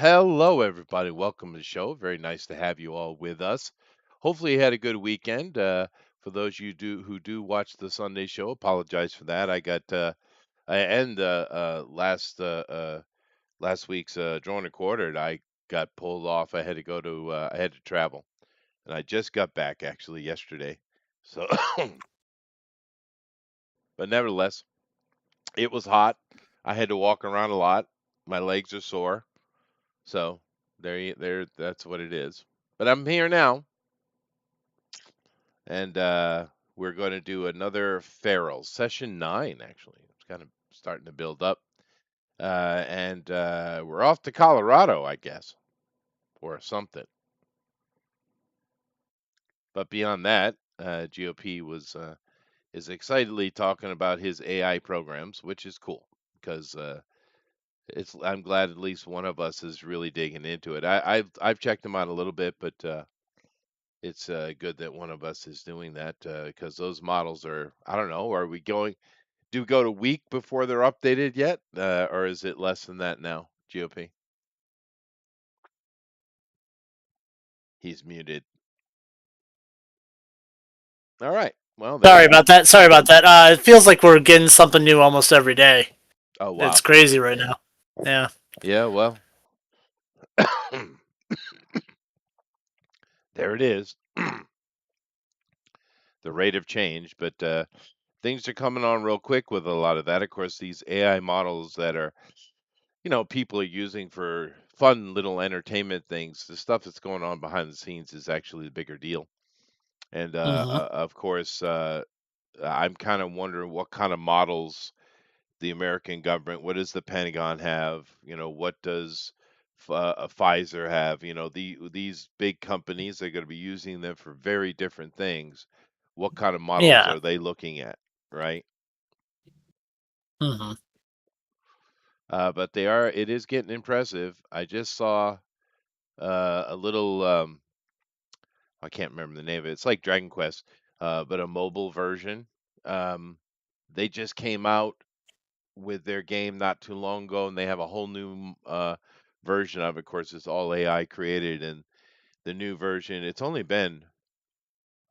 hello, everybody. Welcome to the show. Very nice to have you all with us. Hopefully, you had a good weekend. For those who do watch the Sunday show, apologize for that. I end last week's Drawn and Quartered. I got pulled off. I had to travel, and I just got back actually yesterday. So, but nevertheless, it was hot. I had to walk around a lot. My legs are sore. So there, that's what it is. But I'm here now, and we're going to do another Feral session 9. Actually, it's kind of starting to build up, and we're off to Colorado, I guess, or something. But beyond that, GOP was is excitedly talking about his AI programs, which is cool because it's. I'm glad at least one of us is really digging into it. I've checked them out a little bit, but it's good that one of us is doing that because those models are, I don't know, are we going, do we go to week before they're updated yet? Or is it less than that now, GOP? He's muted. All right. Well, there Sorry you go. about that. Sorry about that. It feels like we're getting something new almost every day. Oh, It's wow. crazy right now. Yeah. Yeah, well, there it is. The rate of change, but things are coming on real quick with a lot of that. Of course, these AI models that are, people are using for fun little entertainment things, the stuff that's going on behind the scenes is actually the bigger deal. And hmm of course, I'm kind of wondering what kind of models the American government, what does the Pentagon have? What does Pfizer have? These big companies are going to be using them for very different things. What kind of models Yeah. are they looking at, right? hmm But it is getting impressive. I just saw a little, I can't remember the name of it. It's like Dragon Quest, but a mobile version. Um, they just came out with their game not too long ago, and they have a whole new version of it. Of course, it's all AI created, and the new version. It's only been,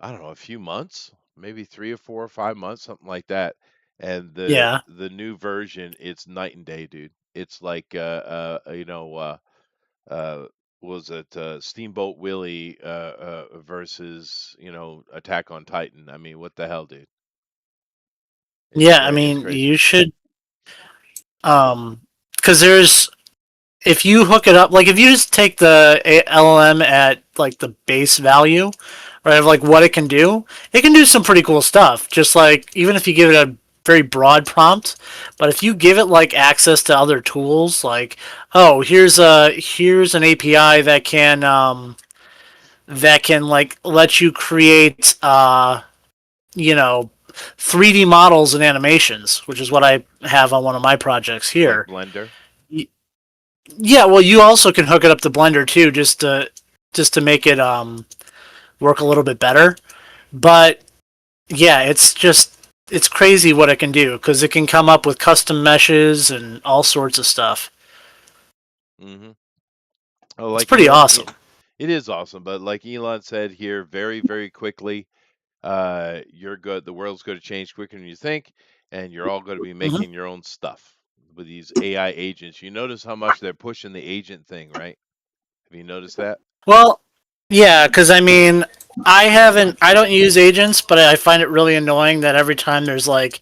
I don't know, a few months, maybe 3 or 4 or 5 months, something like that. And the Yeah. the new version, it's night and day, dude. It's like uh, was it Steamboat Willie versus Attack on Titan? I mean, what the hell, dude? Yeah. I It's mean, crazy. you should, because there's, if you hook it up, like if you just take the LLM at like the base value, right, of like what it can do some pretty cool stuff. Just like, even if you give it a very broad prompt, but if you give it like access to other tools, like, oh, here's an API that can like let you create you know 3D models and animations, which is what I have on one of my projects Like here. Blender. Yeah, well, you also can hook it up to Blender too, just to make it work a little bit better. But yeah, it's crazy what it can do because it can come up with custom meshes and all sorts of stuff. hmm Oh, It's like pretty Elon, awesome. it is awesome, but like Elon said here, very, very quickly, you're good. The world's going to change quicker than you think, and you're all going to be hmm making your own stuff with these AI agents. You notice how much they're pushing the agent thing, right? Have you noticed that? Well, yeah, because I mean, I don't use agents, but I find it really annoying that every time there's like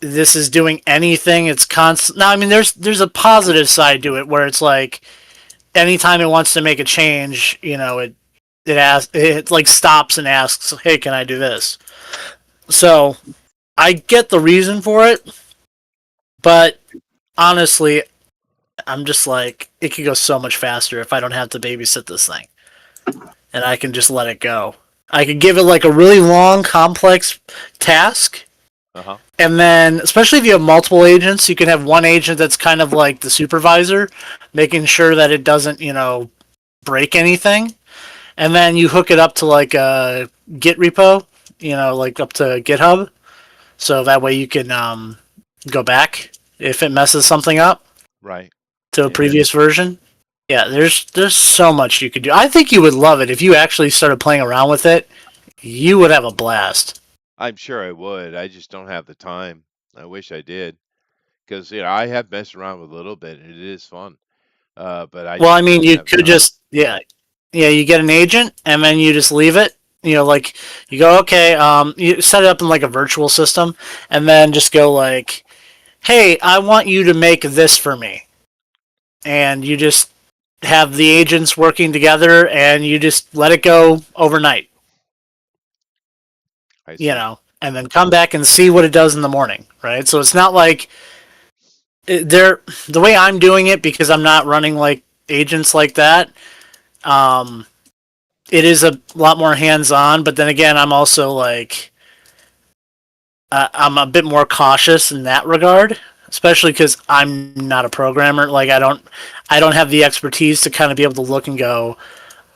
this is doing anything, it's constant. Now, I mean, there's a positive side to it where it's like anytime it wants to make a change, it like stops and asks, "Hey, can I do this?" So I get the reason for it, but honestly, I'm just like it could go so much faster if I don't have to babysit this thing, and I can just let it go. I could give it like a really long, complex task, Uh huh. and then, especially if you have multiple agents, you can have one agent that's kind of like the supervisor, making sure that it doesn't, break anything. And then you hook it up to like a Git repo, like up to GitHub. So that way you can go back if it messes something up Right. to a Yeah. previous version. Yeah, there's so much you could do. I think you would love it if you actually started playing around with it. You would have a blast. I'm sure I would. I just don't have the time. I wish I did, because I have messed around with a little bit, and it is fun. But I Well, I just mean, don't you have the could time. just yeah, you get an agent and then you just leave it. Like you go, okay, you set it up in like a virtual system, and then just go like, hey, I want you to make this for me, and you just have the agents working together, and you just let it go overnight, I see. and then come back and see what it does in the morning, right? So it's not like they're the way I'm doing it because I'm not running like agents like that. Um, it is a lot more hands on, but then again, I'm also like I'm a bit more cautious in that regard, especially because I'm not a programmer. Like I don't have the expertise to kind of be able to look and go,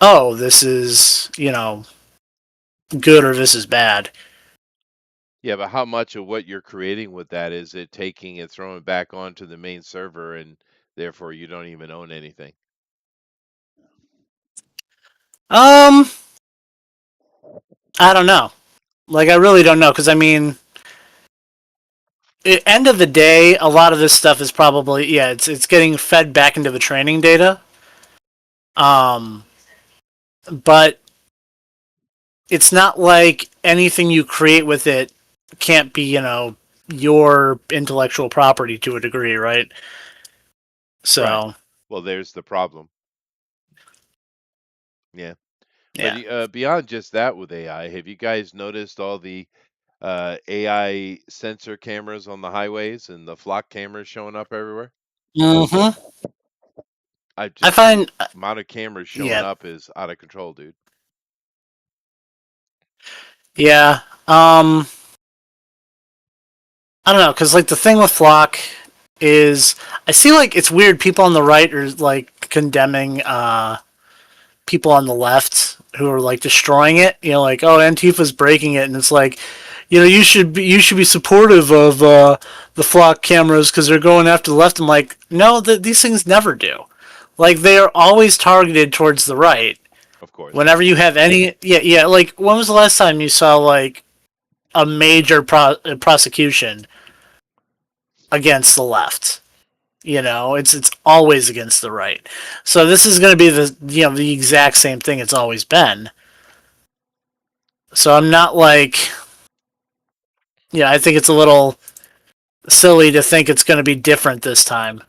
oh, this is good or this is bad. Yeah, but how much of what you're creating with that is it taking and throwing back onto the main server, and therefore you don't even own anything? Um, I don't know. Like I really don't know because I mean, end of the day, a lot of this stuff is probably it's getting fed back into the training data. Um, but it's not like anything you create with it can't be your intellectual property to a degree, right? Right. So Well, there's the problem. Yeah. But yeah. beyond just that with AI, have you guys noticed all the AI sensor cameras on the highways and the flock cameras showing up everywhere? Hmm. I I just the find amount of cameras showing yeah, up is out of control, dude. yeah. I don't know, because like the thing with Flock is I see like it's weird. People on the right are like condemning people on the left who are like destroying it. Like oh Antifa's breaking it, and it's like you should be supportive of the Flock cameras because they're going after the left. I'm like no, these things never do. Like they are always targeted towards the right. Of course. Whenever you have any like when was the last time you saw like a major prosecution against the left? It's always against the right. So this is going to be the exact same thing it's always been. So I'm not like I think it's a little silly to think it's going to be different this time.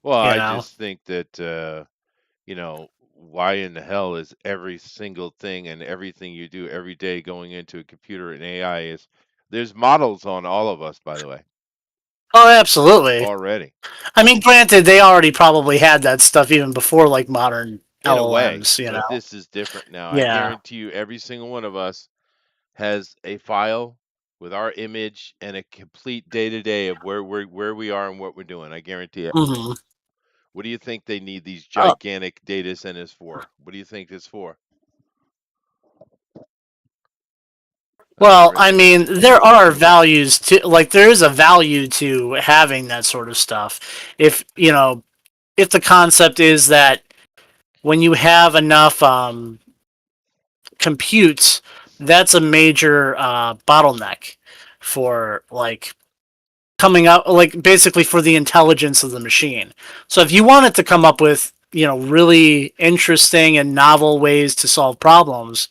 Well, You I know. just think that why in the hell is every single thing and everything you do every day going into a computer and AI is there's models on all of us, by the way, Oh, absolutely. already. I mean, granted, they already probably had that stuff even before like modern In a way, LLMs. but this is different now. I Yeah. guarantee you every single one of us has a file with our image and a complete day to day of where we are and what we're doing. I guarantee it. Hmm. What do you think they need these Oh, gigantic data centers for? What do you think it's for? well, I Really? mean, there are values to like there is a value to having that sort of stuff. If the concept is that when you have enough computes, that's a major bottleneck for like coming up, like basically for the intelligence of the machine. So if you want it to come up with really interesting and novel ways to solve problems,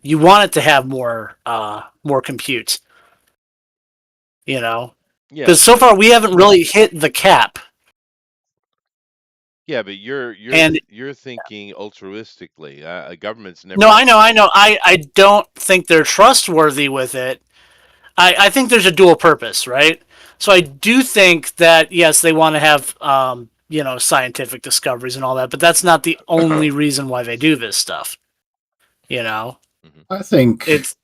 you want it to have more compute. You know, Yeah, because so but far we haven't really hit the cap. yeah, but And you're thinking altruistically. Governments no, never. I know. I don't think they're trustworthy with it. I think there's a dual purpose, right? So I do think that yes, they want to have scientific discoveries and all that, but that's not the only reason why they do this stuff. You know, Mhm. I think it's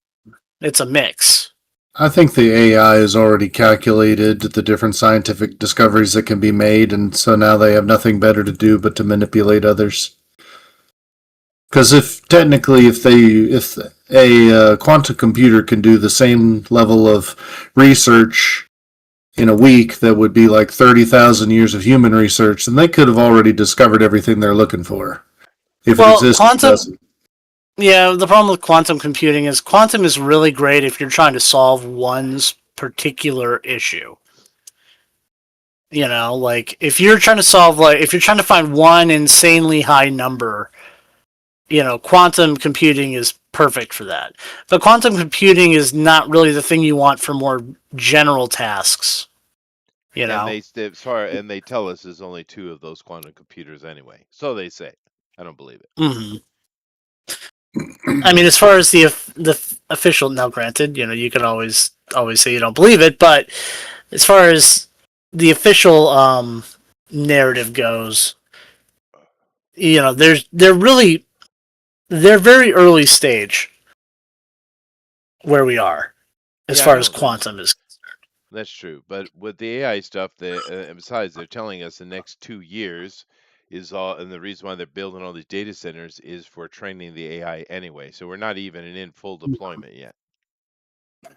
it's a mix. I think the AI has already calculated the different scientific discoveries that can be made, and so now they have nothing better to do but to manipulate others. Because if a quantum computer can do the same level of research in a week that would be like 30,000 years of human research, then they could have already discovered everything they're looking for. If it Well, exists, it quantum. doesn't. Yeah, the problem with quantum computing is quantum is really great if you're trying to solve one's particular issue. You know, like if you're trying to solve, like if you're trying to find one insanely high number, quantum computing is perfect for that. But quantum computing is not really the thing you want for more general tasks. You And know. they tell us there's only two of those quantum computers anyway. So they say. I don't believe it. Hmm. I mean, as far as the official, now granted, you can always say you don't believe it, but as far as the official narrative goes, they're very early stage where we are as Yeah, I far as know quantum is. that's true. But with the AI stuff, besides, they're telling us the next 2 years is all, and the reason why they're building all these data centers is for training the AI anyway. So we're not even in full deployment yet.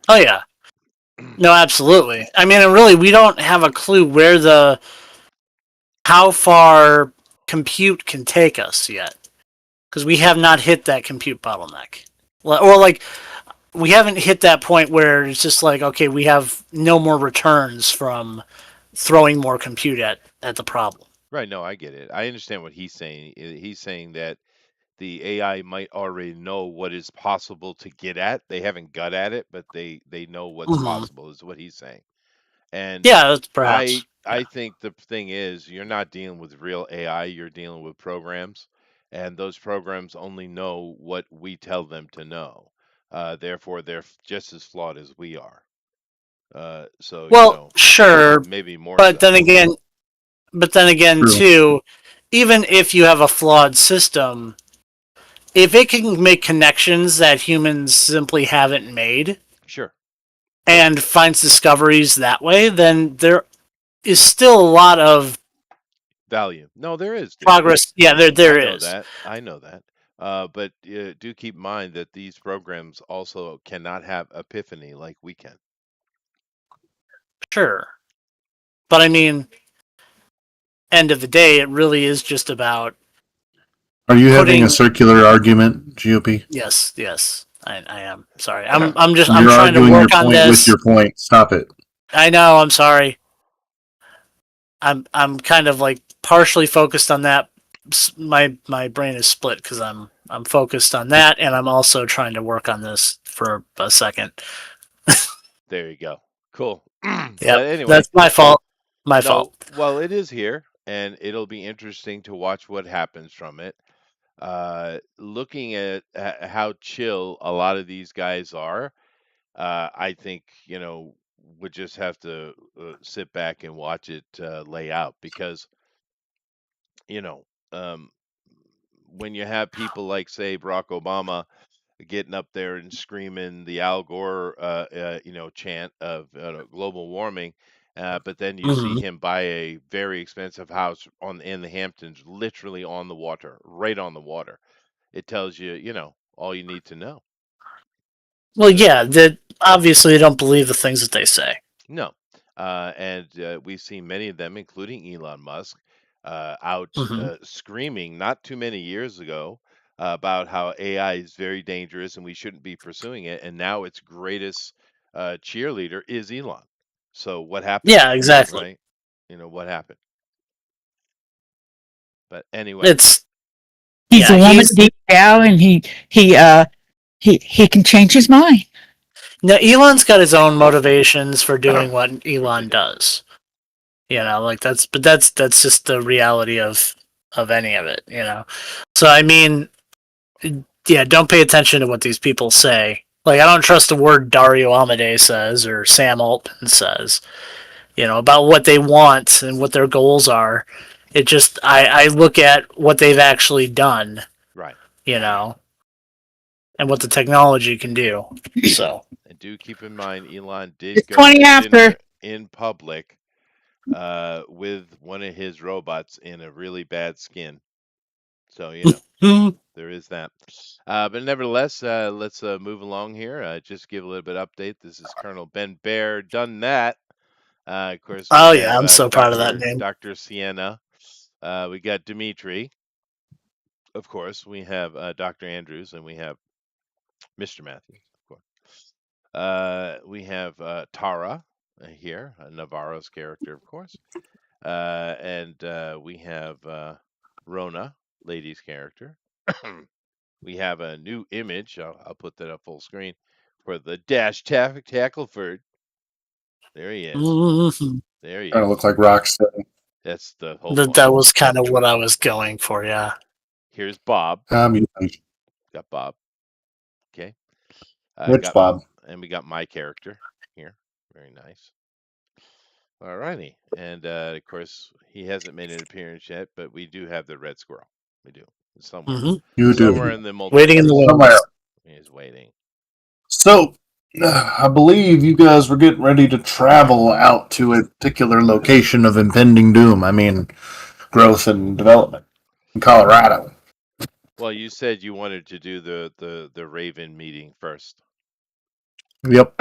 Oh yeah, no, absolutely. I mean, and really, we don't have a clue how far compute can take us yet, because we have not hit that compute bottleneck, or like we haven't hit that point where it's just like, okay, we have no more returns from throwing more compute at the problem. Right? No, I get it. I understand what he's saying. He's saying that the AI might already know what is possible to get at. They haven't got at it, but they know what's Hmm. possible. Is what he's saying. And Yeah, that's I perhaps. I Yeah. think the thing is you're not dealing with real AI, you're dealing with programs, and those programs only know what we tell them to know. Therefore, they're just as flawed as we are. So Well, sure, maybe more but so. then again, True. too, even if you have a flawed system, if it can make connections that humans simply haven't made Sure, and finds discoveries that way, then there is still a lot of value. No, there is, dude. progress. Yeah, there I know is. that. I know that. But do keep in mind that these programs also cannot have epiphany like we can. Sure. But I mean, end of the day, it really is just about Are you having a putting. circular argument, GOP? Yes, I am sorry. I'm You're trying to arguing your work on point with this. your point. Stop it. I know. I'm sorry. I'm kind of like partially focused on that. My brain is split because I'm focused on that, and I'm also trying to work on this for a second. There you go. Cool. Yep, But anyway, that's my fault. My fault. no, well, it is here, and it'll be interesting to watch what happens from it. Looking at how chill a lot of these guys are, I think, would just have to sit back and watch it lay out because, you know, um, when you have people like, say, Barack Obama getting up there and screaming the Al Gore, chant of global warming. But then you see Hmm. him buy a very expensive house in the Hamptons, literally on the water, right on the water. It tells you, all you need to know. Well, Uh, yeah, that obviously they don't believe the things that they say. no, and we've seen many of them, including Elon Musk, out Hmm. screaming not too many years ago about how AI is very dangerous and we shouldn't be pursuing it. And now its greatest cheerleader is Elon. So what happened, Yeah, exactly. right? What happened? But anyway, It's He's yeah, a woman he's deep down, and he can change his mind. now Elon's got his own motivations for doing what course I Elon do. does. Like that's just the reality of any of it. So I mean, yeah, don't pay attention to what these people say. Like I don't trust a word Dario Amodei says or Sam Altman says. About what they want and what their goals are. It just I look at what they've actually done. Right. You know, and what the technology can do. So And do keep in mind, Elon did It's go 20 to after. dinner in public with one of his robots in a really bad skin. So, there is that. But nevertheless, let's move along here. Just give a little bit of update. This is Colonel Ben Bear. Done that. Of course, we Oh yeah, have I'm so proud of that name. Dr. Sienna. We got Dimitri. Of course, we have Dr. Andrews, and we have Mr. Matthews. Of course, we have Tara here, Navarro's character, of course, and we have Rona, Lady's character. We have a new image. I'll put that up full screen for the Dash Tackleford. There he is. Mhm. There he Trying to is. look like Rocksteady. That's the whole That point. that was kind of what I was going for. Yeah. Here's Bob. Got Bob. Okay. Which Bob? And we got my character here. Very nice. Alrighty. And of course, he hasn't made an appearance yet, but we do have the red squirrel. We do. Somewhere. Hmm. You Somewhere do. in the multiverse. Waiting in the Somewhere. wings. He's waiting. So, I believe you guys were getting ready to travel out to a particular location of impending doom. I mean, growth and development in Colorado. Well, you said you wanted to do the Raven meeting first. Yep.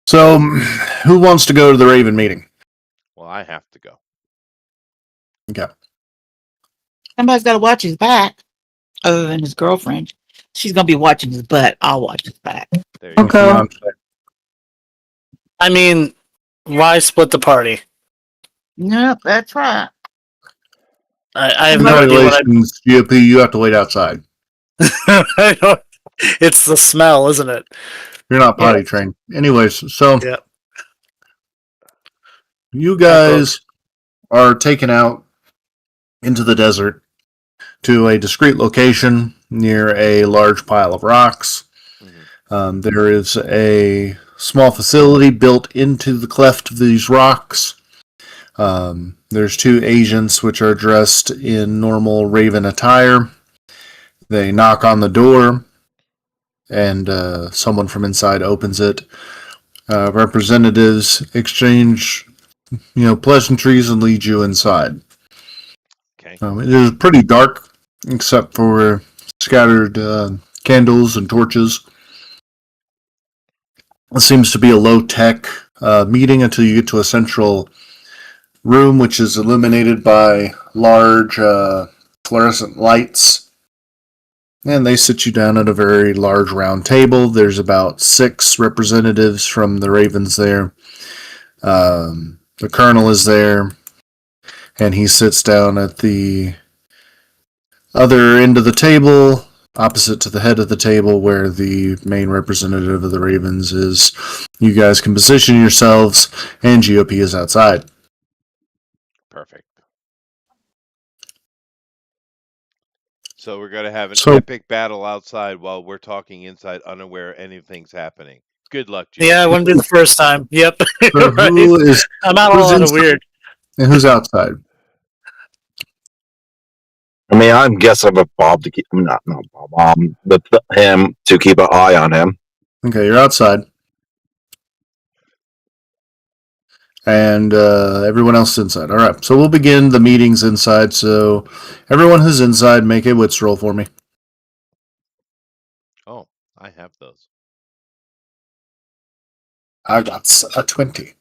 So, who wants to go to the Raven meeting? Well, I have to go. Okay. Somebody's got to watch his back, other than his girlfriend. She's gonna be watching his butt. I'll watch his back. There you go. Okay. Fiance. I mean, why split the party? Yep, that's right. I have no idea what Congratulations, GOP. You have to wait outside. I don't, it's the smell, isn't it? You're not potty trained. Anyways, so Yeah. you guys are taken out into the desert to a discreet location near a large pile of rocks. Mhm. There is a small facility built into the cleft of these rocks. There's two agents which are dressed in normal Raven attire. They knock on the door, and someone from inside opens it. Representatives exchange, pleasantries and lead you inside. Okay. It is pretty dark, except for scattered candles and torches. It seems to be a low-tech meeting until you get to a central room, which is illuminated by large fluorescent lights. And they sit you down at a very large round table. There's about 6 representatives from the Ravens there. The colonel is there, and he sits down at the other end of the table, opposite to the head of the table where the main representative of the Ravens is. You guys can position yourselves, and GOP is outside. Perfect. So we're going to have an So- epic battle outside while we're talking inside, unaware anything's happening. Good luck, Jim. Yeah, it wouldn't be the first time. Yep. So Right. who is I'm out who's all out of inside? weird. And who's outside? I mean, I'm guessing with Bob to keep not Bob, but him to keep an eye on him. Okay, you're outside. And everyone else is inside. All right, so we'll begin the meetings inside. So everyone who's inside, make a wits roll for me. Oh, I have those. I got a 20.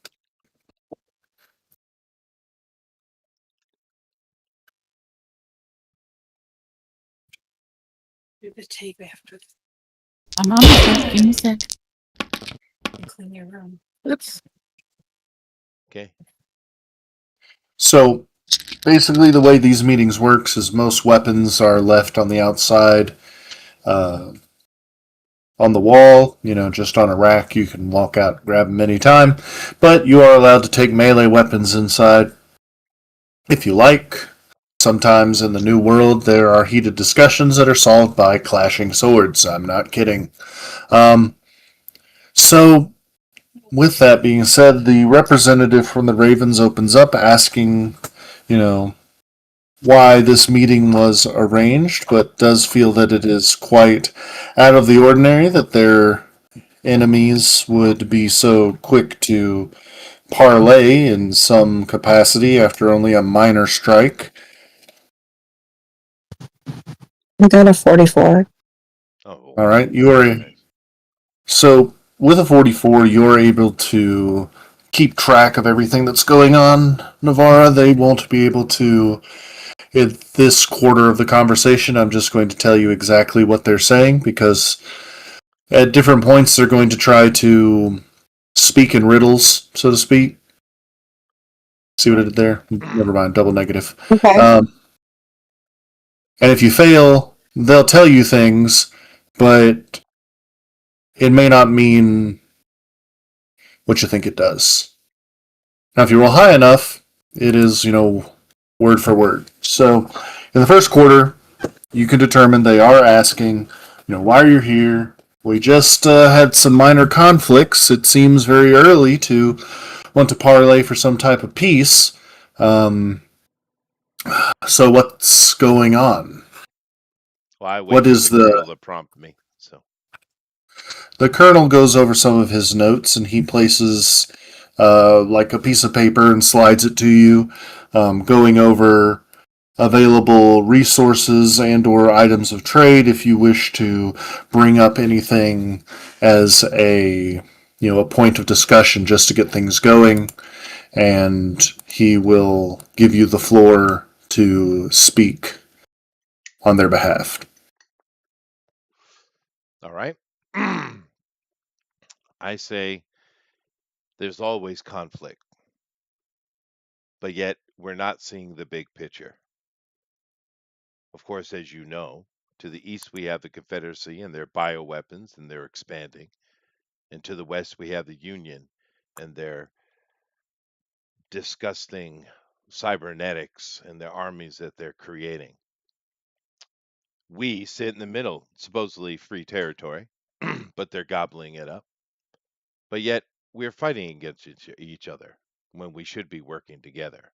The tape after. I'm on the Give me a sec. Clean your room. Oops. Okay. So basically, the way these meetings works is most weapons are left on the outside, on the wall. Just on a rack. You can walk out and grab them anytime, but you are allowed to take melee weapons inside if you like. Sometimes in the New World, there are heated discussions that are solved by clashing swords. I'm not kidding. So, with that being said, the representative from the Ravens opens up asking, why this meeting was arranged, but does feel that it is quite out of the ordinary that their enemies would be so quick to parlay in some capacity after only a minor strike. I got a 44. Oh. All right, you are nice. so with a 44, you're able to keep track of everything that's going on, Navarra. They won't be able to. In this quarter of the conversation, I'm just going to tell you exactly what they're saying because at different points they're going to try to speak in riddles, so to speak. See what I did there? Never mind, double negative. Okay. And if you fail, they'll tell you things, but it may not mean what you think it does. Now, if you roll high enough, it is, word for word. So, in the first quarter, you can determine they are asking, why are you here? We just had some minor conflicts. It seems very early to want to parlay for some type of peace. So what's going on? Well, I wait What for is the colonel to prompt me. So The colonel goes over some of his notes and he places like a piece of paper and slides it to you, going over available resources and or items of trade if you wish to bring up anything as a point of discussion just to get things going, and he will give you the floor to speak on their behalf. all right. I say there's always conflict, but yet we're not seeing the big picture. Of course, as you know, to the east we have the Confederacy and their bioweapons and they're expanding. And to the west we have the Union and their disgusting cybernetics and their armies that they're creating. We sit in the middle, supposedly free territory, but they're gobbling it up. But yet we're fighting against each other when we should be working together.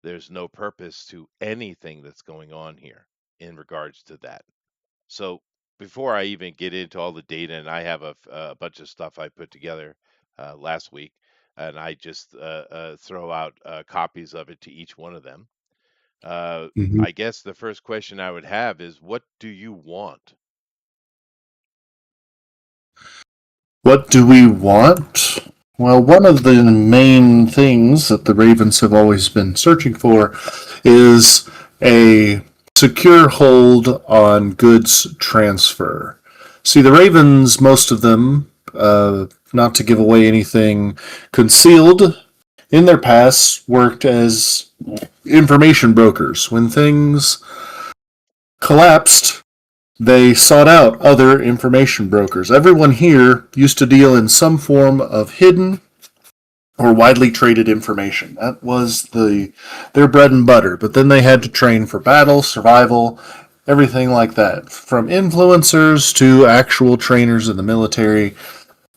There's no purpose to anything that's going on here in regards to that. So before I even get into all the data, and I have a bunch of stuff I put together last week, and I just throw out copies of it to each one of them. Mm-hmm. I guess the first question I would have is, what do you want? What do we want? Well, one of the main things that the Ravens have always been searching for is a secure hold on goods transfer. See, the Ravens, most of them, not to give away anything concealed, in their past worked as information brokers. When things collapsed, they sought out other information brokers. Everyone here used to deal in some form of hidden or widely traded information. That was their bread and butter. But then they had to train for battle, survival, everything like that. From influencers to actual trainers in the military.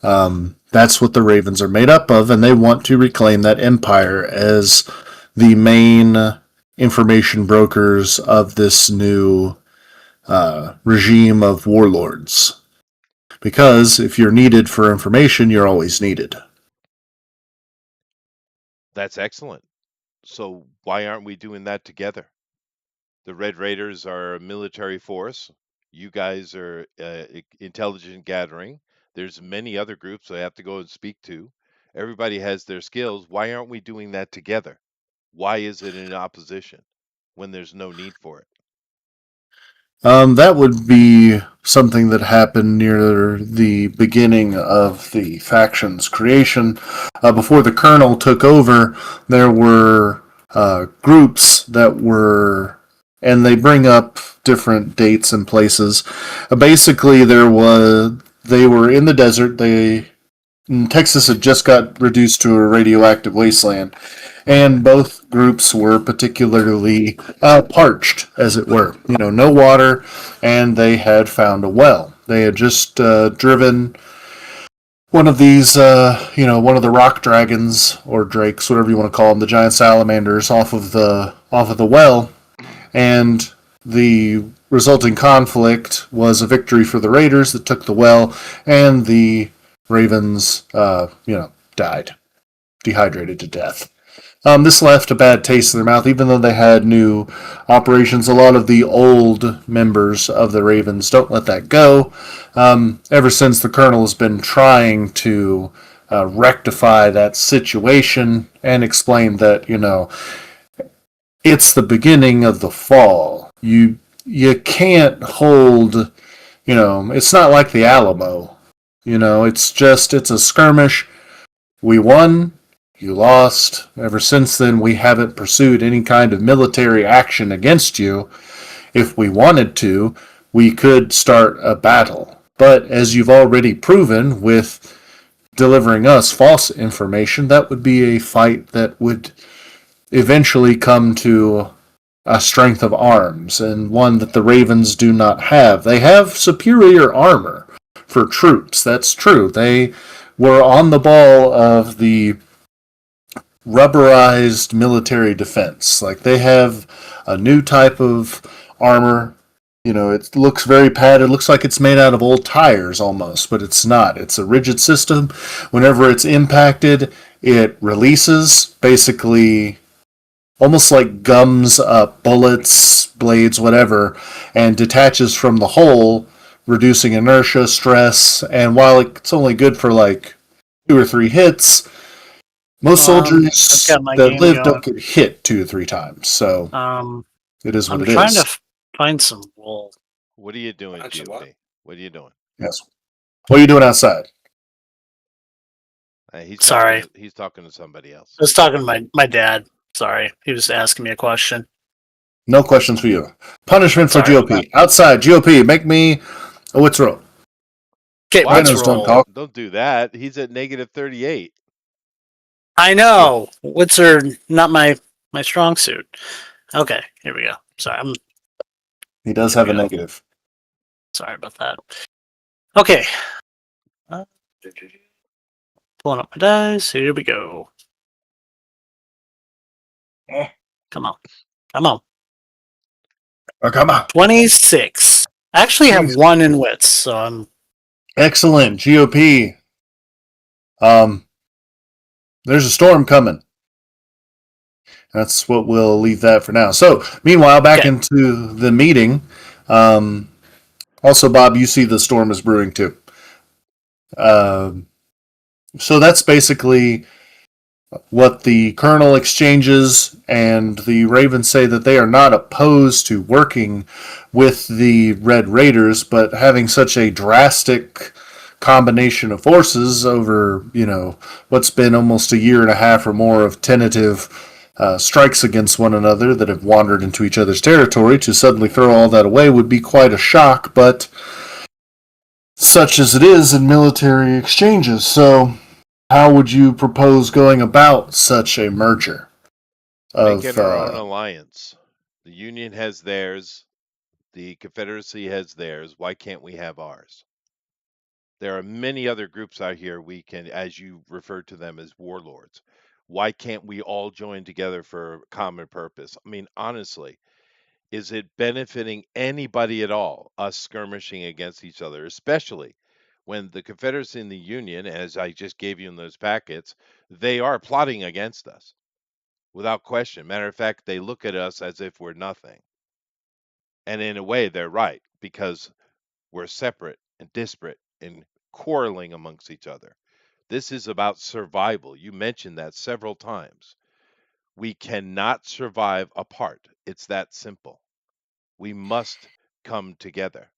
That's what the Ravens are made up of, and they want to reclaim that empire as the main information brokers of this new regime of warlords. Because if you're needed for information, you're always needed. That's excellent. So why aren't we doing that together? The Red Raiders are a military force. You guys are intelligent gathering. There's many other groups I have to go and speak to. Everybody has their skills. Why aren't we doing that together? Why is it in opposition when there's no need for it? That would be something that happened near the beginning of the faction's creation. Before the Colonel took over, there were groups that were, and they bring up different dates and places. Basically, they were in the desert. Texas had just got reduced to a radioactive wasteland, and both groups were particularly parched, as it were. No water, and they had found a well. They had just driven one of these, one of the rock dragons or drakes, whatever you want to call them, the giant salamanders, off of the well, and the resulting conflict was a victory for the Raiders that took the well, and the Ravens, died, dehydrated to death. This left a bad taste in their mouth, even though they had new operations. A lot of the old members of the Ravens don't let that go. Ever since the Colonel has been trying to rectify that situation and explain that, it's the beginning of the fall. You can't hold, it's not like the Alamo. It's a skirmish. We won, you lost. Ever since then, we haven't pursued any kind of military action against you. If we wanted to, we could start a battle. But as you've already proven with delivering us false information, that would be a fight that would eventually come to a strength of arms, and one that the Ravens do not have. They have superior armor for troops, that's true. They were on the ball of the rubberized military defense. Like, they have a new type of armor. It looks very padded. It looks like it's made out of old tires almost, but it's not. It's a rigid system. Whenever it's impacted, it releases, basically almost like gums up bullets, blades, whatever, and detaches from the hull, reducing inertia, stress. And while it's only good for like 2 or 3 hits, most I've soldiers got my that game live going. don't get hit 2 or 3 times. So it is what I'm it trying to is. find some wool. What are you doing, GOP? What are you doing? Yes. What are you doing outside? Sorry. He's talking to somebody else. I was talking to my dad. Sorry. He was asking me a question. No questions for you. Punishment for Sorry about GOP. Outside, GOP, make me a wits roll. Okay, What? let's Rhinos don't roll. talk. Don't do that. He's at -38. I know. Wits are not my strong suit. Okay, here we go. Sorry, He does Here have we a go. negative. sorry about that. Okay. Pulling up my dice. Here we go. Come on. Come on. Oh, come on. 26. I actually have 1 in wits, so I'm Excellent. GOP. There's a storm coming. That's what we'll leave that for now. So, meanwhile, back Okay. into the meeting. Also, Bob, you see the storm is brewing too. So that's basically what the Colonel exchanges, and the Ravens say that they are not opposed to working with the Red Raiders, but having such a drastic combination of forces over, what's been almost a year and a half or more of tentative strikes against one another that have wandered into each other's territory, to suddenly throw all that away would be quite a shock, but such as it is in military exchanges. So, how would you propose going about such a merger? Making our own alliance. The Union has theirs. The Confederacy has theirs. Why can't we have ours? There are many other groups out here we can, as you refer to them as warlords. Why can't we all join together for a common purpose? I mean, honestly, is it benefiting anybody at all, us skirmishing against each other, especially when the Confederacy and the Union, as I just gave you in those packets, they are plotting against us without question. Matter of fact, they look at us as if we're nothing. And in a way, they're right, because we're separate and disparate and quarreling amongst each other. This is about survival. You mentioned that several times. We cannot survive apart. It's that simple. We must come together.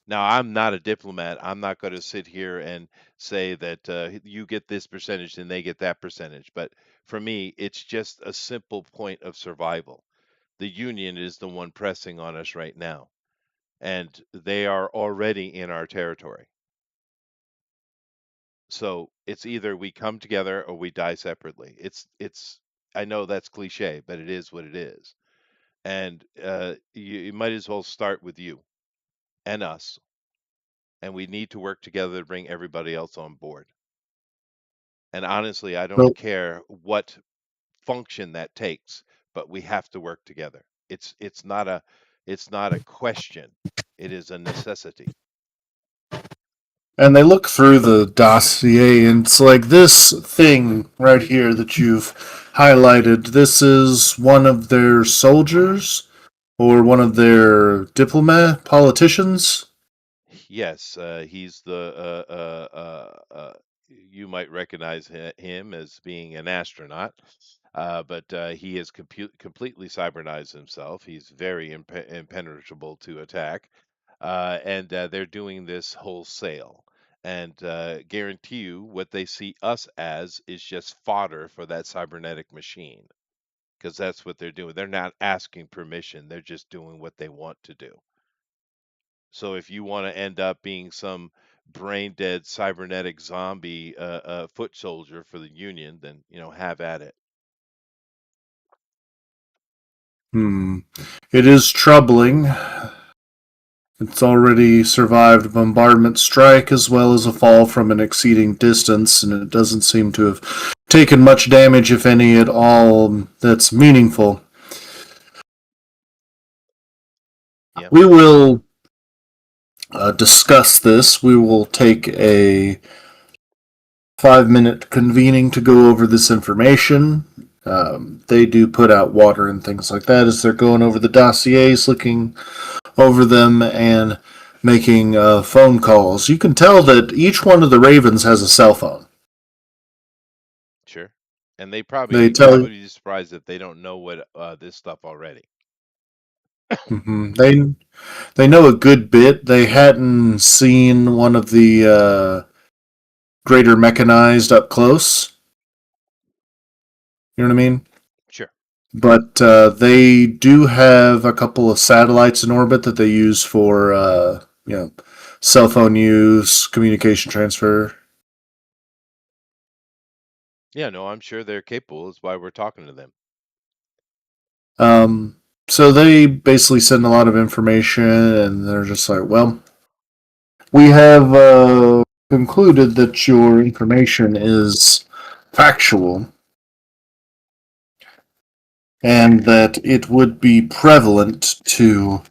Now, I'm not a diplomat. I'm not going to sit here and say that you get this percentage and they get that percentage. But for me, it's just a simple point of survival. The union is the one pressing on us right now, and they are already in our territory. So it's either we come together or we die separately. It's I know that's cliche, but it is what it is. And you might as well start with you and us, and we need to work together to bring everybody else on board. And honestly, I don't So, care what function that takes, but we have to work together. It's not a question. It is a necessity. and they look through the dossier, and it's like this thing right here that you've highlighted. This is one of their soldiers or one of their diplomat politicians. Yes, he's the you might recognize him as being an astronaut, but he has completely cybernized himself. He's very impenetrable to attack, and they're doing this wholesale. And guarantee you, what they see us as is just fodder for that cybernetic machine, because that's what they're doing. They're not asking permission; they're just doing what they want to do. So if you want to end up being some brain dead cybernetic zombie foot soldier for the Union, then have at it. Hmm. It is troubling. It's already survived a bombardment strike as well as a fall from an exceeding distance, and it doesn't seem to have taken much damage, if any at all, that's meaningful. Yeah, We will discuss this. We will take a 5-minute convening to go over this information. They do put out water and things like that as they're going over the dossiers, looking over them, and making phone calls. You can tell that each one of the Ravens has a cell phone. sure. And they They probably, I tell would be surprised if they don't know what this stuff already. mhm. They know a good bit. They hadn't seen one of the greater mechanized up close. You know what I mean? Sure. But they do have a couple of satellites in orbit that they use for cell phone use, communication transfer. Yeah, no, I'm sure they're capable. That's why we're talking to them. So they basically send a lot of information, and they're just like, well, we have concluded that your information is factual and that it would be prevalent to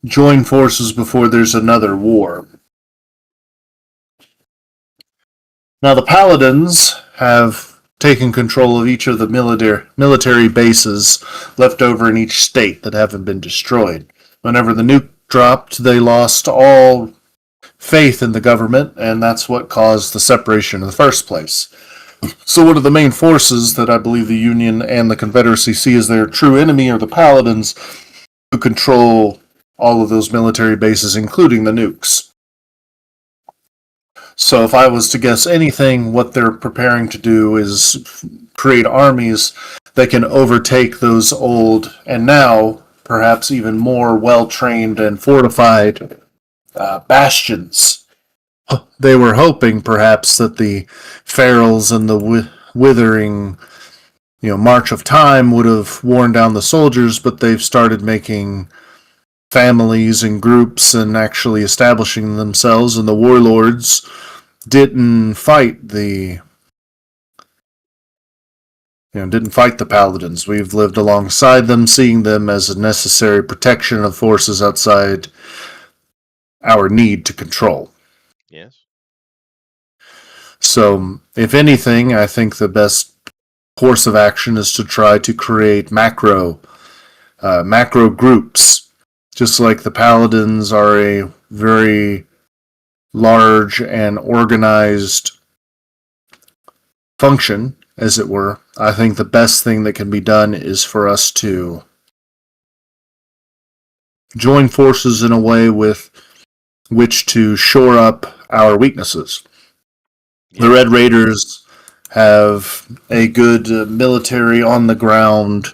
join forces before there's another war. Now, the Paladins have taken control of each of the military bases left over in each state that haven't been destroyed. Whenever the nuke dropped, they lost all faith in the government, and that's what caused the separation in the first place. So one of the main forces that I believe the Union and the Confederacy see as their true enemy are the Paladins, who control all of those military bases, including the nukes. So if I was to guess anything, what they're preparing to do is create armies that can overtake those old and now perhaps even more well-trained and fortified bastions. They were hoping perhaps that the ferals and the withering march of time would have worn down the soldiers, but they've started making families and groups and actually establishing themselves, and the warlords didn't fight the didn't fight the paladins. We've lived alongside them, seeing them as a necessary protection of forces outside our need to control. Yes. So, if anything, I think the best course of action is to try to create macro groups. Just like the paladins are a very large and organized function, as it were, I think the best thing that can be done is for us to join forces in a way with which to shore up our weaknesses. The Red Raiders have a good military on the ground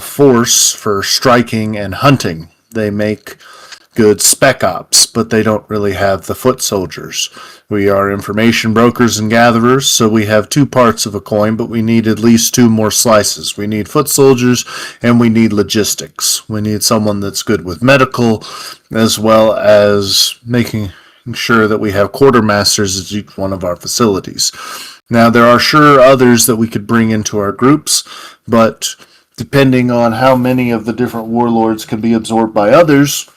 force for striking and hunting. They make good spec ops, but they don't really have the foot soldiers. We are information brokers and gatherers, so we have two parts of a coin, but we need at least two more slices. We need foot soldiers and we need logistics. We need someone that's good with medical, as well as making sure that we have quartermasters at each one of our facilities. Now, there are sure others that we could bring into our groups, but depending on how many of the different warlords can be absorbed by others,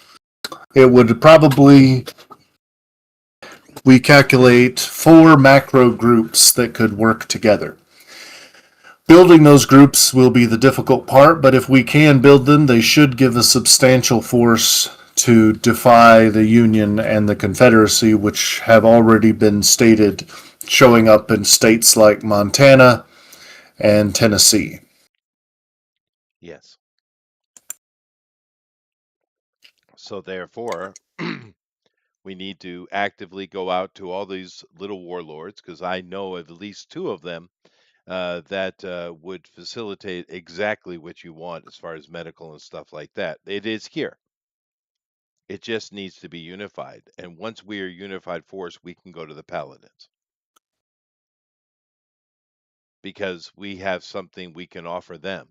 it would probably, we calculate 4 macro groups that could work together. Building those groups will be the difficult part, but if we can build them, they should give a substantial force to defy the Union and the Confederacy, which have already been stated showing up in states like Montana and Tennessee. Yes. So therefore, we need to actively go out to all these little warlords, because I know of at least two of them that would facilitate exactly what you want as far as medical and stuff like that. It is here. It just needs to be unified. And once we are unified force, we can go to the Paladins. Because we have something we can offer them.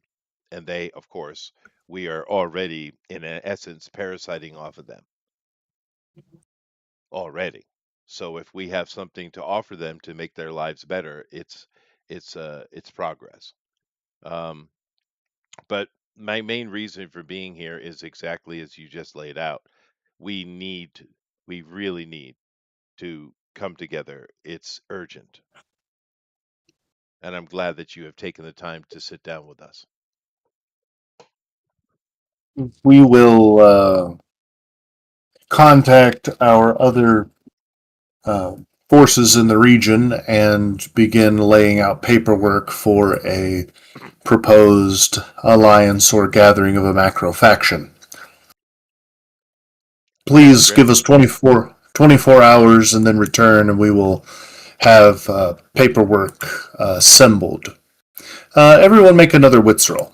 And they, of course, we are already, in essence, parasiting off of them already. So if we have something to offer them to make their lives better, it's progress. Um, but my main reason for being here is exactly as you just laid out. We need, we really need to come together. It's urgent. And I'm glad that you have taken the time to sit down with us. We will contact our other uh, forces in the region and begin laying out paperwork for a proposed alliance or gathering of a macro faction. Sounds Please give great. us 24 hours and then return, and we will have paperwork assembled. Everyone make another wits roll.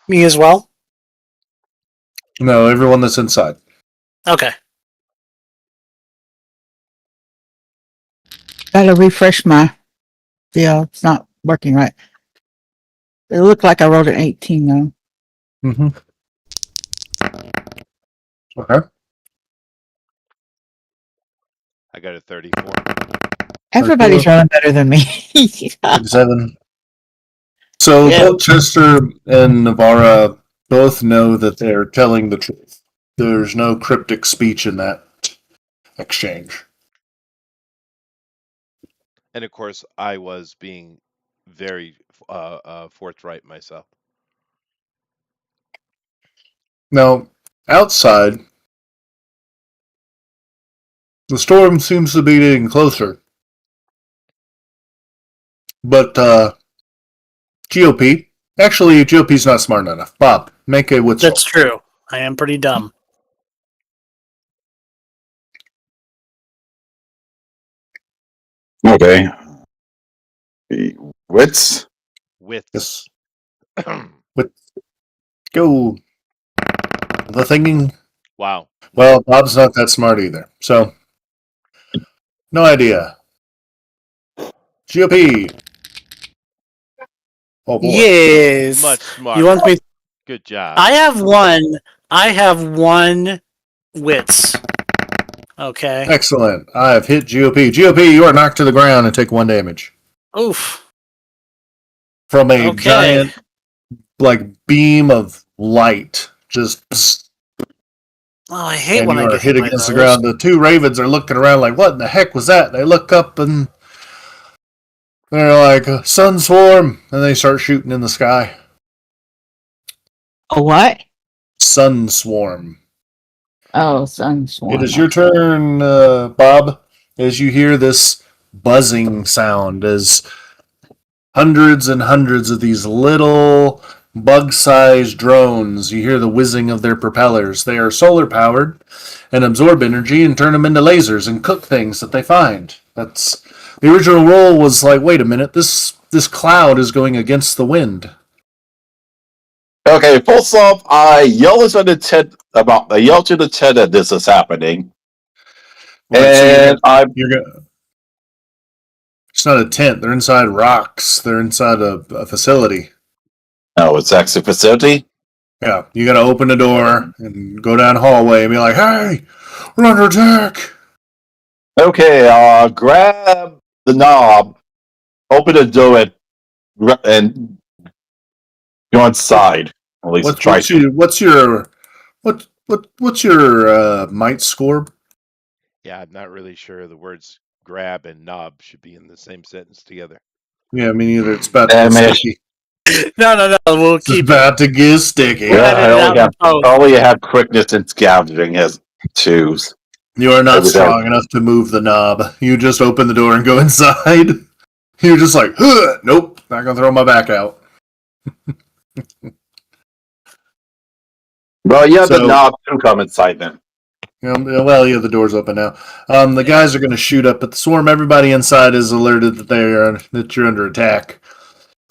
Me as well. No, everyone that's inside. Okay. Gotta refresh my deal. It's not working right. It looked like I wrote an 18 though. Mm-hmm. Okay. I got a 34. Everybody's running better than me. 37. So Yeah. both Chester and Navarra both know that they're telling the truth. There's no cryptic speech in that exchange. And of course, I was being very forthright myself. Now, outside, the storm seems to be getting closer. But GOP, actually, GOP's not smart enough. Bob, make a wits roll. That's true. I am pretty dumb. Okay. Wits. Wits. Yes. With go. The thinking. Wow. Well, Bob's not that smart either. So, no idea. GOP. Oh boy. Yes. Much You smarter. want me? Good job. I have one. I have one wits. Okay. Excellent. I have hit GOP. GOP, you are knocked to the ground and take 1 damage Oof. from a Okay. giant, like, beam of light. Just, psst, Oh, I hate and when you I are get hit hit by against the those. ground. The two ravens are looking around like, what in the heck was that? They look up and they're like, sun swarm. And they start shooting in the sky. A what? Sun swarm. Oh, It sunswarm. is your turn, Bob, as you hear this buzzing sound as hundreds and hundreds of these little bug-sized drones. You hear the whizzing of their propellers. They are solar powered and absorb energy and turn them into lasers and cook things that they find. That's the original roll was like, wait a minute, this cloud is going against the wind. Okay, first off, I yell to the tent that this is happening, Right, so and I you're gonna. It's not a tent. They're inside rocks. They're inside a facility. oh, it's actually a facility. Yeah, you gotta open the door and go down the hallway and be like, "Hey, we're under attack!" Okay, grab the knob, open the door, and go inside. At least What's try what's to. your what's your might score? Yeah, I'm not really sure the words grab and knob should be in the same sentence together. Yeah, me neither. It's about to get And sticky. No. We'll It's keep it. about to get sticky. We'll Yeah, edit it out in post. I only have quickness and scavenging as twos. You are not Everything else- strong enough to move the knob. You just open the door and go inside. You're just like, nope, not gonna throw my back out. Well, yeah, the So, knob to come inside then. well, yeah, the door's open now. The guys are gonna shoot up at the swarm. Everybody inside is alerted that you're under attack.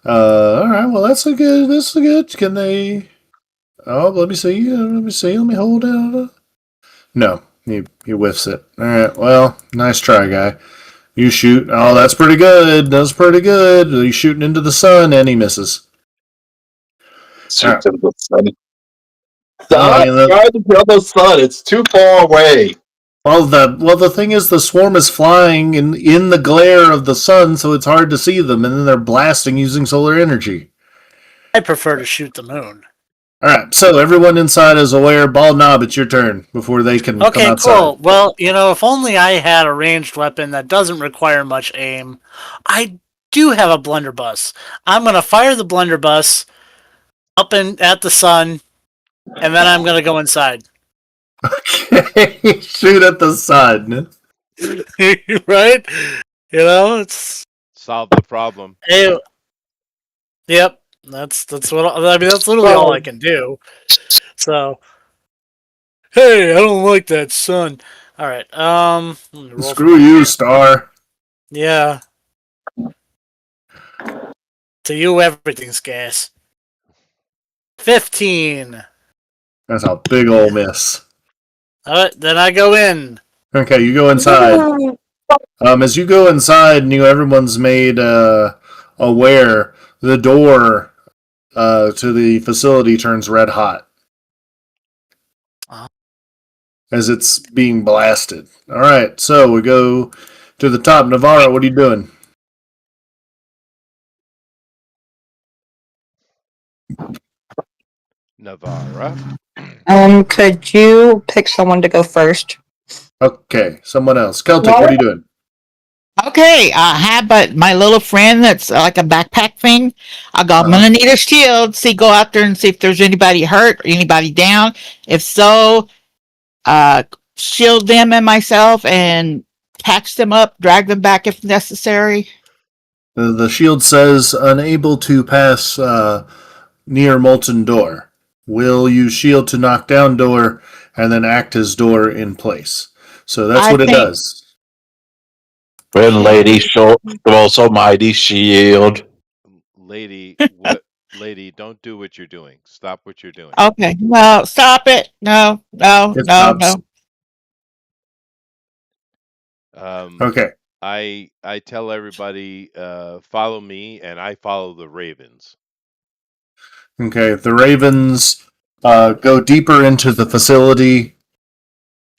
All right, well, that's a good. Can they? Oh, let me see. Let me hold out. No, he whiffs it. All right, well, nice try, guy. You shoot. Oh, that's pretty good. That's pretty good. He's shooting into the sun, and he misses. All Shoot right. to the sun. Well, I Stop mean, trying to kill the sun. It's too far away. the thing is, the swarm is flying in the glare of the sun, so it's hard to see them, and then they're blasting using solar energy. I prefer to shoot the moon. All right, so everyone inside is aware. Ball Knob, it's your turn before they can come Okay, outside. cool. Well, if only I had a ranged weapon that doesn't require much aim. I do have a blunderbuss. I'm gonna fire the blunderbuss up at the sun, and then I'm gonna go inside. Okay, shoot at the sun. Right? It's Solve the problem. hey, yep. That's what I mean. That's literally all I can do. So, hey, I don't like that sun. All right. Let me roll Screw you, Star. Yeah. To you, everything's gas. 15. That's a big ol' miss. All right, then I go in. Okay, you go inside. As you go inside, and everyone's made aware. The door to the facility turns red hot Uh-huh. as it's being blasted. All right, so we go to the top. Navarro, what are you doing? Navara. Could you pick someone to go first? Okay, someone else. Celtic, what are you doing? Okay, I have but my little friend that's like a backpack thing. I'm gonna need a shield. See, go out there and see if there's anybody hurt or anybody down. If so, shield them and myself and patch them up, drag them back if necessary. The shield says unable to pass near molten door. Will use shield to knock down door and then act as door in place. So that's I what it think- does. When lady also mighty shield. Lady, lady, don't do what you're doing. Stop what you're doing. Okay, no, stop it. No, It stops. Um, Okay. I tell everybody, follow me, and I follow the ravens. Okay. The Ravens go deeper into the facility.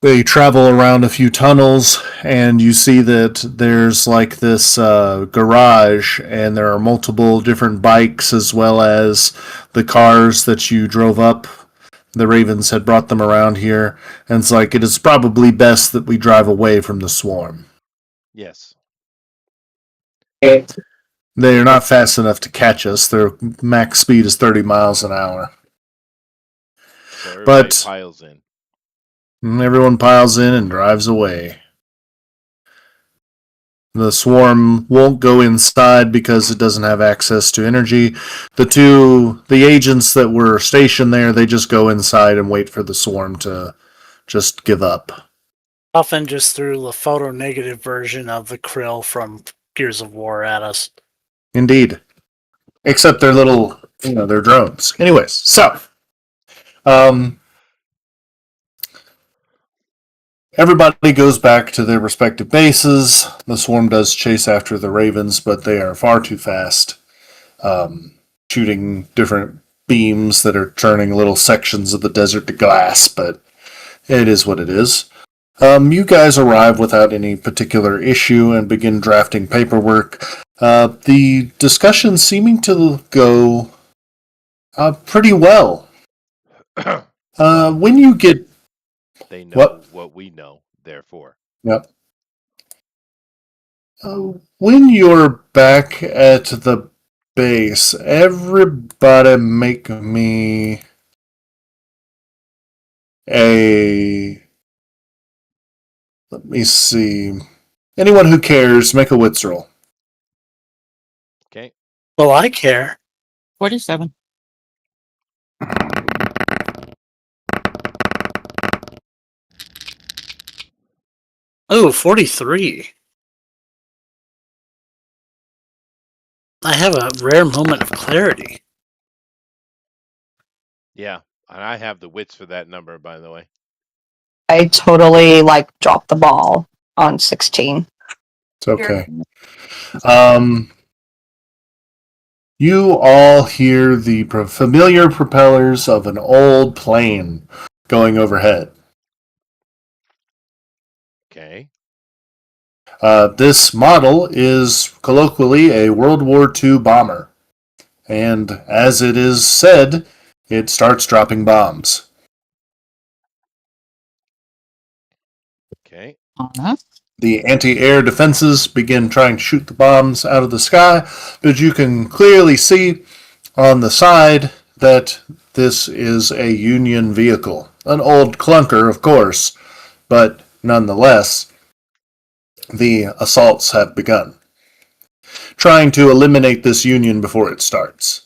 They travel around a few tunnels, and you see that there's like this garage, and there are multiple different bikes as well as the cars that you drove up. The Ravens had brought them around here, and it's like it is probably best that we drive away from the swarm. Yes. They are not fast enough to catch us. Their max speed is 30 miles an hour. So everybody But piles in. everyone piles in and drives away. The swarm won't go inside because it doesn't have access to energy. The agents that were stationed there, they just go inside and wait for the swarm to just give up. Often just threw the photo negative version of the krill from Gears of War at us. Indeed. Except they're little, they're drones. Anyways, so, everybody goes back to their respective bases. The swarm does chase after the ravens, but they are far too fast, shooting different beams that are turning little sections of the desert to glass, but it is what it is. You guys arrive without any particular issue and begin drafting paperwork. The discussion seeming to go pretty well. When you get They know what we know, therefore. Yep. When you're back at the base. Everybody make me a. Let me see. Anyone who cares, make a wits roll. Okay. Well, I care. 47. Oh, 43. I have a rare moment of clarity. Yeah, and I have the wits for that number, by the way. I totally dropped the ball on 16. It's okay. You all hear the familiar propellers of an old plane going overhead. Okay. This model is colloquially a World War II bomber, and as it is said, it starts dropping bombs. Okay. Uh-huh. The anti-air defenses begin trying to shoot the bombs out of the sky, but you can clearly see on the side that this is a Union vehicle. An old clunker, of course, but nonetheless, the assaults have begun, trying to eliminate this Union before it starts.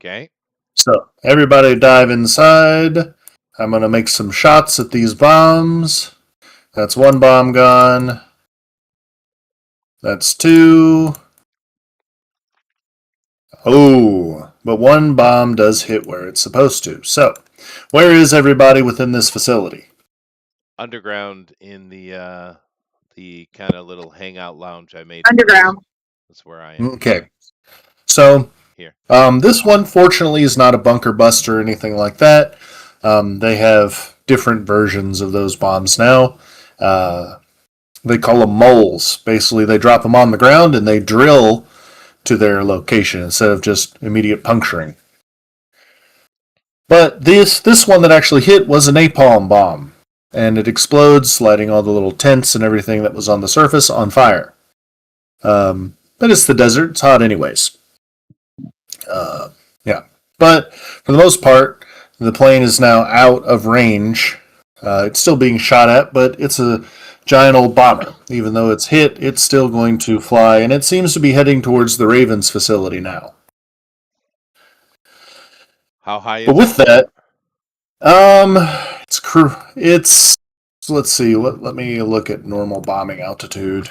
Okay. So, everybody dive inside. I'm going to make some shots at these bombs. That's one bomb gone. That's two. Oh, but one bomb does hit where it's supposed to. So, where is everybody within this facility? Underground in the kind of little hangout lounge I made for us. Underground. That's where I am. Okay. So, Here. this one fortunately is not a bunker buster or anything like that. They have different versions of those bombs now. They call them moles. Basically, they drop them on the ground and they drill to their location instead of just immediate puncturing. But this one that actually hit was a napalm bomb, and it explodes, lighting all the little tents and everything that was on the surface on fire. But it's the desert; it's hot anyways. Yeah, but for the most part, the plane is now out of range. It's still being shot at, but it's a giant old bomber. Even though it's hit, it's still going to fly, and it seems to be heading towards the Ravens facility now. How high But is with it? that, it's let's see. Let me look at normal bombing altitude.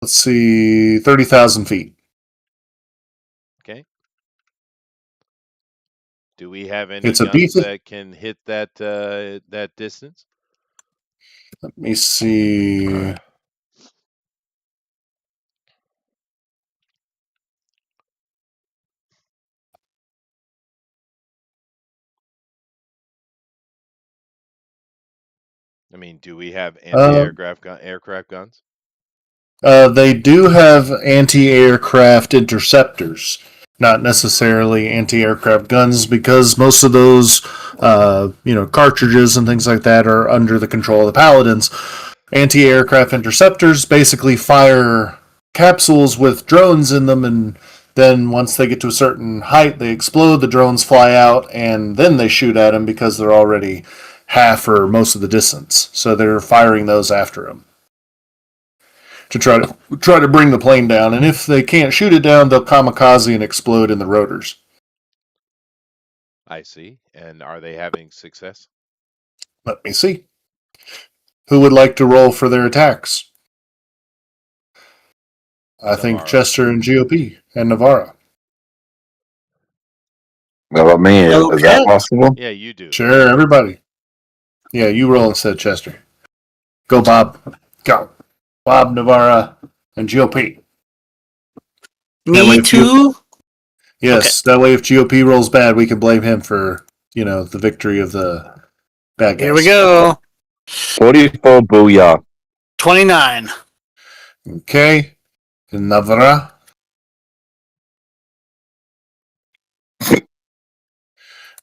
Let's see, 30,000 feet. Okay. Do we have any It's a B. guns that can hit that distance? Let me see. I mean, do we have Uh, aircraft guns? They do have anti-aircraft interceptors, not necessarily anti-aircraft guns, because most of those, cartridges and things like that are under the control of the Paladins. Anti-aircraft interceptors basically fire capsules with drones in them, and then once they get to a certain height, they explode. The drones fly out, and then they shoot at them because they're already half or most of the distance. So they're firing those after them to try to bring the plane down. And if they can't shoot it down, they'll kamikaze and explode in the rotors. I see. And are they having success? Let me see. Who would like to roll for their attacks? I think Navarro. Chester and GOP and Navarra. What about me? Is that Okay. possible? Yeah, you do. Sure, everybody. Yeah, you roll instead, Chester. Go, Bob. Go. Bob, Navarra, and GOP. Me too? Yes, that way if GOP rolls bad, we can blame him for, the victory of the bad guys. Here we go. 44 booyah. 29. Okay. Navarra.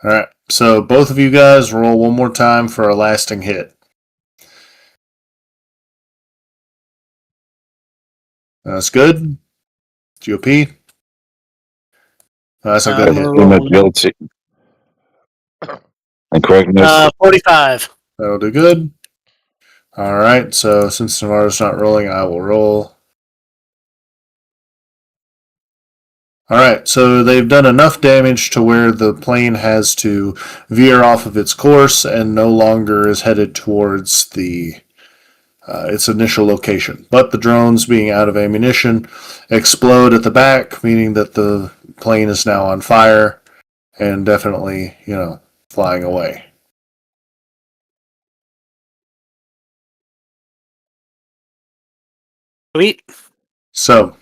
All right. So both of you guys roll one more time for a lasting hit. That's good. GOP. That's a good I'm hit. rolling. Agility and correctness. 45. That'll do good. All right. So since Navarro's not rolling, I will roll. All right. So they've done enough damage to where the plane has to veer off of its course and no longer is headed towards its initial location. But the drones, being out of ammunition, explode at the back, meaning that the plane is now on fire and definitely, flying away. Sweet. So,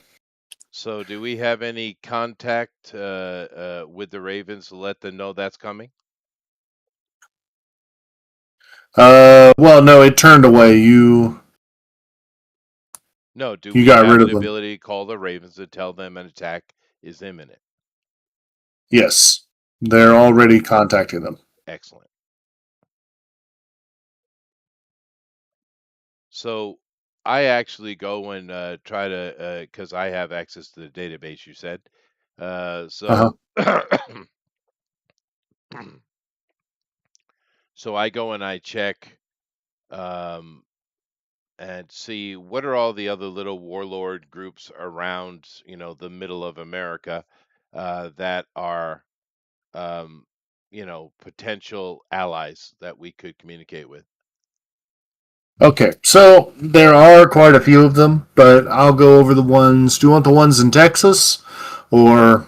So, do we have any contact with the Ravens to let them know that's coming? well, no, it turned away. You No. Do you we got have rid the of them. ability to call the Ravens to tell them an attack is imminent? Yes, they're already contacting them. Excellent. So, I actually go and try to, because I have access to the database. You said, Uh-huh. so. So I go and I check um, and see what are all the other little warlord groups around, the middle of America that are, um, potential allies that we could communicate with. Okay, so there are quite a few of them, but I'll go over the ones. Do you want the ones in Texas, or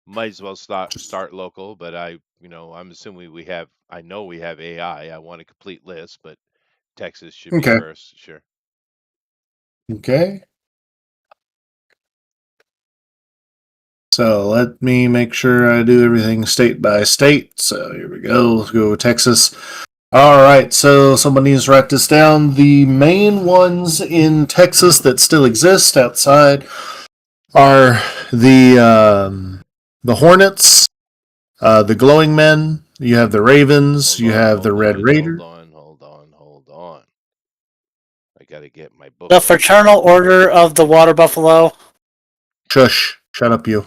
Might as well start just start local, but I'm assuming we have. I know we have AI. I want a complete list, but Texas should be okay? first. Sure. Okay. So let me make sure I do everything state by state. So here we go. Let's go with Texas. All right. So someone needs to write this down. The main ones in Texas that still exist outside are the Hornets, the Glowing Men. You have the Ravens. Hold You on. have the Hold Red on. Hold Raiders. on. Hold on. Hold on. I gotta get my book The open. Fraternal Order of the Water Buffalo. Shush! Shut up, you.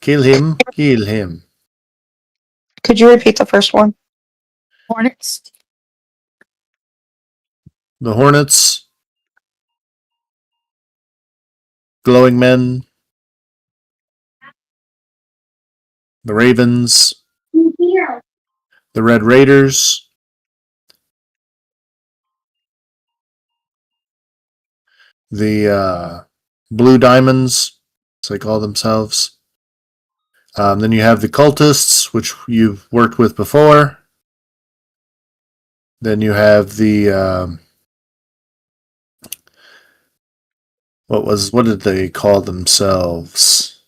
Kill him. Kill him. Could you repeat the first one? Hornets. The Hornets, Glowing Men, the Ravens, the Red Raiders, the Blue Diamonds, as they call themselves. Then you have the Cultists, which you've worked with before. Then you have the what did they call themselves?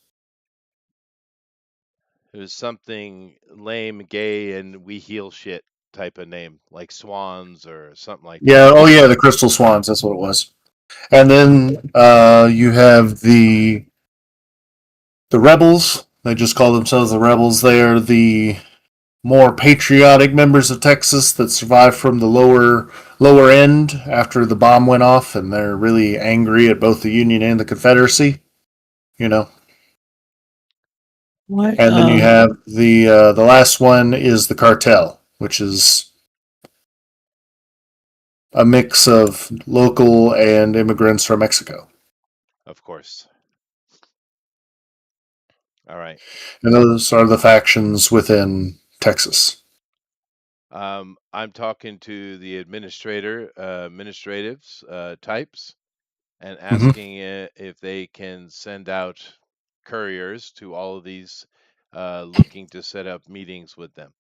It was something lame, gay, and we heal shit type of name, like swans or something like that. Yeah, oh yeah, the Crystal Swans. That's what it was. And then you have the Rebels. They just call themselves the Rebels. They are the more patriotic members of Texas that survived from the lower end after the bomb went off, and they're really angry at both the Union and the Confederacy. You know, What? and then you have the last one is the cartel, which is a mix of local and immigrants from Mexico, Of course. All right. and those are the factions within Texas. I'm talking to the administratives types, and Hmm. asking if they can send out couriers to all of these looking to set up meetings with them.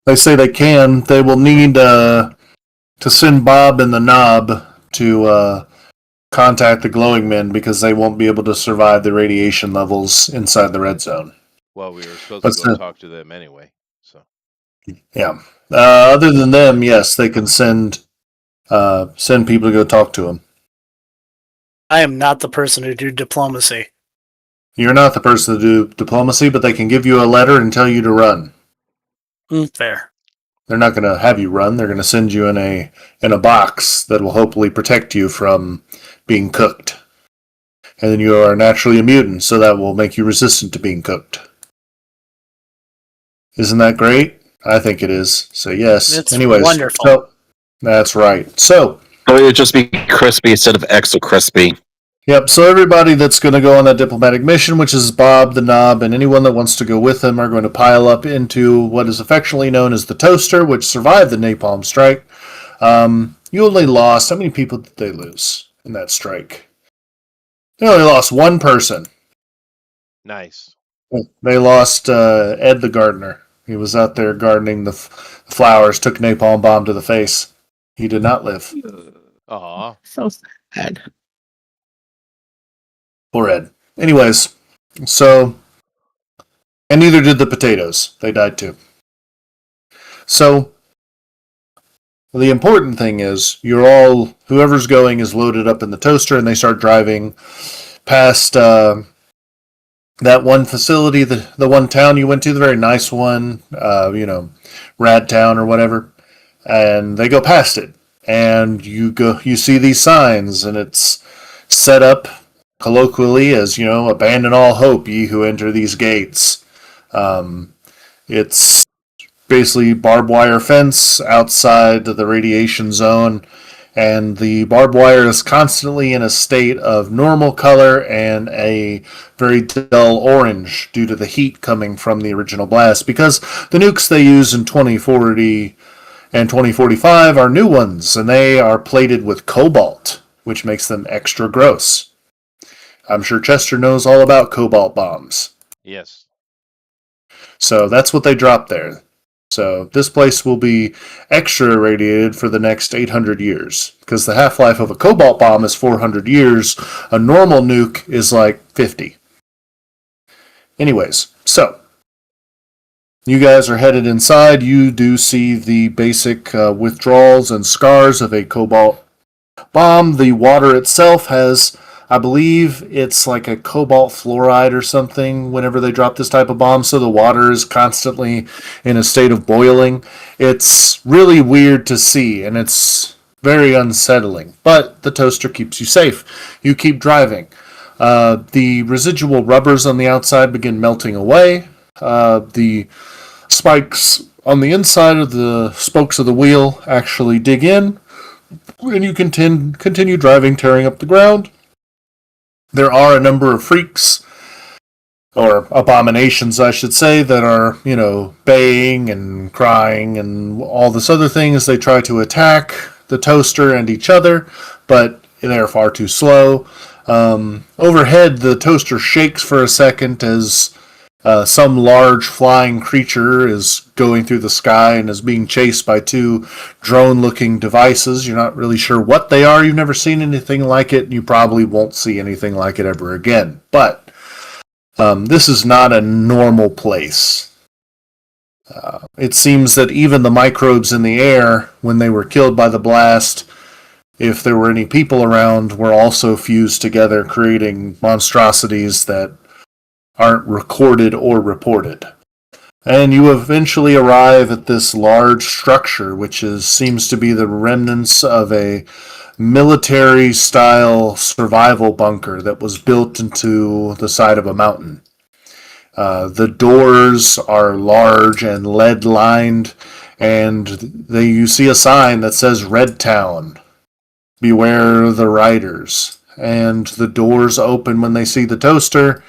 They say they can. They will need to send Bob and the Knob to contact the glowing men because they won't be able to survive the radiation levels inside the red zone. Well, we were supposed to But go talk to them anyway, so. yeah, other than them, yes, they can send people to go talk to them. I am not the person to do diplomacy. You're not the person to do diplomacy, but they can give you a letter and tell you to run. Fair. They're not going to have you run. They're going to send you in a box that will hopefully protect you from being cooked. And then you are naturally a mutant, so that will make you resistant to being cooked. Isn't that great? I think it is. So yes. It's Anyways, wonderful. so that's right. So So it would just be crispy instead of extra crispy. yep. So everybody that's going to go on that diplomatic mission, which is Bob the Knob, and anyone that wants to go with him, are going to pile up into what is affectionately known as the Toaster, which survived the napalm strike. You only lost. How many people did they lose in that strike? They only lost one person. Nice. They lost Ed the gardener. He was out there gardening the flowers, took napalm bomb to the face. He did not live. Aw. So sad. Poor Ed. Anyways, so, and neither did the potatoes. They died too. So, the important thing is, whoever's going is loaded up in the toaster, and they start driving past that one facility, the one town you went to, the very nice one, Rad Town or whatever, and they go past it, and you see these signs, and it's set up colloquially as abandon all hope, ye who enter these gates. It's basically barbed wire fence outside the radiation zone, and the barbed wire is constantly in a state of normal color and a very dull orange due to the heat coming from the original blast, because the nukes they use in 2040 and 2045 are new ones, and they are plated with cobalt, which makes them extra gross. I'm sure Chester knows all about cobalt bombs. Yes. So that's what they dropped there. So this place will be extra irradiated for the next 800 years, because the half-life of a cobalt bomb is 400 years. A normal nuke is like 50. Anyways, so you guys are headed inside. You do see the basic withdrawals and scars of a cobalt bomb. The water itself has, I believe it's like a cobalt fluoride or something whenever they drop this type of bomb, so the water is constantly in a state of boiling. It's really weird to see, and it's very unsettling, but the toaster keeps you safe. You keep driving. The residual rubbers on the outside begin melting away. The spikes on the inside of the spokes of the wheel actually dig in, and you continue driving, tearing up the ground. There are a number of freaks, or abominations, I should say, that are, baying and crying and all this other thing as they try to attack the toaster and each other, but they're far too slow. Overhead, the toaster shakes for a second as some large flying creature is going through the sky and is being chased by two drone-looking devices. You're not really sure what they are. You've never seen anything like it, and you probably won't see anything like it ever again. But this is not a normal place. It seems that even the microbes in the air, when they were killed by the blast, if there were any people around, were also fused together, creating monstrosities that aren't recorded or reported. And you eventually arrive at this large structure, which seems to be the remnants of a military-style survival bunker that was built into the side of a mountain. The doors are large and lead-lined, and you see a sign that says Red Town. Beware the riders. And the doors open when they see the toaster,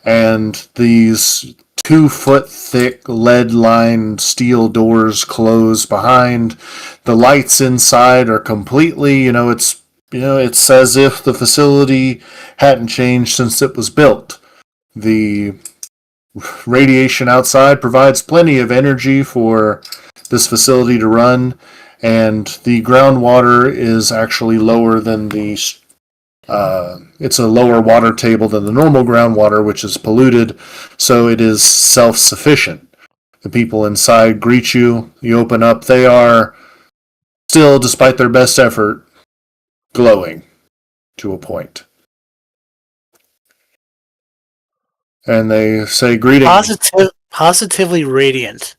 and these 2-foot thick lead-lined steel doors close behind. The lights inside are completely, it's as if the facility hadn't changed since it was built. The radiation outside provides plenty of energy for this facility to run, and the groundwater is actually lower than it's a lower water table than the normal groundwater, which is polluted, so it is self-sufficient. The people inside greet you. You open up. They are still, despite their best effort, glowing to a point. and they say, "Greetings, Positively radiant.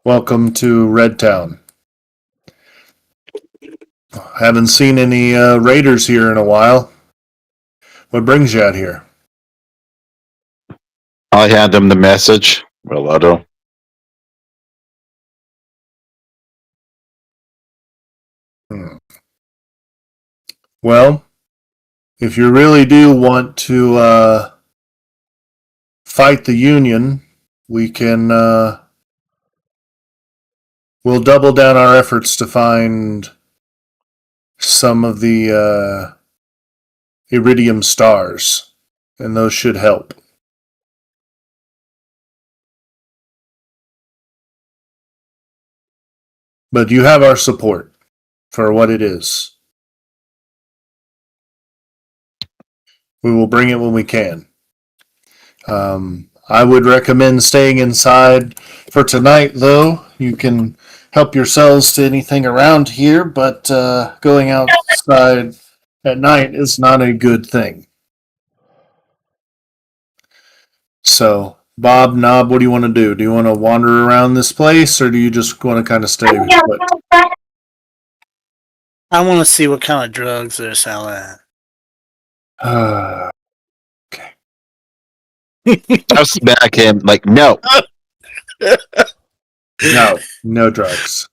welcome to Red Town. Haven't seen any raiders here in a while. What brings you out here?" I hand him the message. Relado. Hmm. Well, if you really do want to fight the Union, we can. We'll double down our efforts to find some of the iridium stars, and those should help. But you have our support for what it is. We will bring it when we can. I would recommend staying inside for tonight, though. You can help yourselves to anything around here, but going outside at night is not a good thing. So, Bob, Knob, what do you want to do? Do you want to wander around this place, or do you just want to kind of stay put? I want to see what kind of drugs they're selling. Okay. I'll smack him like, no. No drugs.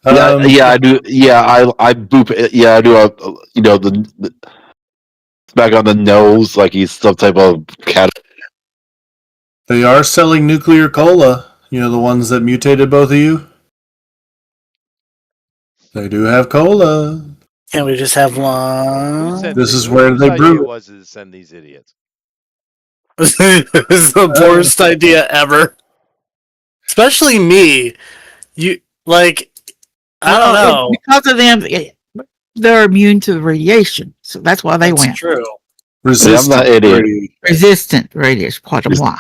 Yeah, I do. Yeah, I boop it. Yeah, I do the smack on the nose like he's some type of cat. They are selling nuclear cola. You know, the ones that mutated both of you? They do have cola. Can't we just have Who one? sent This is who- where whose they idea brew it. was it to send these idiots? This is the worst idea ever. Especially me. You like I don't know. Because of them, they're immune to the radiation, so that's why they That's went. true. Resistant I'm not idiot. radiation. Resistant radiation, part of why.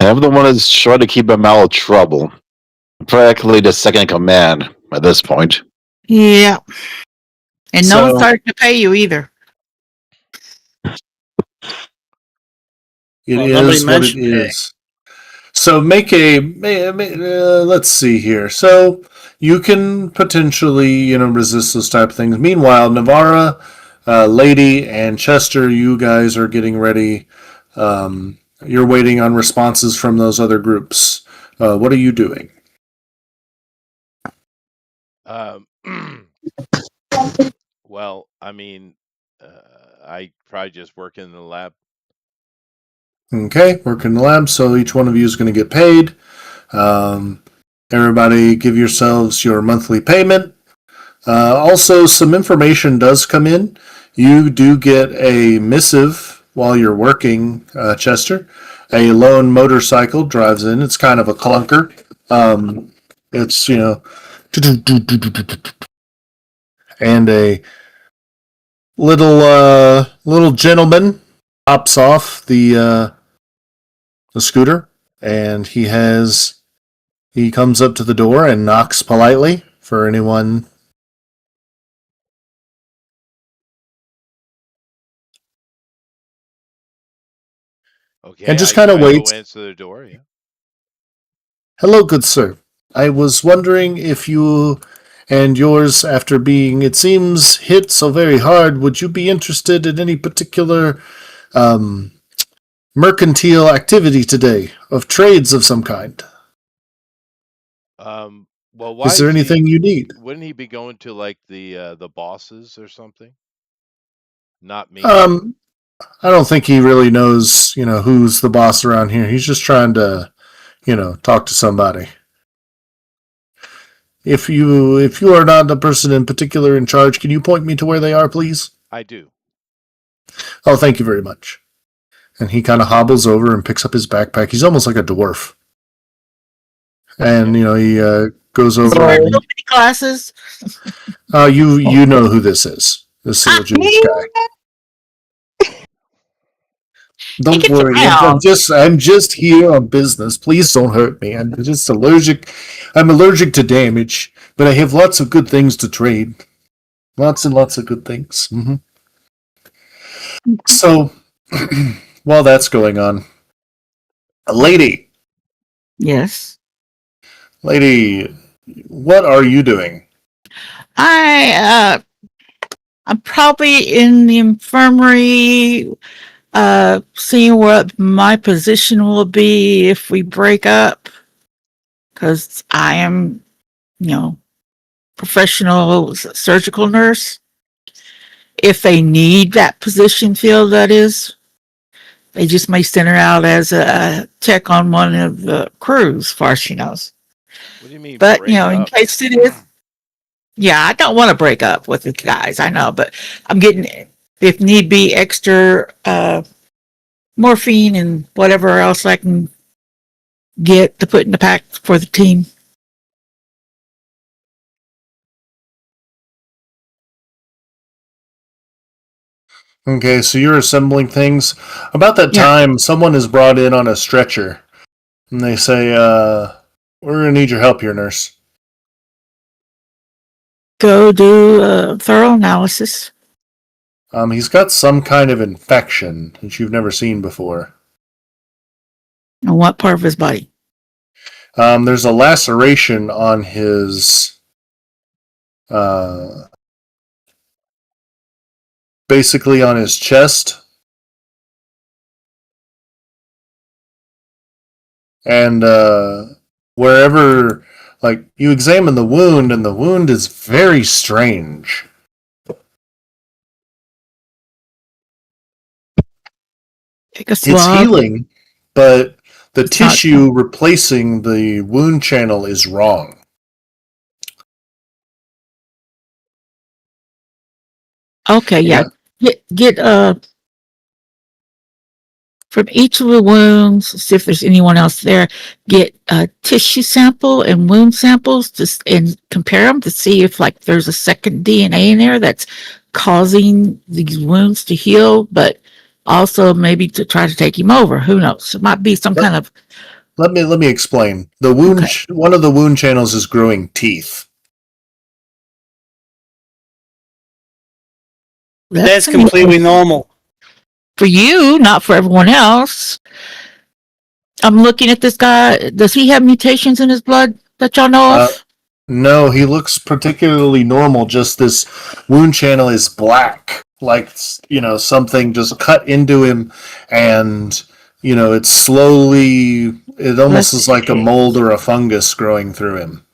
I'm the one that's trying to keep him out of trouble. Practically the second in command at this point. Yeah. And no So- one's starting to pay you either. It Well, nobody is what it mentioned pay. is. So make let's see here. So you can potentially, resist those type of things. Meanwhile, Navarra, Lady, and Chester, you guys are getting ready. You're waiting on responses from those other groups. What are you doing? Um, well, I mean, I probably just work in the lab. Okay, work in the lab. So each one of you is going to get paid. Everybody give yourselves your monthly payment. Also, some information does come in. You do get a missive while you're working, Chester. A lone motorcycle drives in. It's kind of a clunker. It's, and a little gentleman hops off the scooter, and he comes up to the door and knocks politely for anyone. Okay, And just kind of I go waits. answer the door. Yeah. Hello, good sir. I was wondering if you and yours, after being, it seems, hit so very hard, would you be interested in any particular mercantile activity today, of trades of some kind? Well, why Is there anything you need? Wouldn't he be going to like the bosses or something? Not me. I don't think he really knows, who's the boss around here. He's just trying to, talk to somebody. If you are not the person in particular in charge, can you point me to where they are, please? I do. Oh, thank you very much. And he kind of hobbles over and picks up his backpack. He's almost like a dwarf. And, he goes over. So, And, little mini classes. you know who this is. This little Jewish guy. Don't gets worry. around. I'm just here on business. Please don't hurt me. I'm just allergic. I'm allergic to damage, but I have lots of good things to trade. Lots and lots of good things. Mm-hmm. So, while that's going on, lady, Yes. lady, what are you doing? I'm probably in the infirmary, seeing what my position will be if we break up, because I am, you know, professional surgical nurse. If they need that position filled, that is, they just may send her out as a tech on one of the crews, as far as she knows. What do you mean But break in up? case it is, yeah, I don't want to break up with the guys. I know, but I'm getting, if need be, extra morphine and whatever else I can get to put in the pack for the team. Okay, so you're assembling things. About that Yeah, time, someone is brought in on a stretcher, and they say, we're going to need your help here, nurse. go do a thorough analysis. He's got some kind of infection that you've never seen before. On what part of his body? There's a laceration on his, uh, basically on his chest, and wherever, like, you examine the wound, and the wound is very strange. Take a It's swab. healing, but the It's not tissue replacing the wound channel is wrong. okay. Yeah, Yeah. get from each of the wounds. See if there's anyone else there. Get a tissue sample and wound samples, just and compare them to see if like there's a second DNA in there that's causing these wounds to heal, but also maybe to try to take him over. Who knows? It might be some Let, kind of let me explain. The wound, okay. one of the wound channels is growing teeth. That's That's completely unusual normal. for you, not for everyone else. I'm looking at this guy. Does he have mutations in his blood that y'all know Uh, of? no, he looks particularly normal. Just this wound channel is black, like something just cut into him, and it's slowly. It almost Let's is like a see. mold or a fungus growing through him,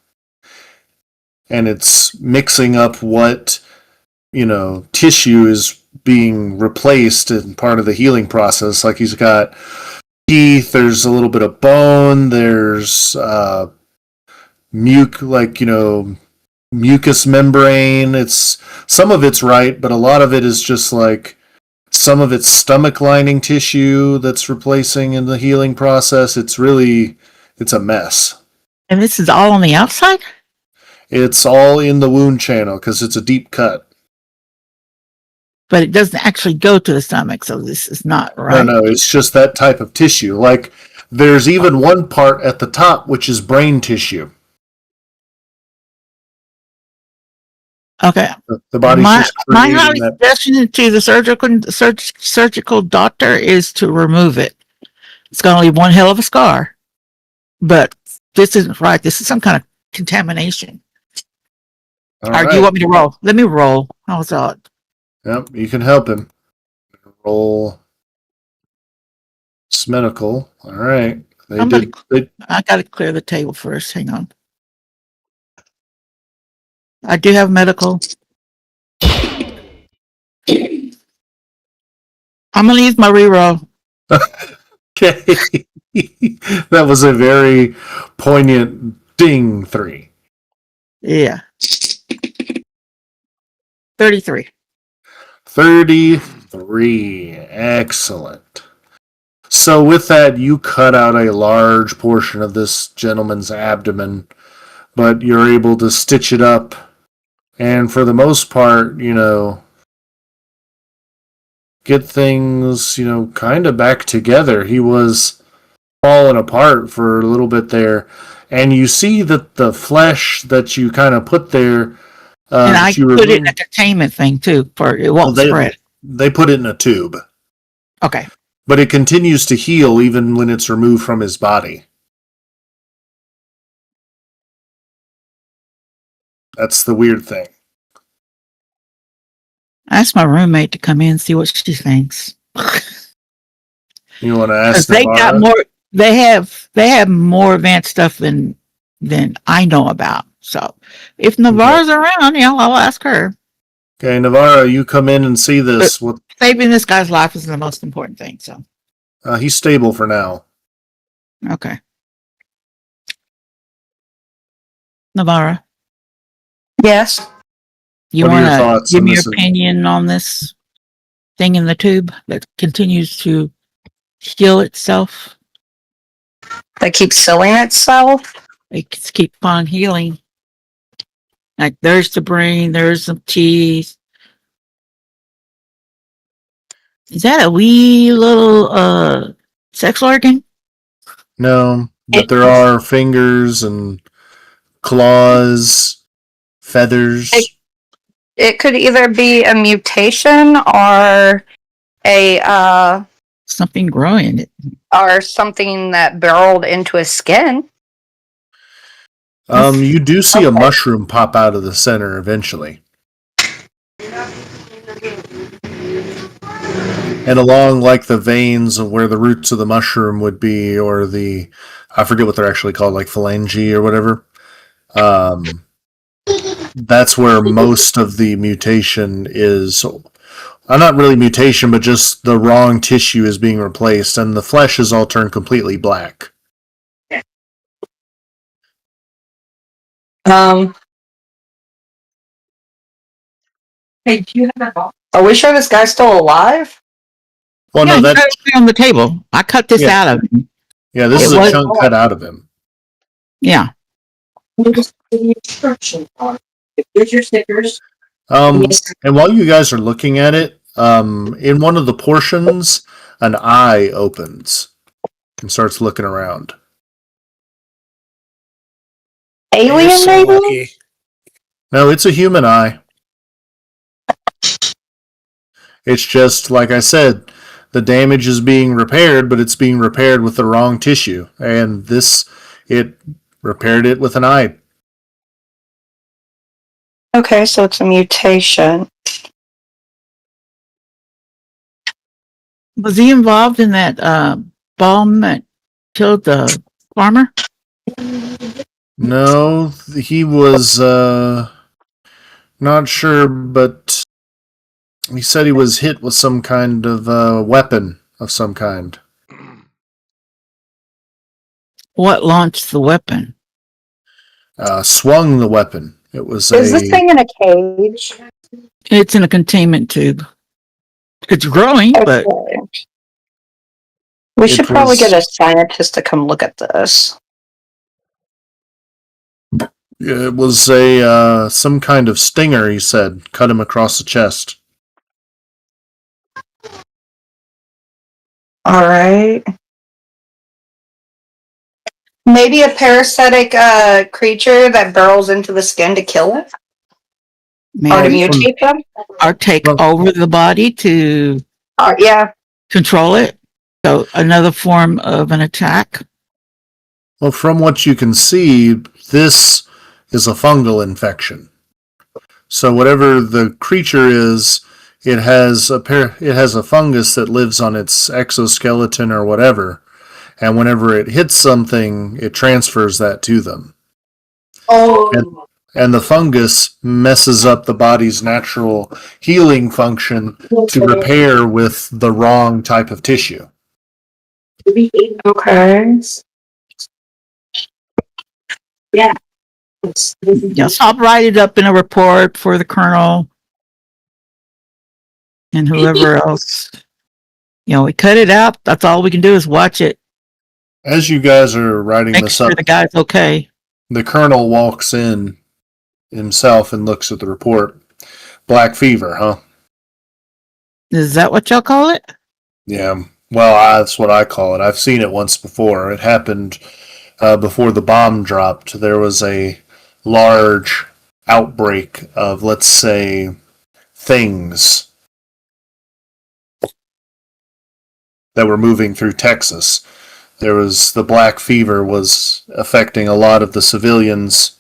and it's mixing up what tissue is being replaced in part of the healing process. Like he's got teeth. There's a little bit of bone. There's mucous membrane. It's some of it's right, but a lot of it is just like some of it's stomach lining tissue that's replacing in the healing process. It's a mess. And this is all on the outside? It's all in the wound channel because it's a deep cut. But it doesn't actually go to the stomach, so this is not No, right. no, it's just that type of tissue. Like there's even one part at the top which is brain tissue. Okay. The body's My just my creating highly that. suggestion to the surgical doctor is to remove it. It's going to leave one hell of a scar, but this isn't right. This is some kind of contamination. All Or do you right. want me to roll? Let me roll. How's that? Yep, you can help him. Roll medical. All right. They Somebody, did. They, I got to clear the table first. Hang on. I do have medical. I'm going to use my reroll. okay. That was a very poignant ding 3. Yeah. 33. 33. Excellent. So with that, you cut out a large portion of this gentleman's abdomen, but you're able to stitch it up. And for the most part, get things, kind of back together. He was falling apart for a little bit there. And you see that the flesh that you kind of put there, And that I you put it in a removed, containment thing too, for it won't they spread. they put it in a tube. Okay. But it continues to heal even when it's removed from his body. That's the weird thing. Ask my roommate to come in and see what she thinks. You want to Because ask they got Navarra? more. They have more advanced stuff than I know about. So if Navarre's around, I'll ask her. Okay, Navarra, you come in and see this. Saving this guy's life is the most important thing. So He's stable for now. okay, Navarra, Yes. you What are want your to thoughts give on me your this? opinion on this thing in the tube that continues to heal itself? That keeps selling itself. It keeps on healing. Like there's the brain, there's some teeth. Is that a wee little sex organ? No, but It, there are fingers and claws, feathers. it could either be a mutation or a Something growing in it. or something that burrowed into his skin. You do see a Okay. mushroom pop out of the center eventually. And along like the veins of where the roots of the mushroom would be, or I forget what they're actually called, like phalange or whatever. That's where most of the mutation is. Not really mutation, but just the wrong tissue is being replaced, and the flesh is all turned completely black. Hey, do you have that ball? Are we sure this guy's still alive? Well, Yeah, no, he's that right on the table. I cut this Yeah. out of him. yeah, this It is a was- chunk cut out of him. Yeah. Here's your stickers. And while you guys are looking at it, in one of the portions, an eye opens and starts looking around. You're Alien, so maybe? lucky. No, it's a human eye. It's just, like I said, the damage is being repaired, but it's being repaired with the wrong tissue. And it repaired it with an eye. Okay, so it's a mutation. Was he involved in that bomb that killed the farmer? No, he was not sure, but he said he was hit with some kind of weapon of some kind. What launched the weapon? Swung the weapon. It was Is this thing in a cage? It's in a containment tube. It's growing, but Okay. We should probably get a scientist to come look at this. It was a some kind of stinger. He said, cut him across the chest. All right. Maybe a parasitic creature that burrows into the skin to kill it or to maybe mutate them. or take over the body to Yeah. control it. So another form of an attack. Well, from what you can see, this is a fungal infection. So whatever the creature is, it has a fungus that lives on its exoskeleton or whatever, and whenever it hits something, it transfers that to them. Oh. And the fungus messes up the body's natural healing function to repair with the wrong type of tissue. Okay. Yeah. Yes, I'll write it up in a report for the colonel and whoever else. We cut it out. That's all we can do is watch it. As you guys are writing Make this sure up, the guy's okay. the colonel walks in himself and looks at the report. Black fever, huh? Is that what y'all call it? Yeah. Well, that's what I call it. I've seen it once before. It happened before the bomb dropped. There was a large outbreak of, let's say, things. that were moving through Texas. There was the black fever was affecting a lot of the civilians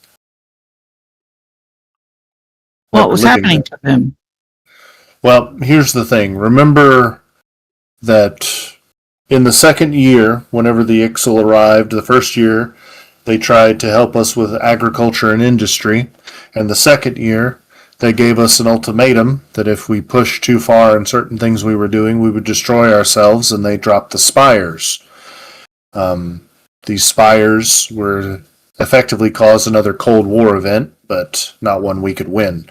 that What were was living happening there. to them? Well, here's the thing. Remember that in the second year, whenever the Ixal arrived, the first year, they tried to help us with agriculture and industry. And the second year, they gave us an ultimatum that if we pushed too far in certain things we were doing, we would destroy ourselves, and they dropped the spires. These spires were effectively caused another Cold War event, but not one we could win.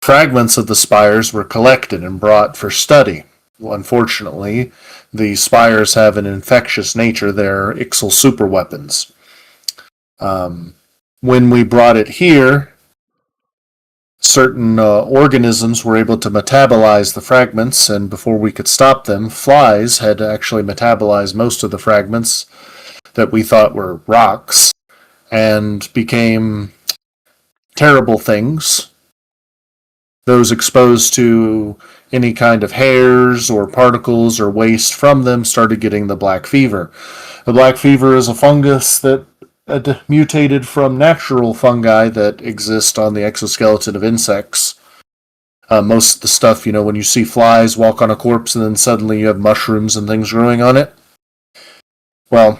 Fragments of the spires were collected and brought for study. Well, unfortunately, the spires have an infectious nature. They're Ixal superweapons. When we brought it here, certain organisms were able to metabolize the fragments, and before we could stop them, flies had actually metabolized most of the fragments that we thought were rocks and became terrible things. Those exposed to any kind of hairs or particles or waste from them started getting the black fever. The black fever is a fungus that mutated from natural fungi that exist on the exoskeleton of insects. Most of the stuff, when you see flies walk on a corpse and then suddenly you have mushrooms and things growing on it, well,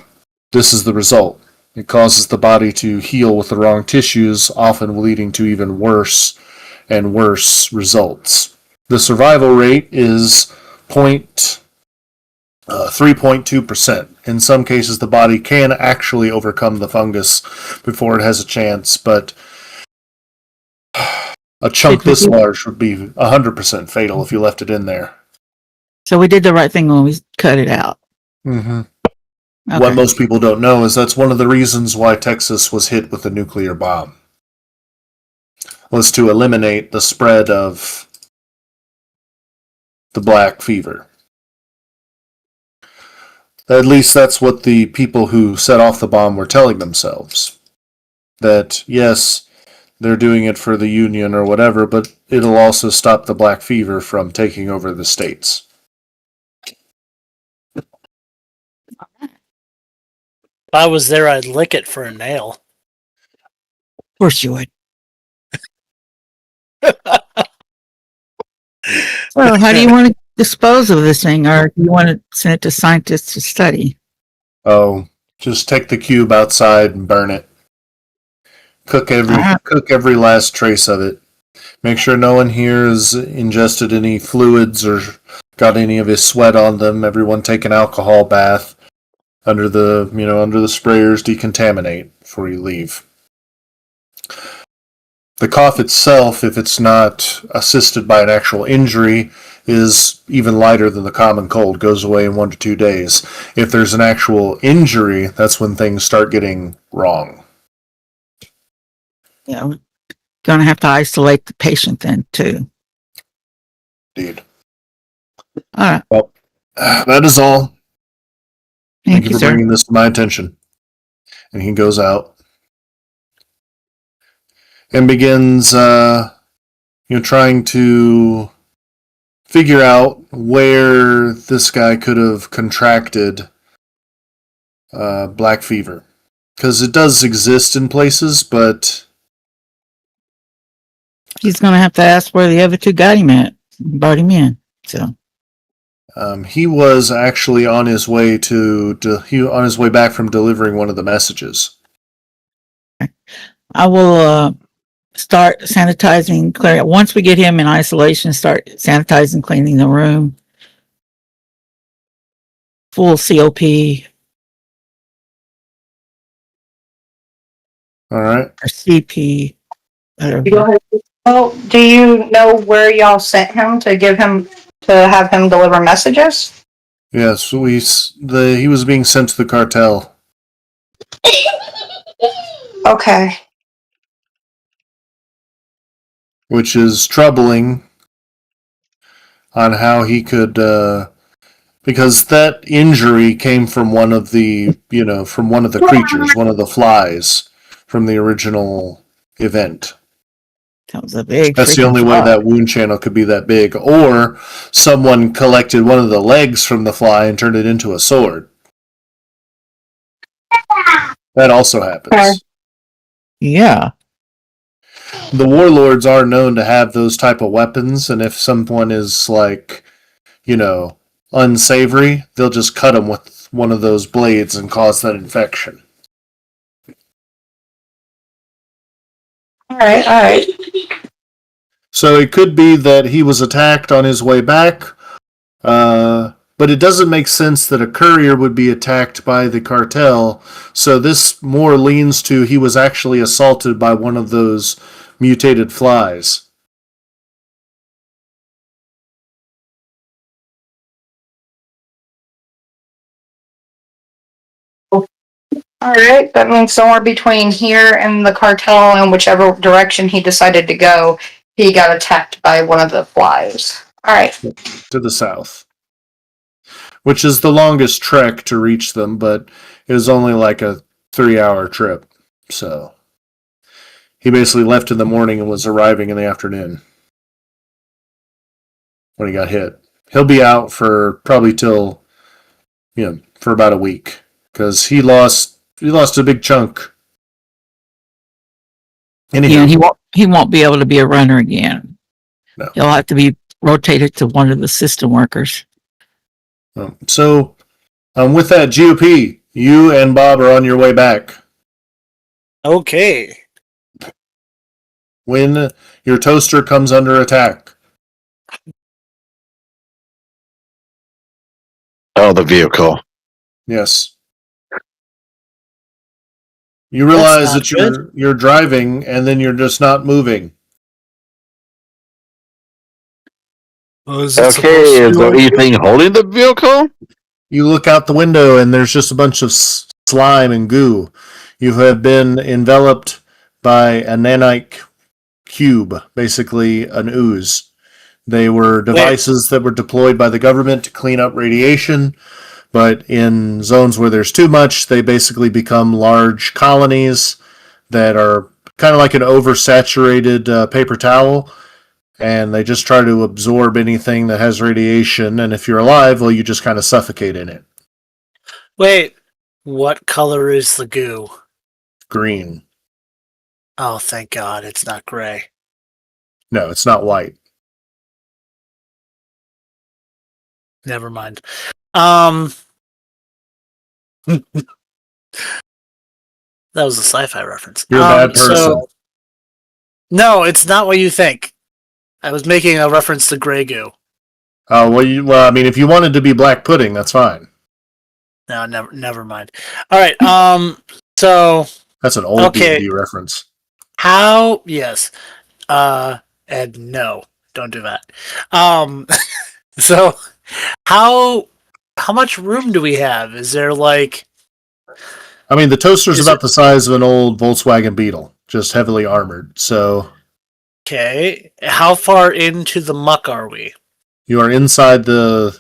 this is the result. It causes the body to heal with the wrong tissues, often leading to even worse and worse results. The survival rate is 3.2%. In some cases, the body can actually overcome the fungus before it has a chance, but a chunk this large would be 100% fatal if you left it in there. So we did the right thing when we cut it out. Mm-hmm. Okay. What most people don't know is that's one of the reasons why Texas was hit with a nuclear bomb, was to eliminate the spread of the black fever. At least that's what the people who set off the bomb were telling themselves. That, yes, they're doing it for the Union or whatever, but it'll also stop the black fever from taking over the states. If I was there, I'd lick it for a nail. Of course you would. So how do you want to dispose of this thing, or do you want to send it to scientists to study? Oh, just take the cube outside and burn it. Cook every last trace of it. Make sure no one here has ingested any fluids or got any of his sweat on them. Everyone take an alcohol bath under the sprayers. Decontaminate before you leave. The cough itself, if it's not assisted by an actual injury, is even lighter than the common cold. Goes away in 1 to 2 days. If there's an actual injury, that's when things start getting wrong. Yeah, we're going to have to isolate the patient then too. Indeed. All right. Well, that is all. Thank you for sir. bringing this to my attention. And he goes out and begins, trying to figure out where this guy could have contracted black fever. Because it does exist in places, but He's going to have to ask where the other two got him at, brought him in. So he was actually on his way on his way back from delivering one of the messages. I will start sanitizing, clearing. Once we get him in isolation, start sanitizing, cleaning the room. Full COP. All right. Or CP. Whatever. Well, do you know where y'all sent him to have him deliver messages? Yes, he was being sent to the cartel. Okay. Which is troubling on how he could, because that injury came from one of the creatures, one of the flies from the original event. That was a big That's the freaking only way fly. that wound channel could be that big. Or someone collected one of the legs from the fly and turned it into a sword. That also happens. Yeah. The warlords are known to have those type of weapons, and if someone is like, unsavory, they'll just cut them with one of those blades and cause that infection. All right, all right. So it could be that he was attacked on his way back, but it doesn't make sense that a courier would be attacked by the cartel. So this more leans to he was actually assaulted by one of those mutated flies. All right, that means somewhere between here and the cartel, and whichever direction he decided to go, he got attacked by one of the flies. All right. To the south, which is the longest trek to reach them, but it was only like a 3-hour trip. So he basically left in the morning and was arriving in the afternoon when he got hit. He'll be out for probably till, for about a week because he lost a big chunk. Anyhow, Yeah, and he won't be able to be a runner again. No. He'll have to be rotated to one of the system workers. So with that, GOP, you and Bob are on your way back. Okay. When your toaster comes under attack, Oh, the vehicle. yes, you That's realize not that good. you're driving and then you're just not moving. Well, is it supposed Okay, to is do there okay? anything holding the vehicle? You look out the window and there's just a bunch of slime and goo. You have been enveloped by a nanite cube, basically an ooze. They were devices that were deployed by the government to clean up radiation, but in zones where there's too much, they basically become large colonies that are kind of like an oversaturated paper towel, and they just try to absorb anything that has radiation. And if you're alive, well, you just kind of suffocate in it. Wait, what color is the goo? Green. Oh, thank God, it's not gray. No, it's not white. Never mind. That was a sci-fi reference. You're a bad person. So no, it's not what you think. I was making a reference to gray goo. Oh well, I mean, if you wanted to be black pudding, that's fine. No, never mind. All right. So That's an old okay. D&D reference. How? Yes. And no, don't do that. So how much room do we have? Is there like? I mean, the toaster's Is about it the size of an old Volkswagen Beetle, just heavily armored. So okay? How far into the muck are we? you are inside the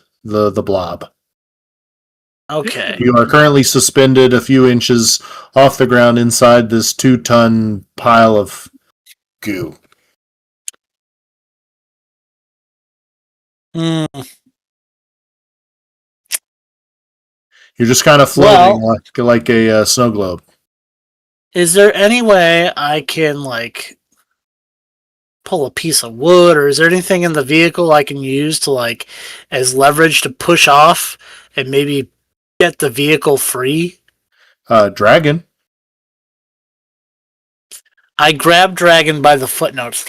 blob. Okay. You are currently suspended a few inches off the ground inside this 2-ton pile of goo. Mm, You're just kind of floating well, like a snow globe. is there any way I can like pull a piece of wood, or is there anything in the vehicle I can use to like as leverage to push off and maybe get the vehicle free? Dragon. I grabbed Dragon by the footnotes.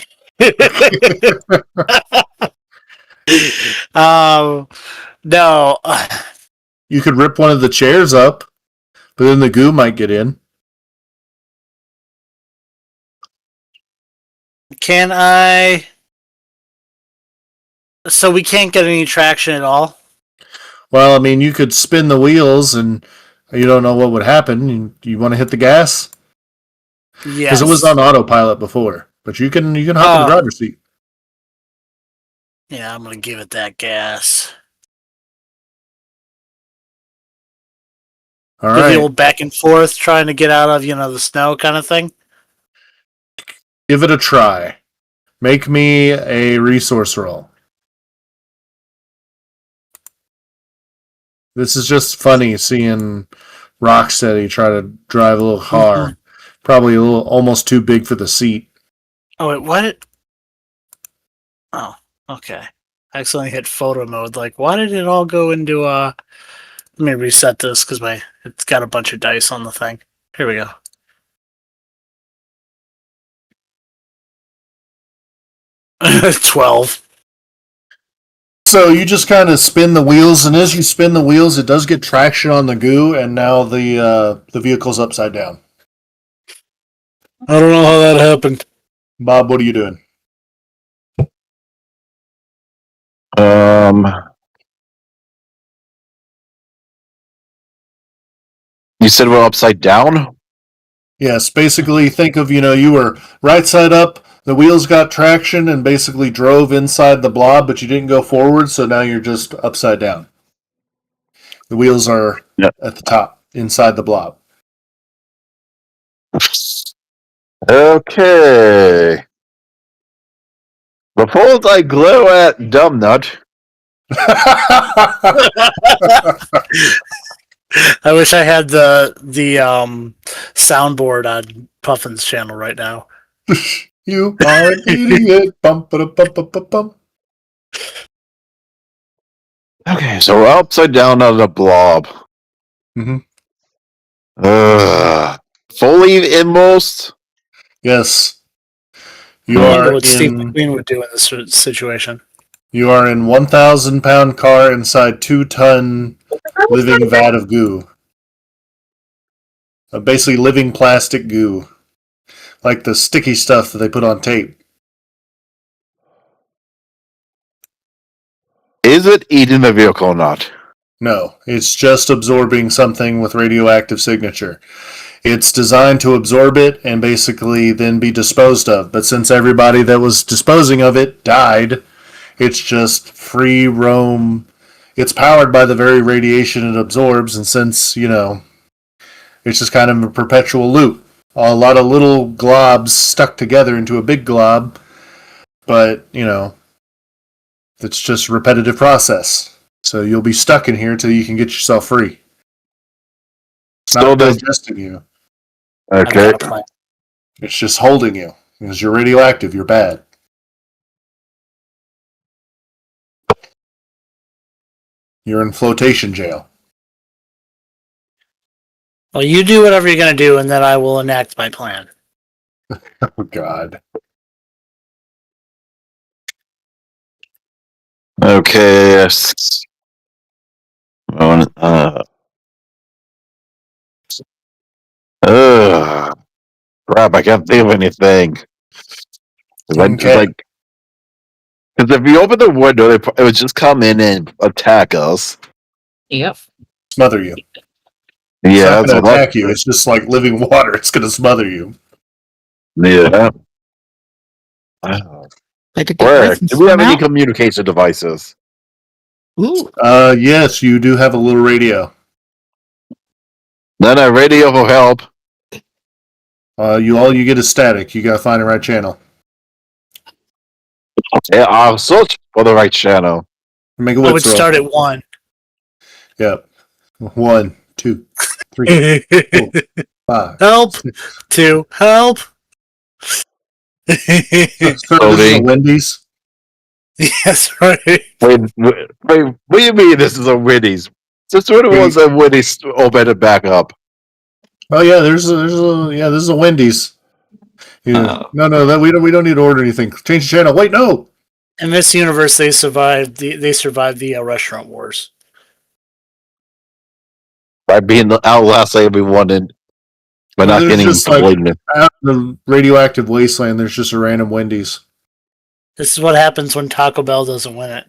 um, no. You could rip one of the chairs up, but then the goo might get in. Can I? So we can't get any traction at all? Well, I mean, you could spin the wheels and you don't know what would happen. You want to hit the gas? Because it was Yes. on autopilot before, but you can hop in the Oh, driver's seat. yeah, I'm going to give it that gas. All Do the right, old back and forth trying to get out of, the snow kind of thing? give it a try. Make me a resource roll. This is just funny seeing Rocksteady try to drive a little car. Probably a little almost too big for the seat. Oh wait, what? Oh, okay. I accidentally hit photo mode. Like, why did it all go into Let me reset this because it's got a bunch of dice on the thing. Here we go. $12. So you just kind of spin the wheels, and as you spin the wheels, it does get traction on the goo, and now the vehicle's upside down. I don't know how that happened. Bob, what are you doing? You said we're upside down? Yes, basically think of, you were right side up, the wheels got traction and basically drove inside the blob, but you didn't go forward, so now you're just upside down. The wheels are Yep. at the top, inside the blob. Okay. Before I glow at Dumbnut, I wish I had the soundboard on Puffin's channel right now. You are an idiot. Bum, ba-da, bum, bum, bum, bum. okay, so we're upside down on the blob. Mhm. Fully inmost? Yes. I You wonder are what Steve in McQueen would do in this situation. 1,000-pound car inside 2-ton living vat of goo. Basically living plastic goo. Like the sticky stuff that they put on tape. Is it eating the vehicle or not? No, it's just absorbing something with radioactive signature. It's designed to absorb it and basically then be disposed of. But since everybody that was disposing of it died, it's just free roam. It's powered by the very radiation it absorbs, and since, it's just kind of a perpetual loop. A lot of little globs stuck together into a big glob, but, it's just a repetitive process. So you'll be stuck in here till you can get yourself free. It's Still not does. digesting you. I've Okay. got a plan. It's just holding you. Because you're radioactive, you're bad. You're in flotation jail. Well, you do whatever you're going to do, and then I will enact my plan. Oh, God. Okay. Crap, I can't think of anything. Okay. Because if you open the window, it would just come in and attack us. Yep. Smother you. It's Yeah, not that's going to what attack you. It's just like living water. It's going to smother you. Yeah. Like to get away Where? from Do we have any smell. communication devices? Ooh. Yes, you do have a little radio. Then a radio for help. All you get is static. You got to find the right channel. Yeah, I'll search for the right channel. Make a I would wits roll. start at 1. Yep. 1, 2, 3, 4, 5. Help! 2. Help! Sir, this is a Loading. Wendy's. Yes, right. Wait, what do you mean this is a Winnie's? Since when was a Winnie's open it back up? Oh yeah, this is a Wendy's. Yeah. No, that we don't need to order anything. Change the channel. Wait, no. In this universe, they survived the restaurant wars. By being outlasting everyone and by Well, not there's getting just like poisoned. out in the radioactive wasteland. There's just a random Wendy's. This is what happens when Taco Bell doesn't win it.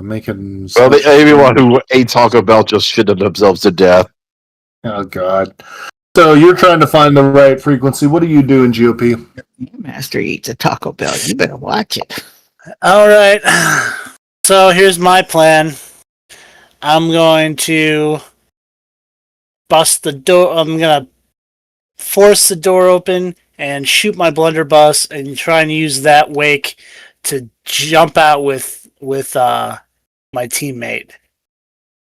Making. Well, everyone who ate Taco Bell just shitted themselves to death. Oh God. So you're trying to find the right frequency. What are you doing, GOP? Master eats a Taco Bell. You better watch it. All right. So here's my plan. I'm going to bust the door. I'm going to force the door open and shoot my blunderbuss and try and use that wake to jump out with my teammate.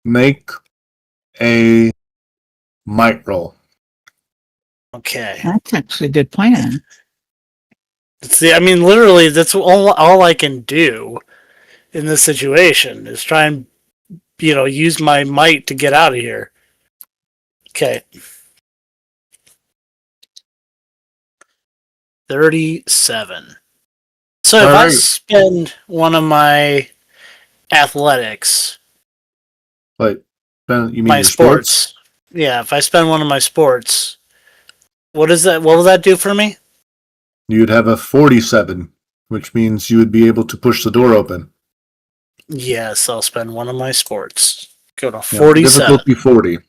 Make a might roll. Okay. That's actually a good plan. See, I mean, literally, that's all I can do in this situation is try and use my might to get out of here. Okay. 37. So if All I right. spend one of my athletics, But you mean my your sports, yeah, if I spend one of my sports, what is that? What will that do for me? You'd have a 47, which means you would be able to push the door open. Yes, I'll spend one of my sports. Go to Yeah, 47. difficulty 40.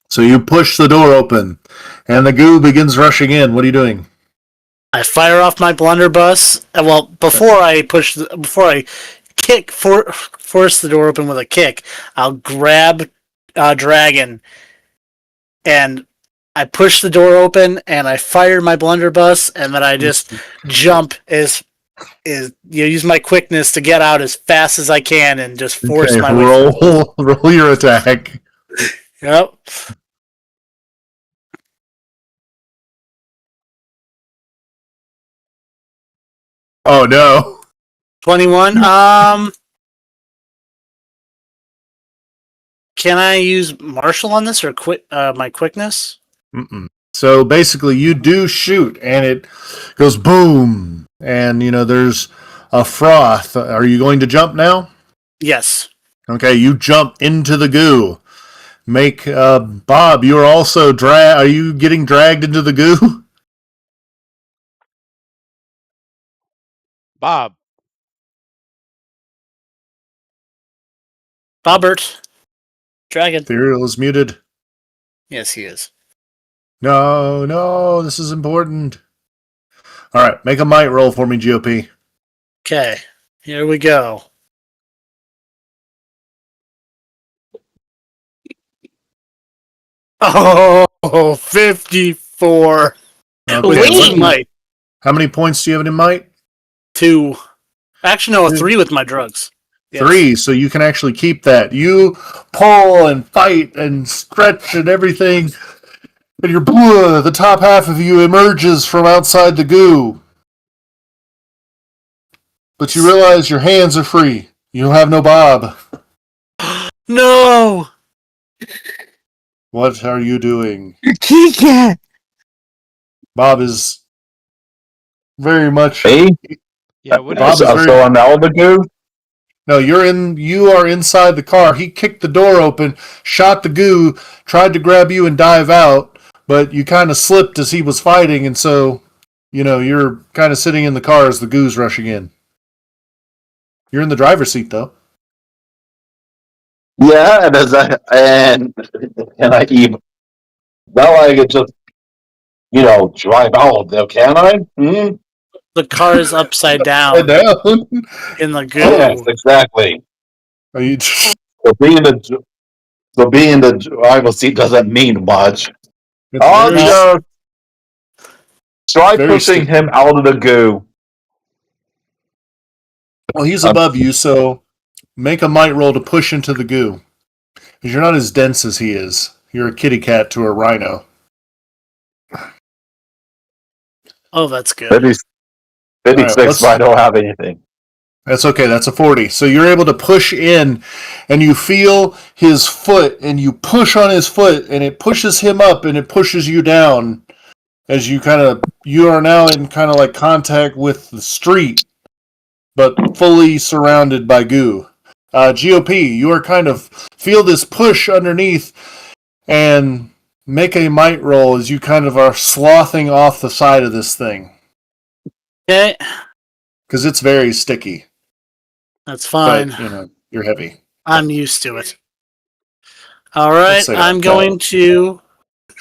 So you push the door open, and the goo begins rushing in. What are you doing? I fire off my blunderbuss. Well, before I force the door open with a kick, I'll grab Dragon and I push the door open and I fire my blunderbuss and then I just jump use my quickness to get out as fast as I can and just force Okay, my way through. roll your attack. Yep. Oh no. 21. Can I use Marshall on this or my quickness? Mm-mm. So basically, you do shoot, and it goes boom, and there's a froth. Are you going to jump now? Yes. Okay, you jump into the goo. Make Bob. You're also Are you getting dragged into the goo? Bob, Bobbert. Dragon. Ethereal is muted. Yes, he is. No, this is important. All right, make a might roll for me, GOP. Okay. Here we go. Oh, 54. Okay, Might. how many points do you have in might? 2. Actually, no, 3 with my drugs. Yes. 3, so you can actually keep that. You pull and fight and stretch and everything, and the top half of you emerges from outside the goo. But you realize your hands are free. You have no Bob. No! What are you doing? Kitty cat. Bob is very much. Me? yeah, what Bob is is very. So I'm out of the goo? No, you are inside the car. He kicked the door open, shot the goo, tried to grab you and dive out, but you kind of slipped as he was fighting, and so, you're kind of sitting in the car as the goo's rushing in. You're in the driver's seat, though. Yeah, and I even now I could just drive out there, can I? Hmm? The car is upside down Down. in the goo. Yes, exactly. Are you? So being the driver's seat doesn't mean much. It's I'll very, just try very pushing sticky. him out of the goo. Well, he's above you, so make a might roll to push into the goo. Because you're not as dense as he is. You're a kitty cat to a rhino. Oh, that's good. 56, but I don't have anything. That's okay. That's a 40. So you're able to push in, and you feel his foot, and you push on his foot, and it pushes him up, and it pushes you down as you are now in kind of like contact with the street, but fully surrounded by goo. GOP, you are feel this push underneath, and make a might roll as you kind of are slothing off the side of this thing. Okay. Because it's very sticky. That's fine. But, you're heavy. I'm used to it. All right. I'm that. going to.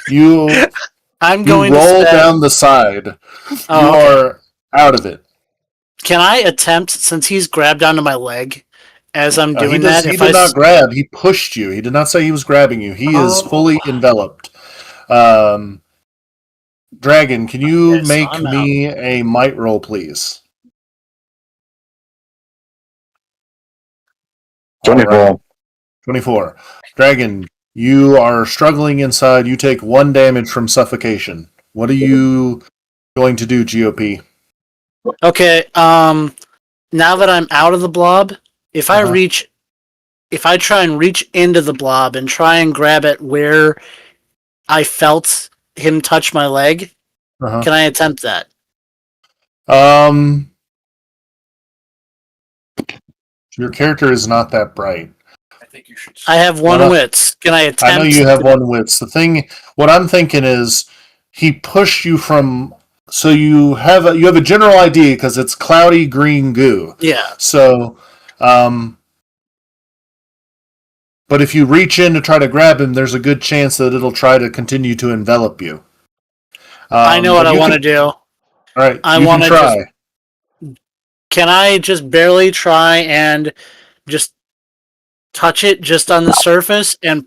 You I'm you going to roll spend. down the side. Oh, you okay. are out of it. Can I attempt, since he's grabbed onto my leg, as I'm doing that? He did not grab. He pushed you. He did not say he was grabbing you. He is fully enveloped. Dragon, can you Okay, so make I'm out. me a might roll, please? 24. All right. 24. Dragon, you are struggling inside. You take 1 damage from suffocation. What are you going to do, GOP? Okay, now that I'm out of the blob, if I Uh-huh. try and reach into the blob and try and grab it where I felt him touch my leg, Uh-huh. can I attempt that? Um, your character is not that bright. I have one Uh, wits. Can I I know attempt you have to... one wits. What I'm thinking is, he pushed you from. So you have a general idea because it's cloudy green goo. Yeah, So, but if you reach in to try to grab him, there's a good chance that it'll try to continue to envelop you. I know what But I you want can. to do. All right, I you can want to just... try. Can I just barely try and just touch it just on the surface and...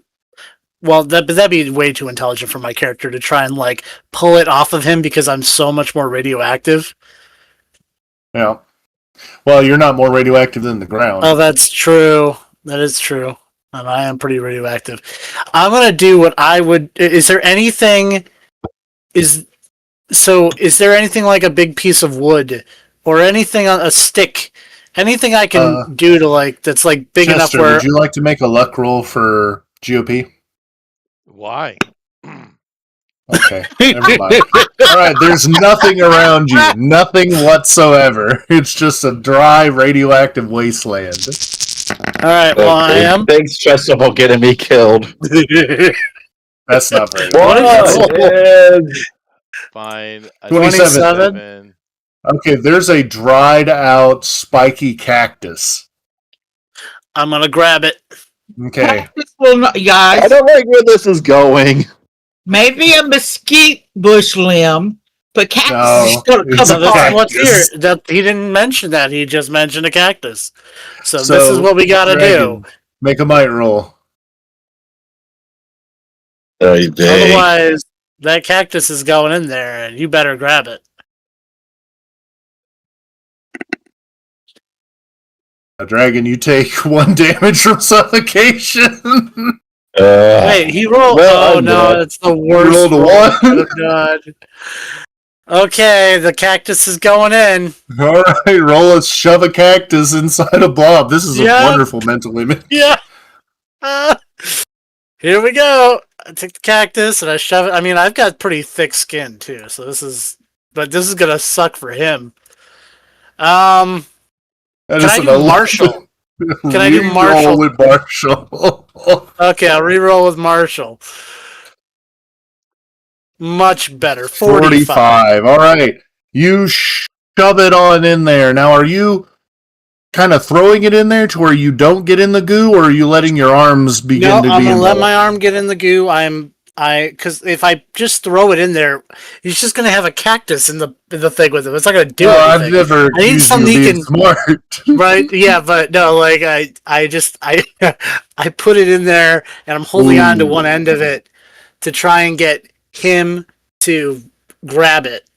Well, that'd be way too intelligent for my character to try and like pull it off of him because I'm so much more radioactive. Yeah. Well, you're not more radioactive than the ground. Oh, that's true. That is true. And I am pretty radioactive. I'm gonna do what I would. Is there anything? Is Is there anything like a big piece of wood or anything on a stick? Anything I can do to like that's like big enough Chester, would where... you like to make a luck roll for GOP? Why? Okay, never mind. All right, there's nothing around you, nothing whatsoever. It's just a dry, radioactive wasteland. All right. Well, I am. Thanks, Chester, for getting me killed. That's not very What good. did you What? roll? Fine. A 27. 27. Okay, there's a dried out, spiky cactus. I'm gonna grab it. Okay, This will not, I guys. don't like where this is going. Maybe a mesquite bush limb, but cactus is no, still it's come a No, this is apart. what's here. cactus. That he didn't mention that. He just mentioned a cactus. So this is So, what we gotta do. Dragon, make a might roll. Otherwise, that cactus is going in there, and you better grab it. Dragon, you take 1 damage from suffocation. Wait, he rolled. Well, Oh I'm no, dead. it's the worst rolled a roll one. I could have done. Okay, the cactus is going in. All right, roll a shove a cactus inside a blob. This is a Yep. wonderful mental image. Yeah. Here we go. I take the cactus and I shove it. I mean, I've got pretty thick skin too, so this is gonna suck for him. That Can is I an do Marshall? Can I do re-roll Marshall? with Marshall. Okay, I'll re-roll with Marshall. Much better. 45. 45. All right. You shove it on in there. Now, are you kind of throwing it in there to where you don't get in the goo, or are you letting your arms No, begin to I'm be gonna let enveloped? my arm get in the goo. Because if I just throw it in there, he's just gonna have a cactus in the thing with him. It's not gonna do I've anything. never I need accused you of something he being can... smart. Right? Yeah, but no, like I I put it in there and I'm holding on to Ooh. one end of it to try and get him to grab it,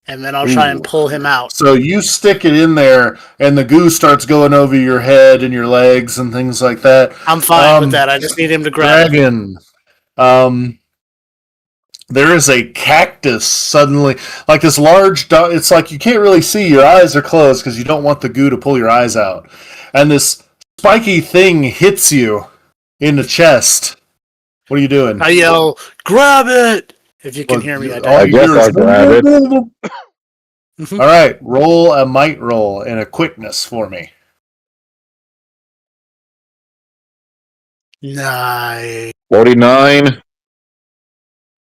and then I'll try and Ooh. pull him out. So you stick it in there, and the goo starts going over your head and your legs and things like that. I'm fine with that. I just need him to grab it. Dragon, there is a cactus suddenly, like this large. It's like you can't really see. Your eyes are closed because you don't want the goo to pull your eyes out. And this spiky thing hits you in the chest. What are you doing? I yell, "Grab it!" If you can hear me, I All don't. you guess hear is, I'll grab all right, roll a might roll and a quickness for me. Nice. 49.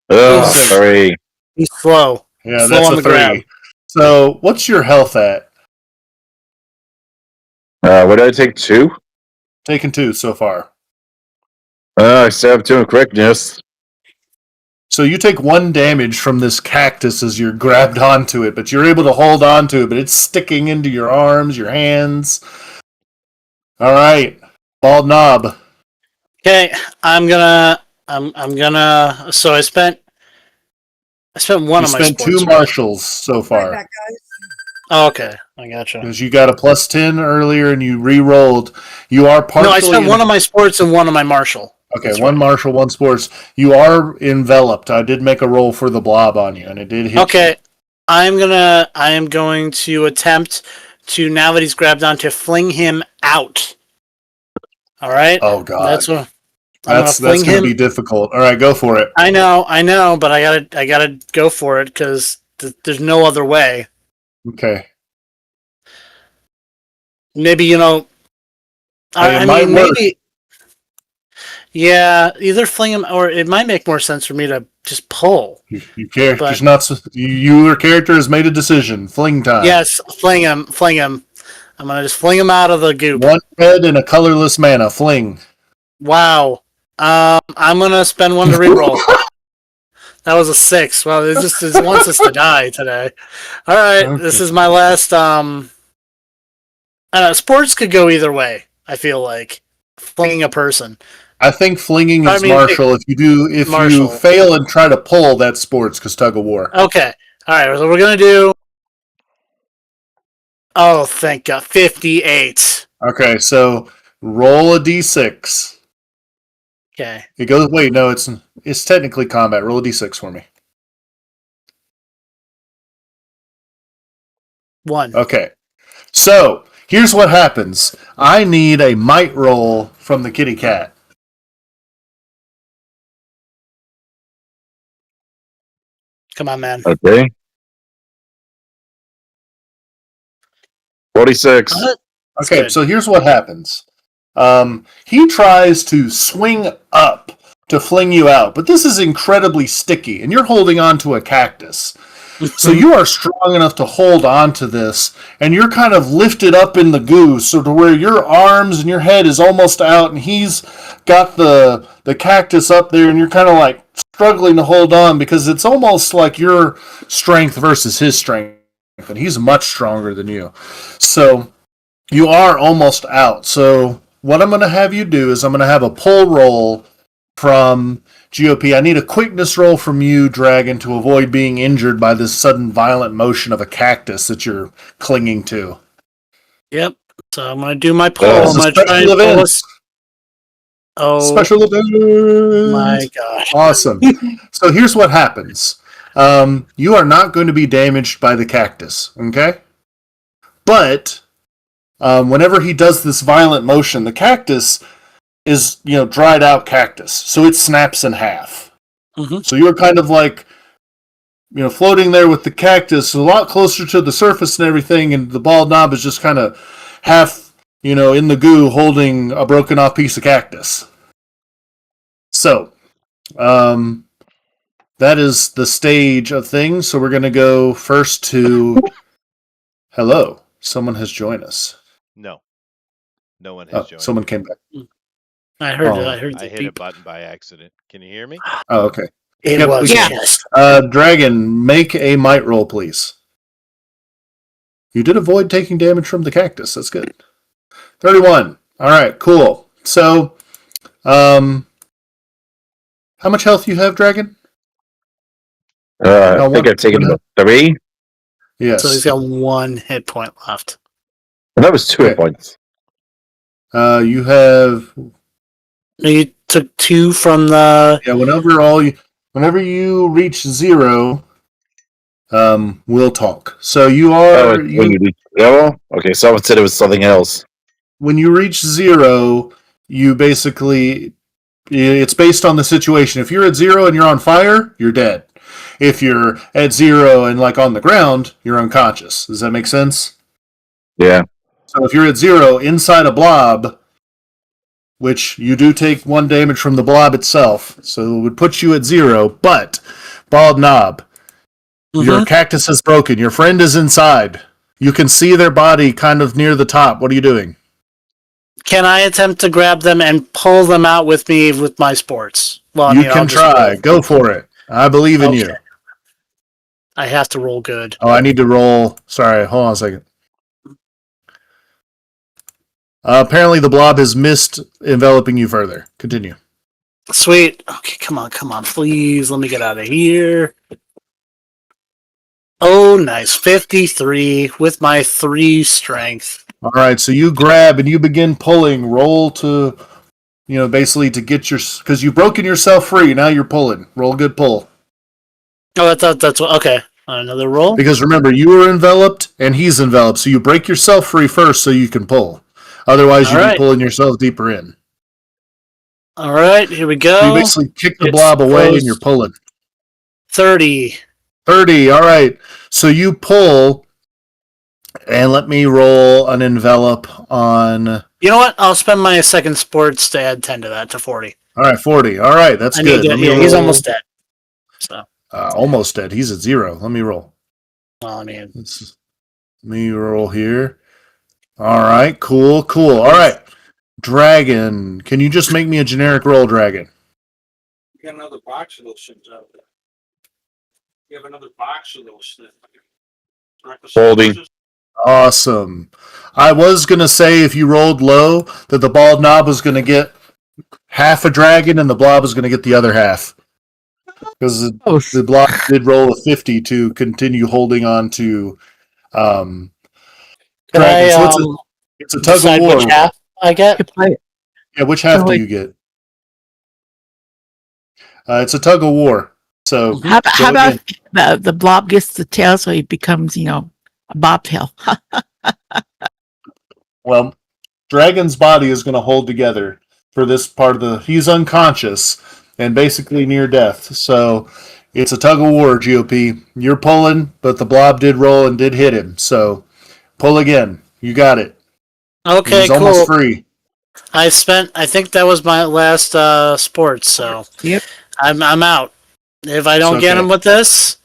He's- Sorry. He's slow. Yeah, Slow that's on a the 3. grab. So, what's your health at? What did I take? 2? Taken 2 so far. I still have 2 in quickness. So you take 1 damage from this cactus as you're grabbed onto it, but you're able to hold onto it, but it's sticking into your arms, your hands. All right, bald knob. Okay, I'm gonna. So I spent I spent one You of my spent sports. two marshals so far. Right back, guys. Oh, okay, I gotcha. Because you got a plus 10 earlier and you re-rolled. You are partially. No, I spent one of my sports and one of my martial. Okay, That's one right. martial, one sports. You are enveloped. I did make a roll for the blob on you, and it did hit you. Okay, I am going to attempt to, now that he's grabbed on, to fling him out. All right. Oh god, That's what that's fling going to him. be difficult. All right, go for it. I know, but I gotta go for it because there's no other way. Okay. Maybe Hey, I it might mean, work. maybe. Yeah, either fling him, or it might make more sense for me to just pull. You care, But- just not. Your character has made a decision. Fling time. Yes, fling him. I'm gonna just fling him out of the goop. One red and a colorless mana. Fling. Wow. I'm gonna spend one to reroll. That was a 6. Well, it wants us to die today. All right, Okay. This is my last. I don't know, sports could go either way. I feel like flinging a person. I think flinging I is mean, martial. If you martial. fail and try to pull, that's sports because tug of war. Okay. All right. So we're gonna do. Oh, thank God! 58. Okay, so roll a d6. Okay. It goes. Wait, no, it's technically combat. Roll a d6 for me. 1. Okay, so here's what happens. I need a might roll from the kitty cat. Come on, man. Okay. 46. Okay, good. so here's what happens. He tries to swing up to fling you out, but this is incredibly sticky, and you're holding on to a cactus. So you are strong enough to hold on to this, and you're kind of lifted up in the goo, so to where your arms and your head is almost out, and he's got the cactus up there, and you're kind of like struggling to hold on because it's almost like your strength versus his strength, and he's much stronger than you. So you are almost out. So what I'm going to have you do is I'm going to have a pull roll from GOP. I need a quickness roll from you, Dragon, to avoid being injured by this sudden violent motion of a cactus that you're clinging to. Yep. So I'm gonna do my pull. Oh, I'm it's a gonna try and special pull event. us. Oh Special event! my gosh! Awesome. So here's what happens. You are not going to be damaged by the cactus, okay? But whenever he does this violent motion, the cactus is, dried out cactus, so it snaps in half. Mhm. So you're kind of like, floating there with the cactus, a lot closer to the surface and everything, and the bald knob is just kind of half, in the goo, holding a broken off piece of cactus. So, that is the stage of things. So we're going to go first to. Hello, someone has joined us. No. No one has joined. Someone came back. I heard Oh. it. I heard I the hit a beep. button by accident. Can you hear me? Oh, okay. It Yep, was we can. just. Dragon, make a might roll, please. You did avoid taking damage from the cactus. That's good. 31. All right, cool. So, how much health you have, Dragon? I think I've taken about 3. Yes. So he's got 1 hit point left. And that was 2 Okay. hit points. You have You took 2 from the. whenever you reach 0, we'll talk. So you Oh, are when you reach 0? Okay, someone said it was something else. when you reach 0, you basically it's based on the situation. If you're at 0 and you're on fire, you're dead. If you're at 0 and like on the ground, you're unconscious. Does that make sense? Yeah. So if you're at 0 inside a blob, which you do take 1 damage from the blob itself, so it would put you at 0, but bald knob, your cactus is broken. Your friend is inside. You can see their body kind of near the top. What are you doing? Can I attempt to grab them and pull them out with me with my sports? Well, You I'll can just try. roll. Go for it. I believe in Okay. you. I have to roll good. Oh, I need to roll. Sorry, hold on a second. Apparently, the blob has missed enveloping you further. Continue. Sweet. Okay, come on, please. Let me get out of here. Oh, nice. 53 with my 3 strength. All right, so you grab and you begin pulling. Roll to, basically to get your, because you've broken yourself free. Now you're pulling. Roll a good pull. Oh, that's what. Okay. Another roll. Because remember, you are enveloped and he's enveloped, so you break yourself free first so you can pull. Otherwise, All you'd be right. pulling yourself deeper in. All right, here we So you go. basically kick the It's blob away and close. you're pulling. 30. 30, all right. So you pull, and let me roll an envelop on. You know what? I'll spend my second sports to add 10 to that to 40. All right, 40. All right, that's I good. need to, Let me yeah, roll. he's almost dead. So, Almost dead. He's at 0. Let me roll. well, I mean, Let me roll here. All right, cool. All right. Dragon. Can you just make me a generic roll, Dragon? You got another box of those things out there. You have another box of those things. Holding. Awesome. I was going to say if you rolled low that the bald knob was going to get half a dragon and the blob was going to get the other half. Because the blob did roll a 50 to continue holding on to can dragon. I So it's a tug of decide war. which half I get? Yeah, which half do you get? It's a tug of war. So How about the blob gets the tail, so he becomes, a bobtail? well, Dragon's body is going to hold together for this part of the. He's unconscious and basically near death. So it's a tug of war, GOP. You're pulling, but the blob did roll and did hit him. So pull again. You got it. Okay, He's cool. almost free. I think that was my last sports, so Yep. I'm out. If I don't It's get okay. him with this,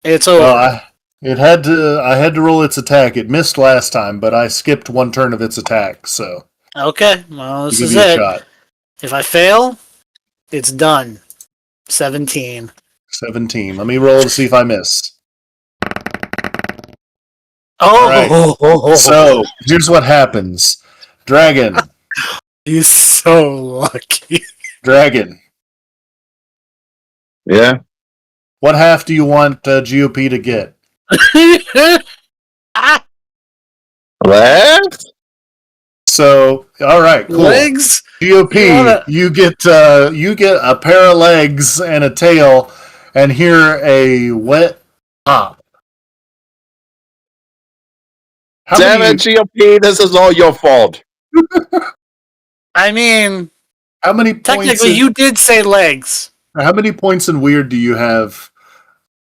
it's over. Well, I had to roll its attack. It missed last time, but I skipped one turn of its attack, so Okay, well, to this give is you a it. shot. If I fail, it's done. 17. 17. Let me roll to see if I miss. Oh, right. So here's what happens. Dragon. he's so lucky. Dragon. Yeah. What half do you want GOP to get? Left? So, all right, cool. Legs? GOP, you get a pair of legs and a tail, and here a wet pop. Damn it, GOP, this is all your fault. I mean, How many points? technically, you did say legs. How many points in weird do you have,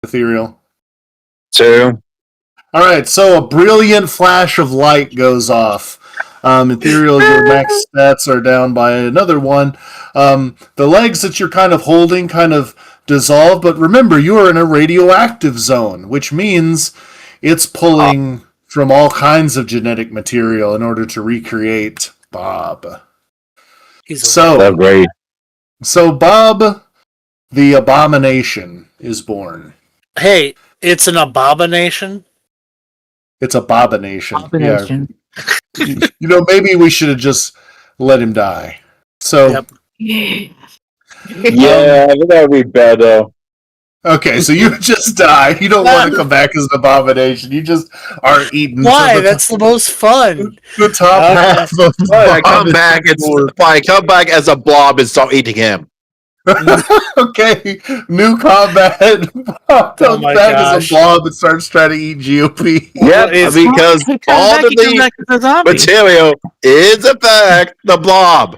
Ethereal? 2. All right, so a brilliant flash of light goes off. Ethereal, your max stats are down by another one. The legs that you're kind of holding kind of dissolve, but remember, you are in a radioactive zone, which means it's pulling from all kinds of genetic material in order to recreate Bob. So great. So Bob, the abomination, is born. Hey, it's an abomination. It's abomination. Abomination. Yeah. Maybe we should have just let him die. So. Yep. Yeah, that would be better. Okay, so you just die. You don't want to come back as an abomination. You just are eaten. Why? That's the most fun. The top half of I Bob come back. I come back as a blob and start eating him. Okay, new combat. Bob comes my back gosh. as a blob and starts trying to eat GOP. Yeah, because He comes all back, of he comes the back as a zombie. material is in fact the blob.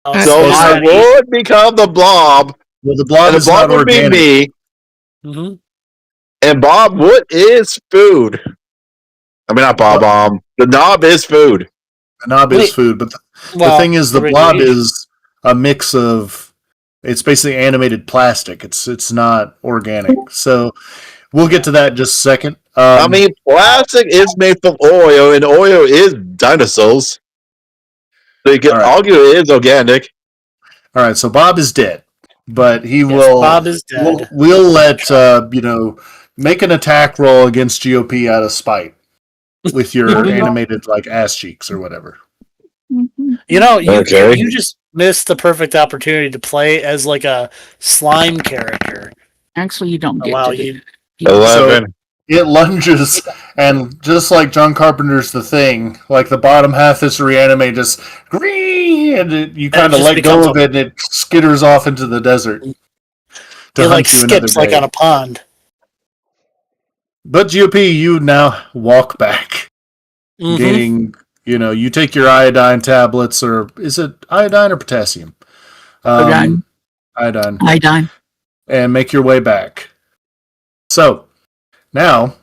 Oh, So is I that would become the blob, Well, the blob and the is not blob would be organic. me, Mhm. and Bob, what is food? I mean, not Bob. The knob is food. The knob is Wait. food, but the Well, thing is, the the blob radiation. is a mix of. It's basically animated plastic. It's not organic. So we'll get to that in just a second. I mean, plastic is made from oil, and oil is dinosaurs. So you can All right. argue it is organic. All right, so Bob is dead, but he Yes, will. Bob is dead. We'll let make an attack roll against GOP out of spite with your animated like ass cheeks or whatever. You know, Okay. you just missed the perfect opportunity to play as like a slime character. Actually, you don't get Wow, to you 11. It lunges, and just like John Carpenter's The Thing, like the bottom half is reanimated, just green, and you kind of just let becomes go of it, and it skitters off into the desert to It like hunt you another skips like day. on a pond. But GOP, you now walk back, Mm-hmm. gaining. You take your iodine tablets, or is it iodine or potassium? Iodine. Iodine, Iodine. and make your way back. So now,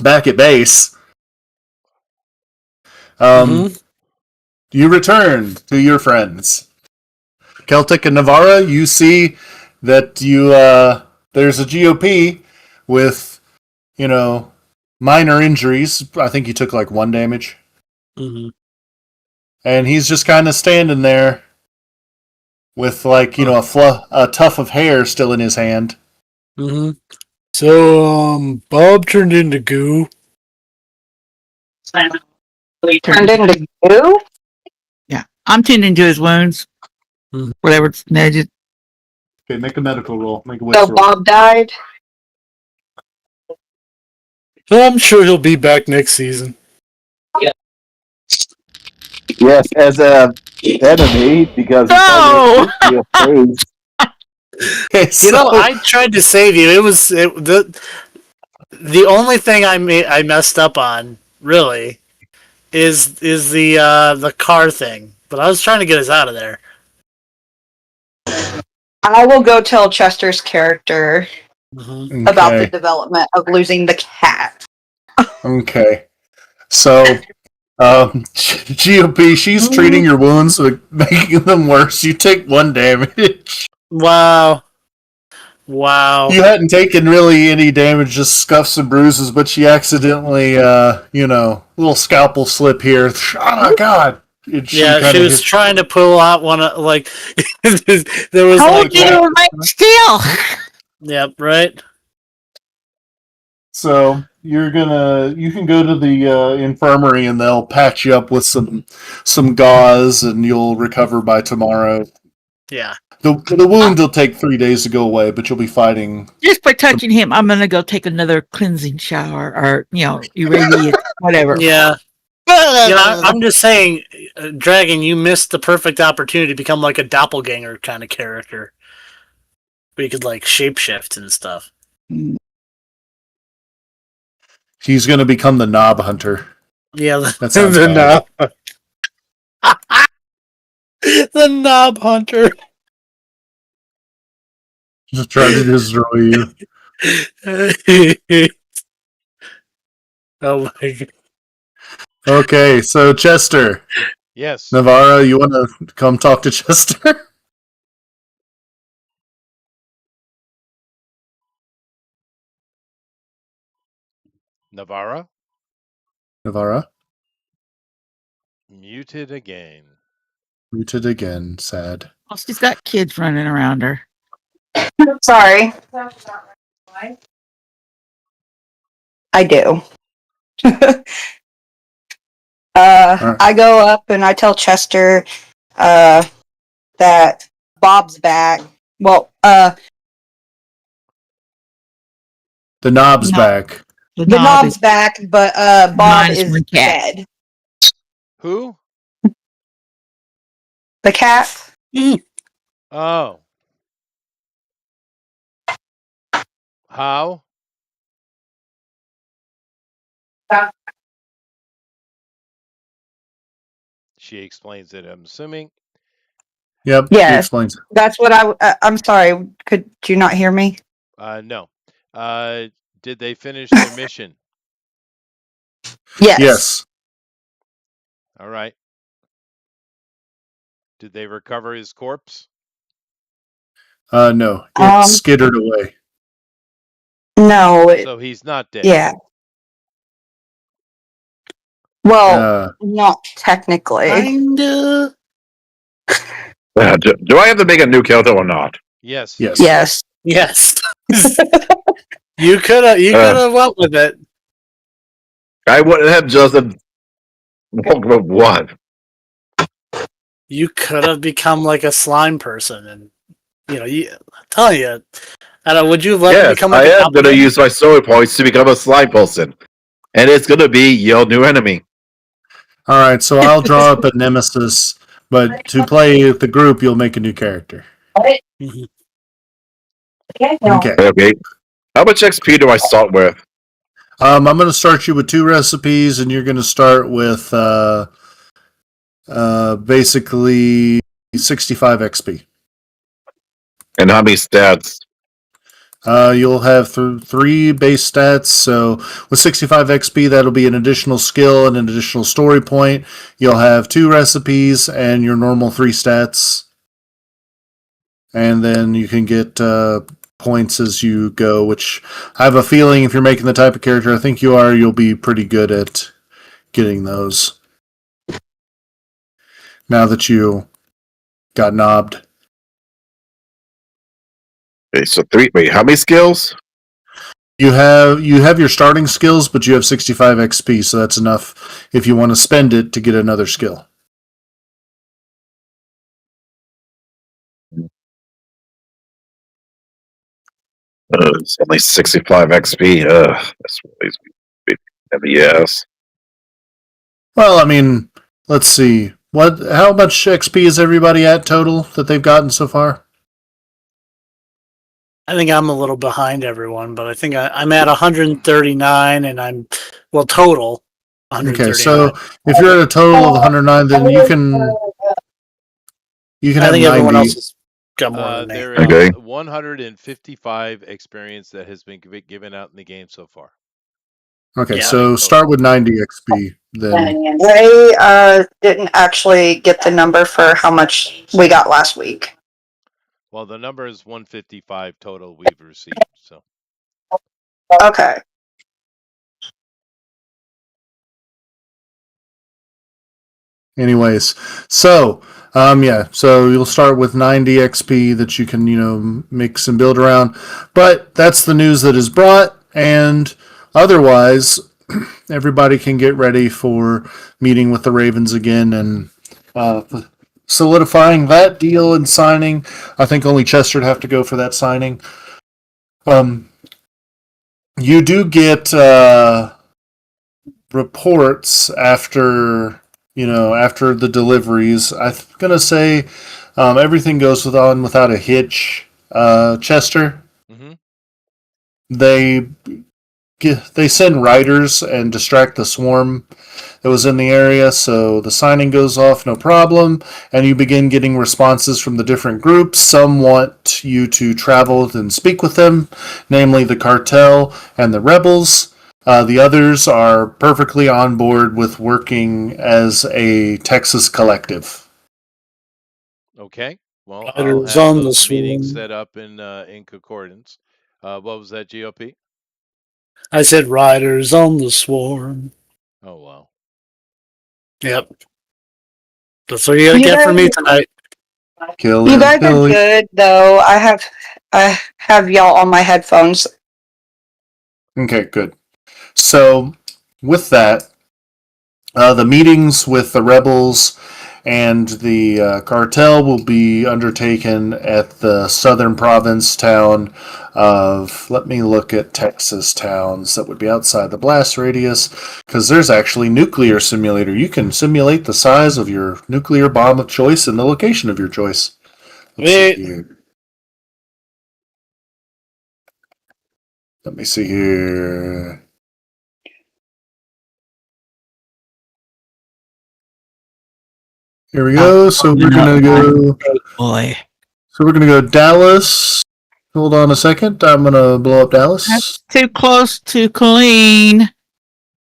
back at base, Mm-hmm. you return to your friends. Celtic and Navarra, you see that there's a GOP with, minor injuries. I think he took like 1 damage. Mm-hmm. And he's just kind of standing there with like, a tuft of hair still in his hand. Mm-hmm. So, Bob turned into goo. Turned into goo? Yeah. I'm tending to his wounds. Mhm. Whatever it's needed. Okay, make a medical roll. Make a wits So roll. Bob died? I'm sure he'll be back next season. Yes, as a enemy, because he's No! trying to face. Okay, so, I tried to save you. The only thing I messed up on, really, is the car thing. But I was trying to get us out of there. I will go tell Chester's character Mm-hmm. about the okay. development of losing the cat. Okay. So, GOP, she's treating your wounds, making them worse. You take 1 damage. Wow. You hadn't taken really any damage, just scuffs and bruises, but she accidentally, little scalpel slip here. Oh my god! She Yeah, kind she of was hits. trying to pull out one of like there was Told like you to remain still. yep, right. So you can go to the infirmary and they'll patch you up with some gauze and you'll recover by tomorrow. Yeah. The wound will take 3 days to go away, but you'll be fighting. Just by touching him, I'm going to go take another cleansing shower or, irradiate, whatever. Yeah. I'm just saying, Dragon, you missed the perfect opportunity to become like a doppelganger kind of character. Where you could like shapeshift and stuff. He's going to become the knob hunter. Yeah, That sounds the bad. knob. The knob hunter. Just try to destroy you. Oh my god. Okay, so Chester. Yes. Navarro, you want to come talk to Chester? Navarra? Navarro? Muted again. Muted again, sad. Well, she's got kids running around her. Sorry. I do. I go up and I tell Chester that Bob's back. Well, The knob's No. back. The the knob knob's is back, but Bob minus is one cat. dead. Who? The cat? Oh. How? She explains it, I'm assuming. Yep, she Yes. explains. That's what I'm sorry. Could you not hear me? No. Did they finish their mission? Yes. Yes. All right. Did they recover his corpse? No, it skittered away. No. So he's not dead. Yeah. Well, not technically. Kinda. Do I have to make a new Kelto or not? Yes. Yes. Yes. Yes. You could have went with it. I would have just what? You could have become like a slime person, and I'm telling you, Would you let me Yes, become I like a am going to doppelganger? use my story points to become a slime person. And it's going to be your new enemy. All right, so I'll draw up a nemesis, but to play the group, you'll make a new character. Mhm. Okay. Okay. How much XP do I start with? I'm going to start you with 2 recipes, and you're going to start with basically 65 XP. And how many stats? You'll have 3 base stats. So with 65 XP, that'll be an additional skill and an additional story point. You'll have 2 recipes and your normal 3 stats. And then you can get points as you go, which I have a feeling if you're making the type of character I think you are, you'll be pretty good at getting those. Now that you got knobbed. Okay, so 3. Wait, how many skills? You have your starting skills, but you have 65 XP, so that's enough if you want to spend it to get another skill. It's only 65 XP. That's really big. Yes. Well, I mean, let's see. How much XP is everybody at total that they've gotten so far? I think I'm a little behind everyone, but I think I'm at 139, and I'm total Okay, 139. so if you're at a total of 109, then you can I have think everyone 90. else has got more than me. There Okay. is 155 experience that has been given out in the game so far. Okay, Yeah. so start with 90 XP. Then They didn't actually get the number for how much we got last week. Well, the number is 155 total we've received. So Okay. anyways, so so you'll start with 90 XP that you can mix and build around. But that's the news that is brought, and otherwise, everybody can get ready for meeting with the Ravens again and solidifying that deal and signing. I think only Chester'd have to go for that signing. You do get reports after the deliveries. I'm gonna say everything goes without a hitch. Chester, mm-hmm. they send riders and distract the swarm that was in the area, so the signing goes off no problem, and you begin getting responses from the different groups. Some want you to travel and speak with them, namely the cartel and the rebels. The others are perfectly on board with working as a Texas collective. Okay. Well, I'll Riders have on the those meetings swarm. set up in concordance. What was that, GOP? I said riders on the swarm. Oh, wow. Yep. That's what you gotta get from me tonight. Kill You him, guys are kill him. good though. I have y'all on my headphones. Okay, good. So, with that, the meetings with the rebels and the cartel will be undertaken at the southern province town of, let me look at Texas towns that would be outside the blast radius, because there's actually nuclear simulator. You can simulate the size of your nuclear bomb of choice and the location of your choice. Let's see here. Let me see here. Here we go. So we're gonna go. Boy. So we're gonna go Dallas. Hold on a second. I'm gonna blow up Dallas. That's too close to Clean.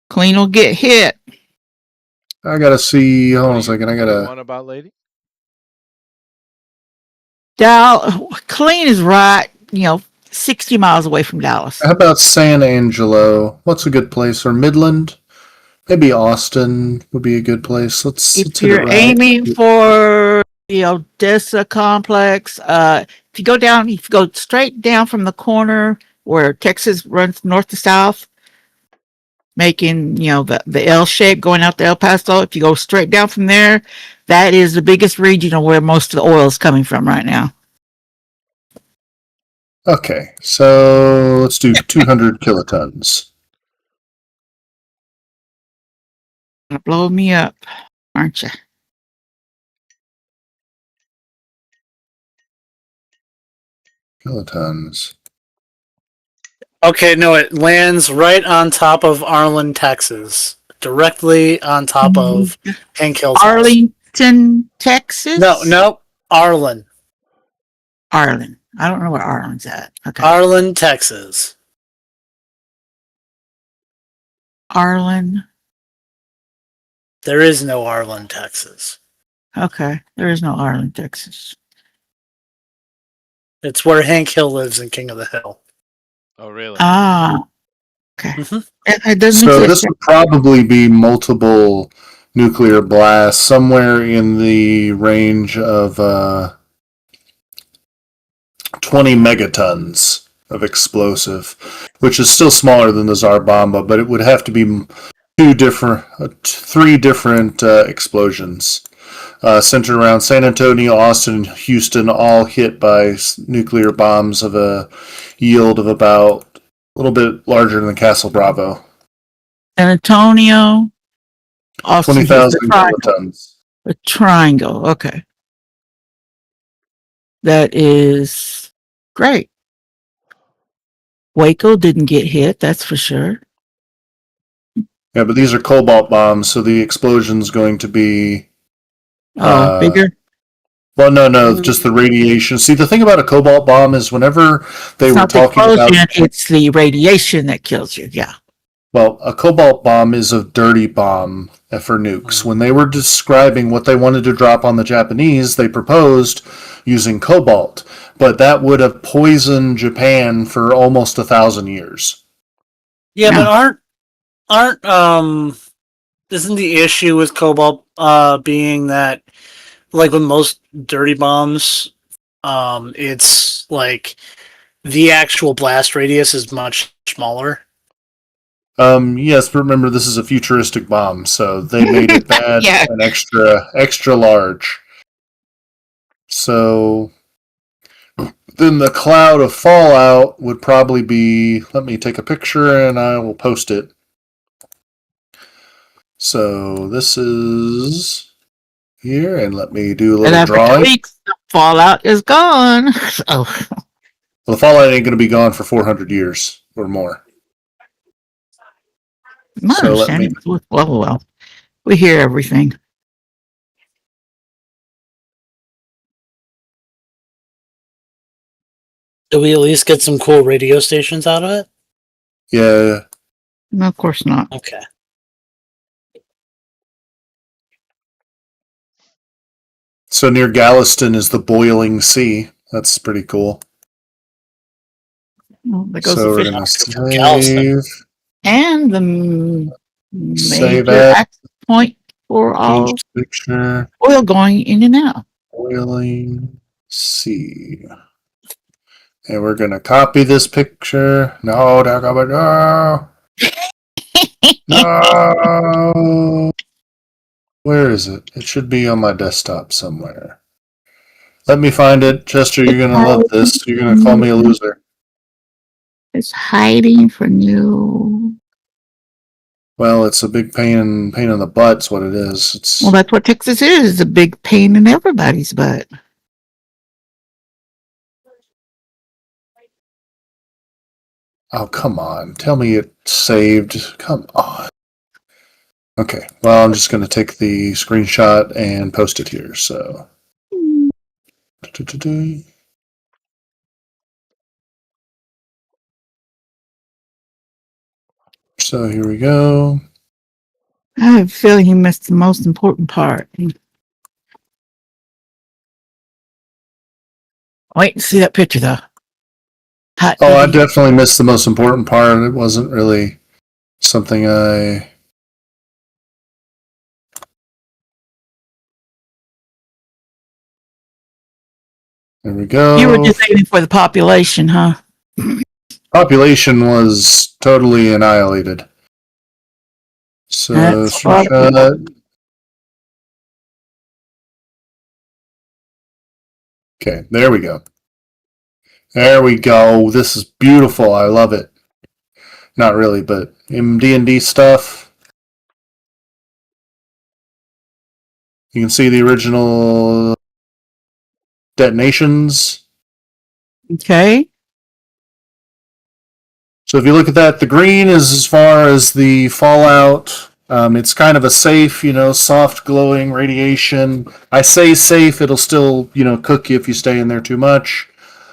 Clean will get hit. I gotta see. Hold on a second. I What do you gotta. want about lady? Clean is right, 60 miles away from Dallas. How about San Angelo? What's a good place? Or Midland? Maybe Austin would be a good place. Let's If hit it you're right. aiming for the Odessa complex, if you go straight down from the corner where Texas runs north to south, making the L shape going out to El Paso. If you go straight down from there, that is the biggest region of where most of the oil is coming from right now. Okay, so let's do 200 kilotons. Gonna blow me up, aren't you? Kilotons. Okay, no, it lands right on top of Arlen, Texas, directly on top of Hank Hill's house. Arlington, Texas? No, Arlen. Arlen. I don't know where Arlen's at. Okay. Arlen, Texas. Arlen. There is no Arlen, Texas. Okay. There is no Arlen, Texas. It's where Hank Hill lives in King of the Hill. Oh, really? Ah. Okay. Mhm. It doesn't So exist. this would probably be multiple nuclear blasts, somewhere in the range of 20 megatons of explosive, which is still smaller than the Tsar Bomba, but it would have to be three different explosions. Centered around San Antonio, Austin, and Houston, all hit by nuclear bombs of a yield of about a little bit larger than Castle Bravo. San Antonio. Austin, 20,000 the triangle. kilotons. A triangle. Okay. That is great. Waco didn't get hit, that's for sure. Yeah, but these are cobalt bombs, so the explosion's going to be Bigger. well, no, just the radiation. See, the thing about a cobalt bomb is whenever they It's were not the talking about, explosion, it's the radiation that kills you. Yeah. well, a cobalt bomb is a dirty bomb for nukes. When they were describing what they wanted to drop on the Japanese, they proposed using cobalt, but that would have poisoned Japan for almost 1,000 years. Yeah, Yeah. but isn't the issue with cobalt being that, like with most dirty bombs, it's like the actual blast radius is much smaller. Yes, but remember this is a futuristic bomb, so they made it bad Yeah. and extra large. So then the cloud of fallout would probably be, let me take a picture and I will post it. So this is here, and let me do a And little after 2 drawing. weeks, the fallout is gone. Oh, Well, the fallout ain't going to be gone for 400 years or more. my So let me, understanding. Well. We hear everything. Do we at least get some cool radio stations out of it? yeah. No, of course not. Okay. So near Galveston is the boiling sea. That's pretty cool. Well, there goes So the we're fish. going to Galveston. save, And the save major as, access point for change all picture, oil going in and out. boiling sea. And we're going to copy this picture. No, no. No. Where is it? It should be on my desktop somewhere. Let me find it. Chester, you're going to love this. You're going to call me a loser. It's hiding from you. Well, it's a big pain in the butt's what it is. It's Well, that's what Texas is. A big pain in everybody's butt. oh, come on. Tell me it saved. Come on. Okay. Well, I'm just going to take the screenshot and post it here. So So here we go. I have a feeling he missed the most important part. Wait and see that picture, though. Hot Oh, I diggity. definitely missed the most important part. It wasn't really something I. There we go. You were just aiming for the population, huh? Population was totally annihilated. So That's a lot of people. screenshot. Okay, there we go. There we go. This is beautiful. I love it. Not really, but MD&D stuff. You can see the original detonations. Okay. So if you look at that, the green is as far as the fallout. It's kind of a safe, soft glowing radiation. I say safe, it'll still, cook you if you stay in there too much.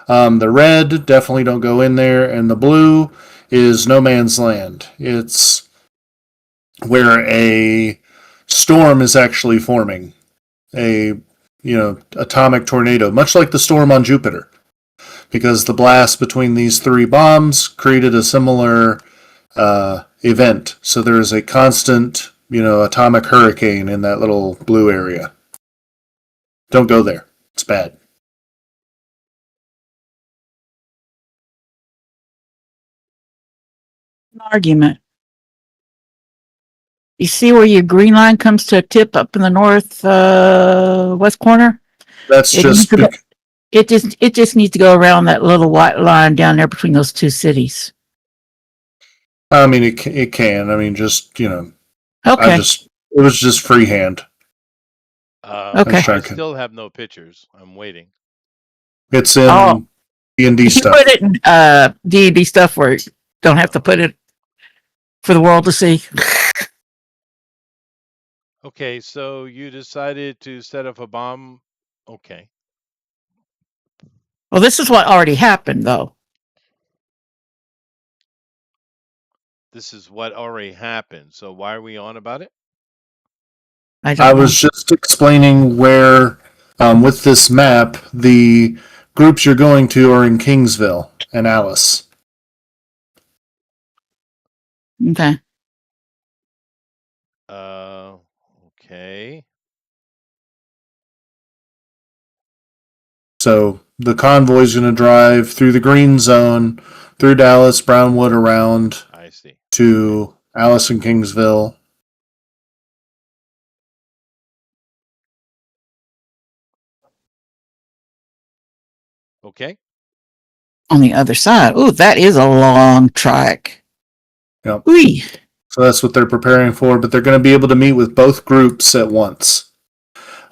The red, definitely don't go in there. And the blue is no man's land. It's where a storm is actually forming. A, atomic tornado, much like the storm on Jupiter. Because the blast between these three bombs created a similar event. So there is a constant, atomic hurricane in that little blue area. Don't go there. It's bad. An argument. You see where your green line comes to a tip up in the north west corner? That's It just it just needs to go around that little white line down there between those two cities. I mean, it can. I mean, just, Okay. it was just freehand. Okay. I still have no pictures. I'm waiting. It's in Oh. D&D You stuff. put it in D&D stuff where you don't have to put it for the world to see. Okay, so you decided to set up a bomb. Okay. Well, this is what already happened, though. This is what already happened. So why are we on about it? I was just explaining where, with this map, the groups you're going to are in Kingsville and Alice. Okay. Okay. So the convoy's going to drive through the green zone, through Dallas, Brownwood, around I see. to Alice and Kingsville. Okay. On the other side. Ooh, that is a long track. Yep. Ooh. So that's what they're preparing for, but they're going to be able to meet with both groups at once.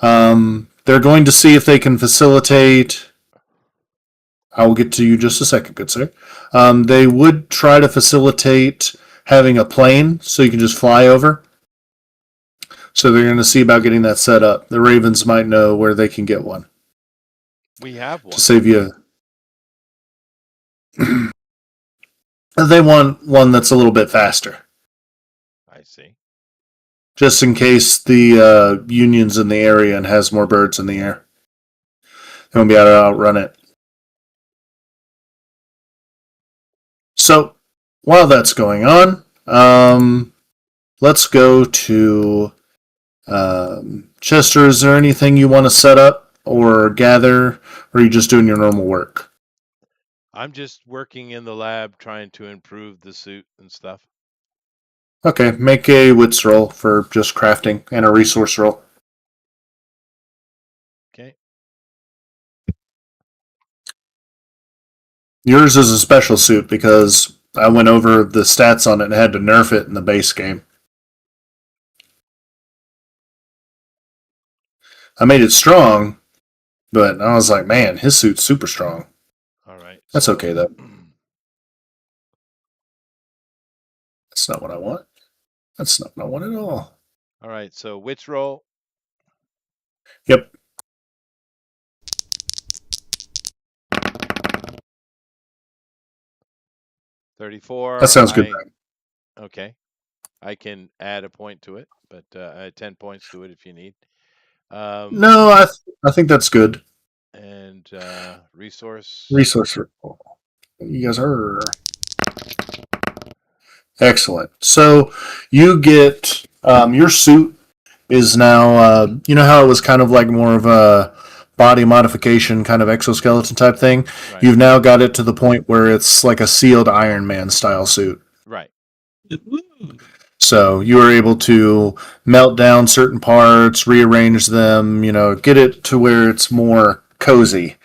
They're going to see if they can facilitate. I will get to you just a second, good sir. They would try to facilitate having a plane so you can just fly over. So they're going to see about getting that set up. The Ravens might know where they can get one. We have one. To save you. They want one that's a little bit faster. I see. Just in case the Union's in the area and has more birds in the air. They won't be able to outrun it. So, while that's going on, let's go to Chester. Is there anything you want to set up or gather, or are you just doing your normal work? I'm just working in the lab trying to improve the suit and stuff. Okay, make a wits roll for just crafting and a resource roll. Okay. Yours is a special suit because I went over the stats on it and had to nerf it in the base game. I made it strong, but I was like, man, his suit's super strong. All right. That's okay, though. That's not what I want. That's not what I want at all. All right. So wits roll. Yep. $34. That sounds good. Okay. I can add a point to it, but add 10 points to it if you need. No, I think that's good. And resource. Resource roll. You guys are excellent. So you get your suit is now. You know how it was kind of like more of a body modification kind of exoskeleton type thing. Right. You've now got it to the point where it's like a sealed Iron Man style suit. Right. So you are able to melt down certain parts, rearrange them, get it to where it's more cozy.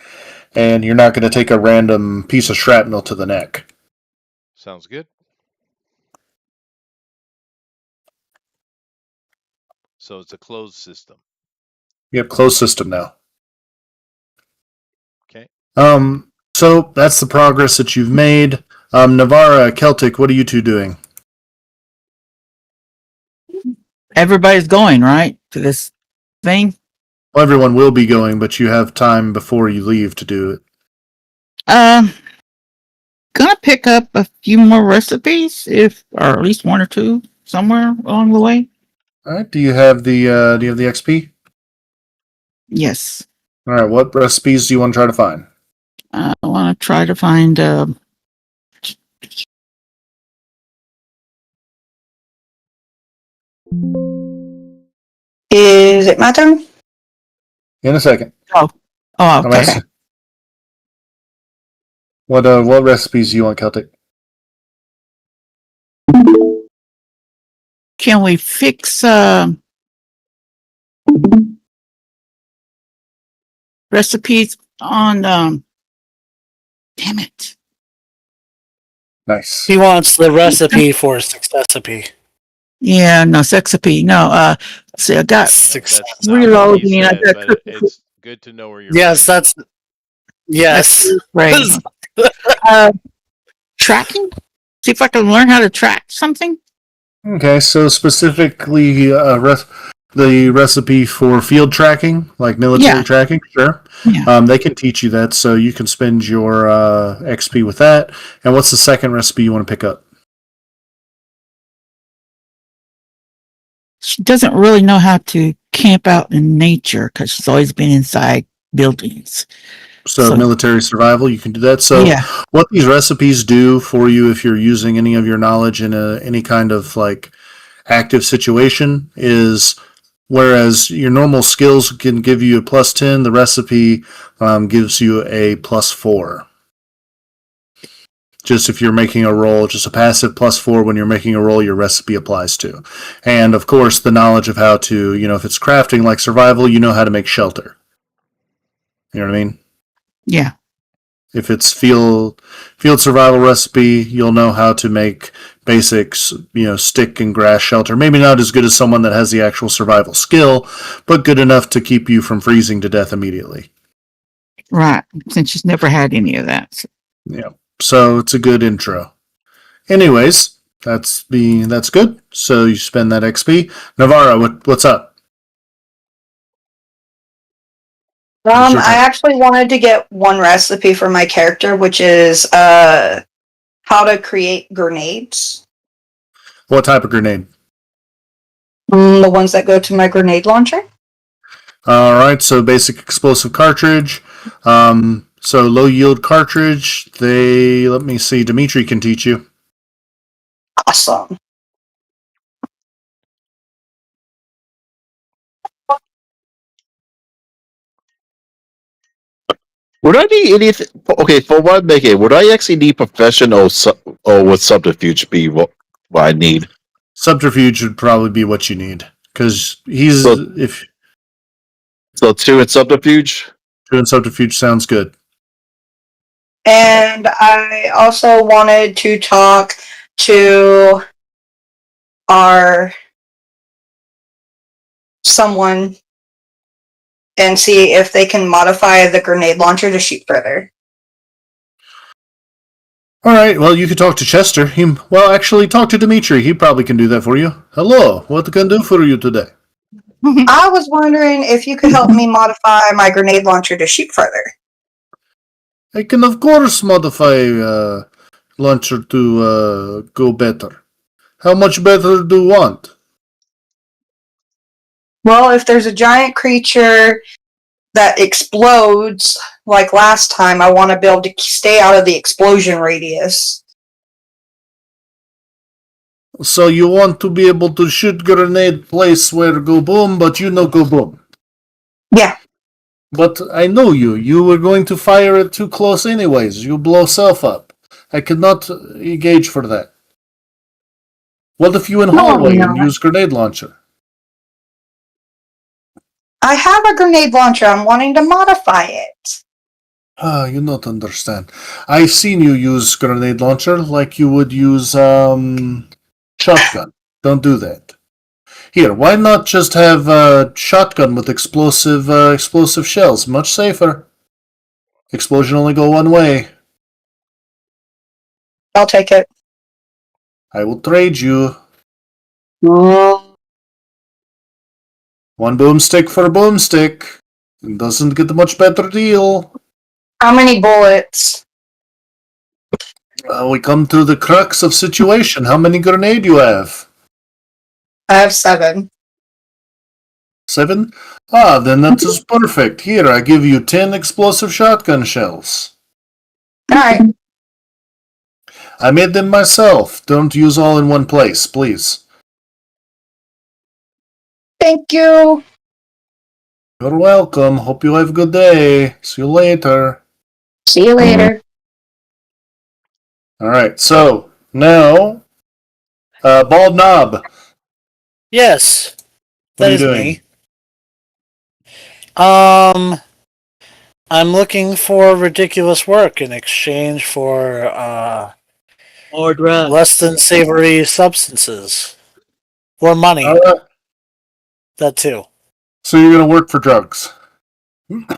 and you're not going to take a random piece of shrapnel to the neck. Sounds good. So it's a closed system. You have closed system now. Okay. So that's the progress that you've made. Navarra, Celtic, what are you two doing? Everybody's going, right? To this thing? Well, everyone will be going, but you have time before you leave to do it. Um, gonna pick up a few more recipes, or at least one or two somewhere along the way. All right. Do you have the XP? Yes. All right. What recipes do you want to try to find? I want to try to find. Is it my turn? In a second. Oh, I'm okay. asking. What recipes do you want, Celtic? Can we fix recipes on? Damn it. Nice. He wants the recipe for successipy. Yeah, no sexapy. No. See, I got Success. That's not what he reloading. I said, got but cooking. it's good to know where you're Yes, playing. that's yes. Right. Tracking. See if I can learn how to track something. Okay, so specifically, the recipe for field tracking, like military Yeah. tracking, sure. Yeah. They can teach you that, so you can spend your XP with that. And what's the second recipe you want to pick up? She doesn't really know how to camp out in nature because she's always been inside buildings. So military survival, you can do that. So yeah. what these recipes do for you, if you're using any of your knowledge in any kind of like active situation, is whereas your normal skills can give you a +10, the recipe gives you a +4. Just if you're making a roll, just a passive +4 when you're making a roll, your recipe applies to. And of course, the knowledge of how to, if it's crafting like survival, you know how to make shelter. You know what I mean? Yeah. If it's field survival recipe, you'll know how to make basics, stick and grass shelter. Maybe not as good as someone that has the actual survival skill, but good enough to keep you from freezing to death immediately. Right. Since she's never had any of that. Yeah. So it's a good intro. Anyways, that's good. So you spend that XP. Navarra, what's up? I actually wanted to get one recipe for my character, which is how to create grenades. What type of grenade? The ones that go to my grenade launcher. All right, so basic explosive cartridge. So low yield cartridge. Let me see. Dimitri can teach you. Awesome. Would I need anything? Okay, for what I'm making, would I actually need professional or would subterfuge be what I need? Subterfuge would probably be what you need because if So 2 in subterfuge. doing subterfuge sounds good. And I also wanted to talk to someone and see if they can modify the grenade launcher to shoot further. All right, well, you could talk to Chester. Actually, talk to Dimitri. He probably can do that for you. Hello, what can I do for you today? I was wondering if you could help me modify my grenade launcher to shoot further. I can, of course, modify launcher to go better. How much better do you want? Well, if there's a giant creature that explodes like last time, I want to be able to stay out of the explosion radius. So you want to be able to shoot grenade place where go boom, but you know go boom. Yeah. But I know you. You were going to fire it too close anyways. You blow self up. I cannot engage for that. What if you in hallway and use grenade launcher? I have a grenade launcher. I'm wanting to modify it. Ah, you not understand. I've seen you use grenade launcher like you would use shotgun. Don't do that. Here, why not just have a shotgun with explosive shells? Much safer. Explosion only go one way. I'll take it. I will trade you one boomstick for a boomstick. It doesn't get a much better deal. How many bullets? We come to the crux of situation. How many grenade you have? I have 7. 7? Ah, then that is perfect. Here, I give you 10 explosive shotgun shells. Alright. I made them myself. Don't use all in one place, please. Thank you. You're welcome. Hope you have a good day. See you later. See you later. Alright, so now, Bald Knob, Yes, what are that you is doing? me. Um, I'm looking for ridiculous work in exchange for More drugs. less than savory substances or money. Alright, That too, so you're gonna work for drugs.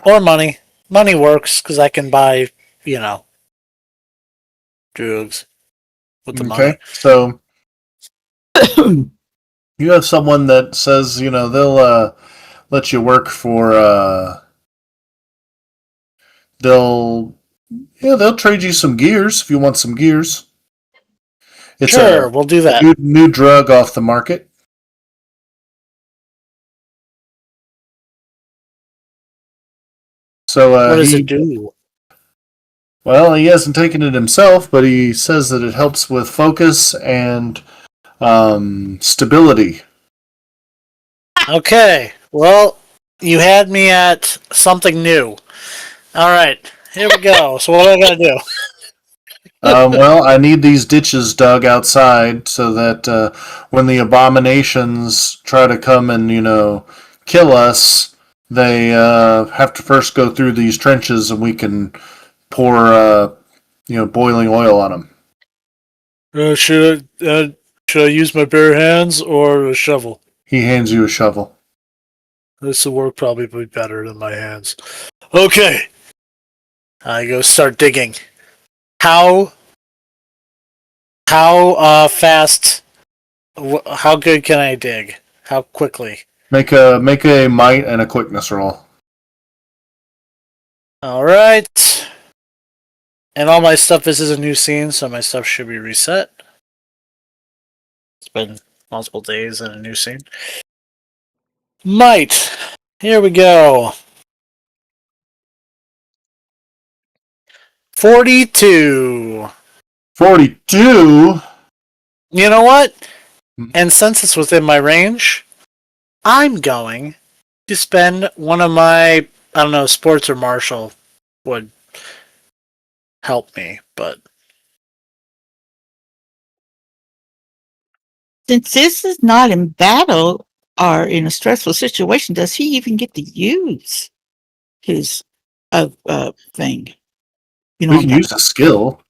or money. Money works because I can buy, you know, drugs with the Okay, money. so you have someone that says, they'll let you work for, they'll, they'll trade you some gears if you want some gears. It's Sure, we'll do a that. new drug off the market. So What does it do? he hasn't taken it himself, but he says that it helps with focus and stability. Okay, well, you had me at something new. All right, here we go. So what do I gotta do? I need these ditches dug outside so that when the abominations try to come and kill us, they have to first go through these trenches, and we can pour boiling oil on them. Should I use my bare hands or a shovel? He hands you a shovel. This will work probably be better than my hands. Okay, I go start digging. How fast? How good can I dig? How quickly? Make a might and a quickness roll. All right. And all my stuff. This is a new scene, so my stuff should be reset. It's been multiple days in a new scene. Might. Here we go. 42. 42. You know what? And since it's within my range, I'm going to spend one of my, I don't know, sports or martial would help me, but Since this is not in battle or in a stressful situation, does he even get to use his thing? You know We what I'm can talking use a about? skill.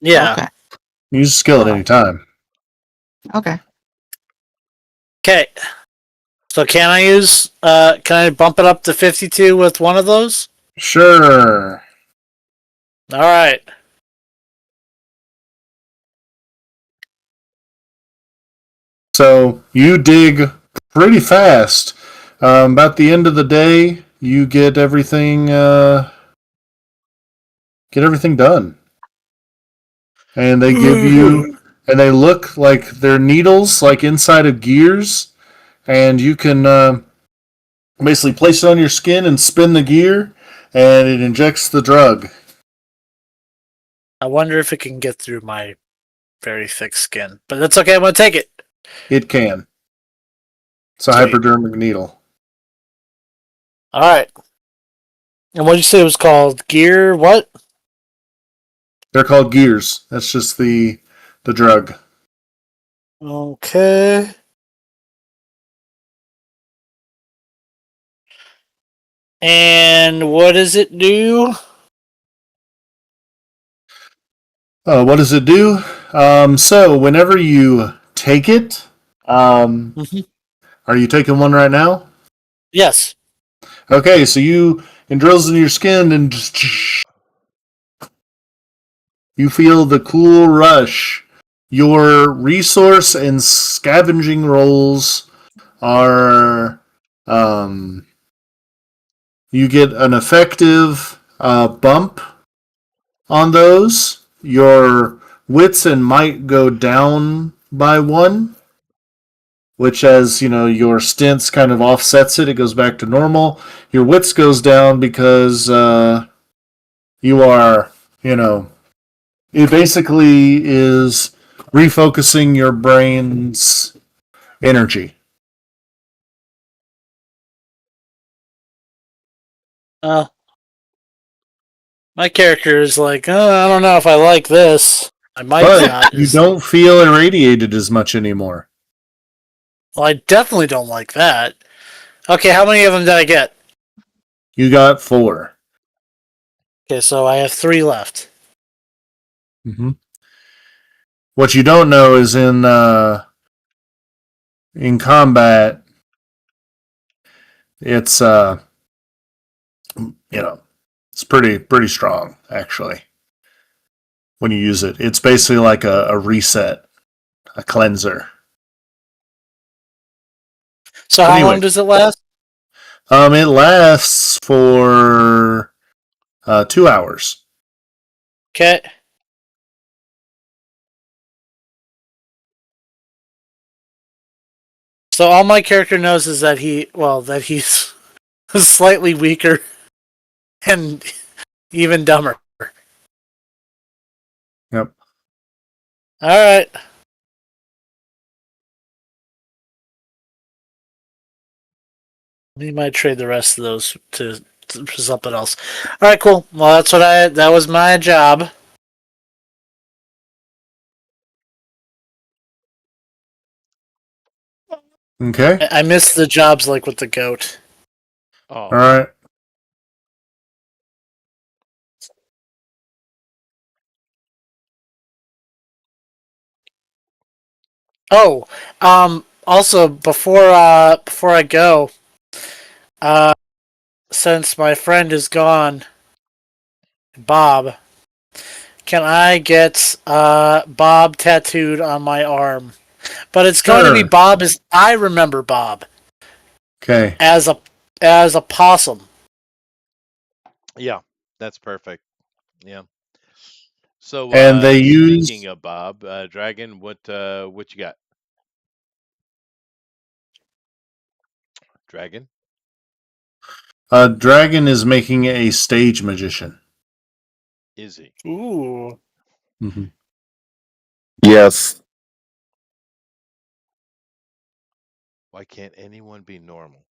yeah. Okay. Use a skill at All any right. time. Okay. Okay. So can I bump it up to 52 with one of those? Sure. All right. So you dig pretty fast. About the end of the day, you get everything done, and they give you, and they look like they're needles, like inside of gears, and you can basically place it on your skin and spin the gear, and it injects the drug. I wonder if it can get through my very thick skin, but that's okay. I'm gonna take it. It can. It's a Sweet. hypodermic needle. All right. And what did you say it was called? Gear what? They're called gears. That's just the drug. Okay. And what does it do? What does it do? So whenever you take it, Mhm. are you taking one right now? Yes. Okay, so it drills in your skin and you feel the cool rush. Your resource and scavenging rolls are, um, you get an effective bump on those. Your wits and might go down by one, which, as you know, your stints kind of offsets it. It goes back to normal. Your wits goes down because you are, you know, it basically is refocusing your brain's energy. Uh, my character is like, I don't know if I like this. I might But not. you don't feel irradiated as much anymore. Well, I definitely don't like that. Okay, how many of them did I get? You got 4. Okay, so I have 3 left. Mm-hmm. What you don't know is in combat, it's it's pretty strong actually. When you use it, it's basically like a reset, a cleanser. So But how anyway, long does it last? it lasts for 2 hours. Okay. So all my character knows is that he's slightly weaker and even dumber. Yep. All right. We might trade the rest of those to something else. All right, cool. Well, that was my job. Okay. I missed the jobs like with the goat. All Oh, right. Oh, also before I go, uh, since my friend is gone, Bob, can I get Bob tattooed on my arm? But it's going to be Sure. Bob as I remember Bob Okay. as a possum. yeah, that's perfect. Yeah. So, And they speaking use of Bob, Dragon, what you got? Dragon? Dragon is making a stage magician. Is he? Ooh. Mm-hmm. Yes. Why can't anyone be normal?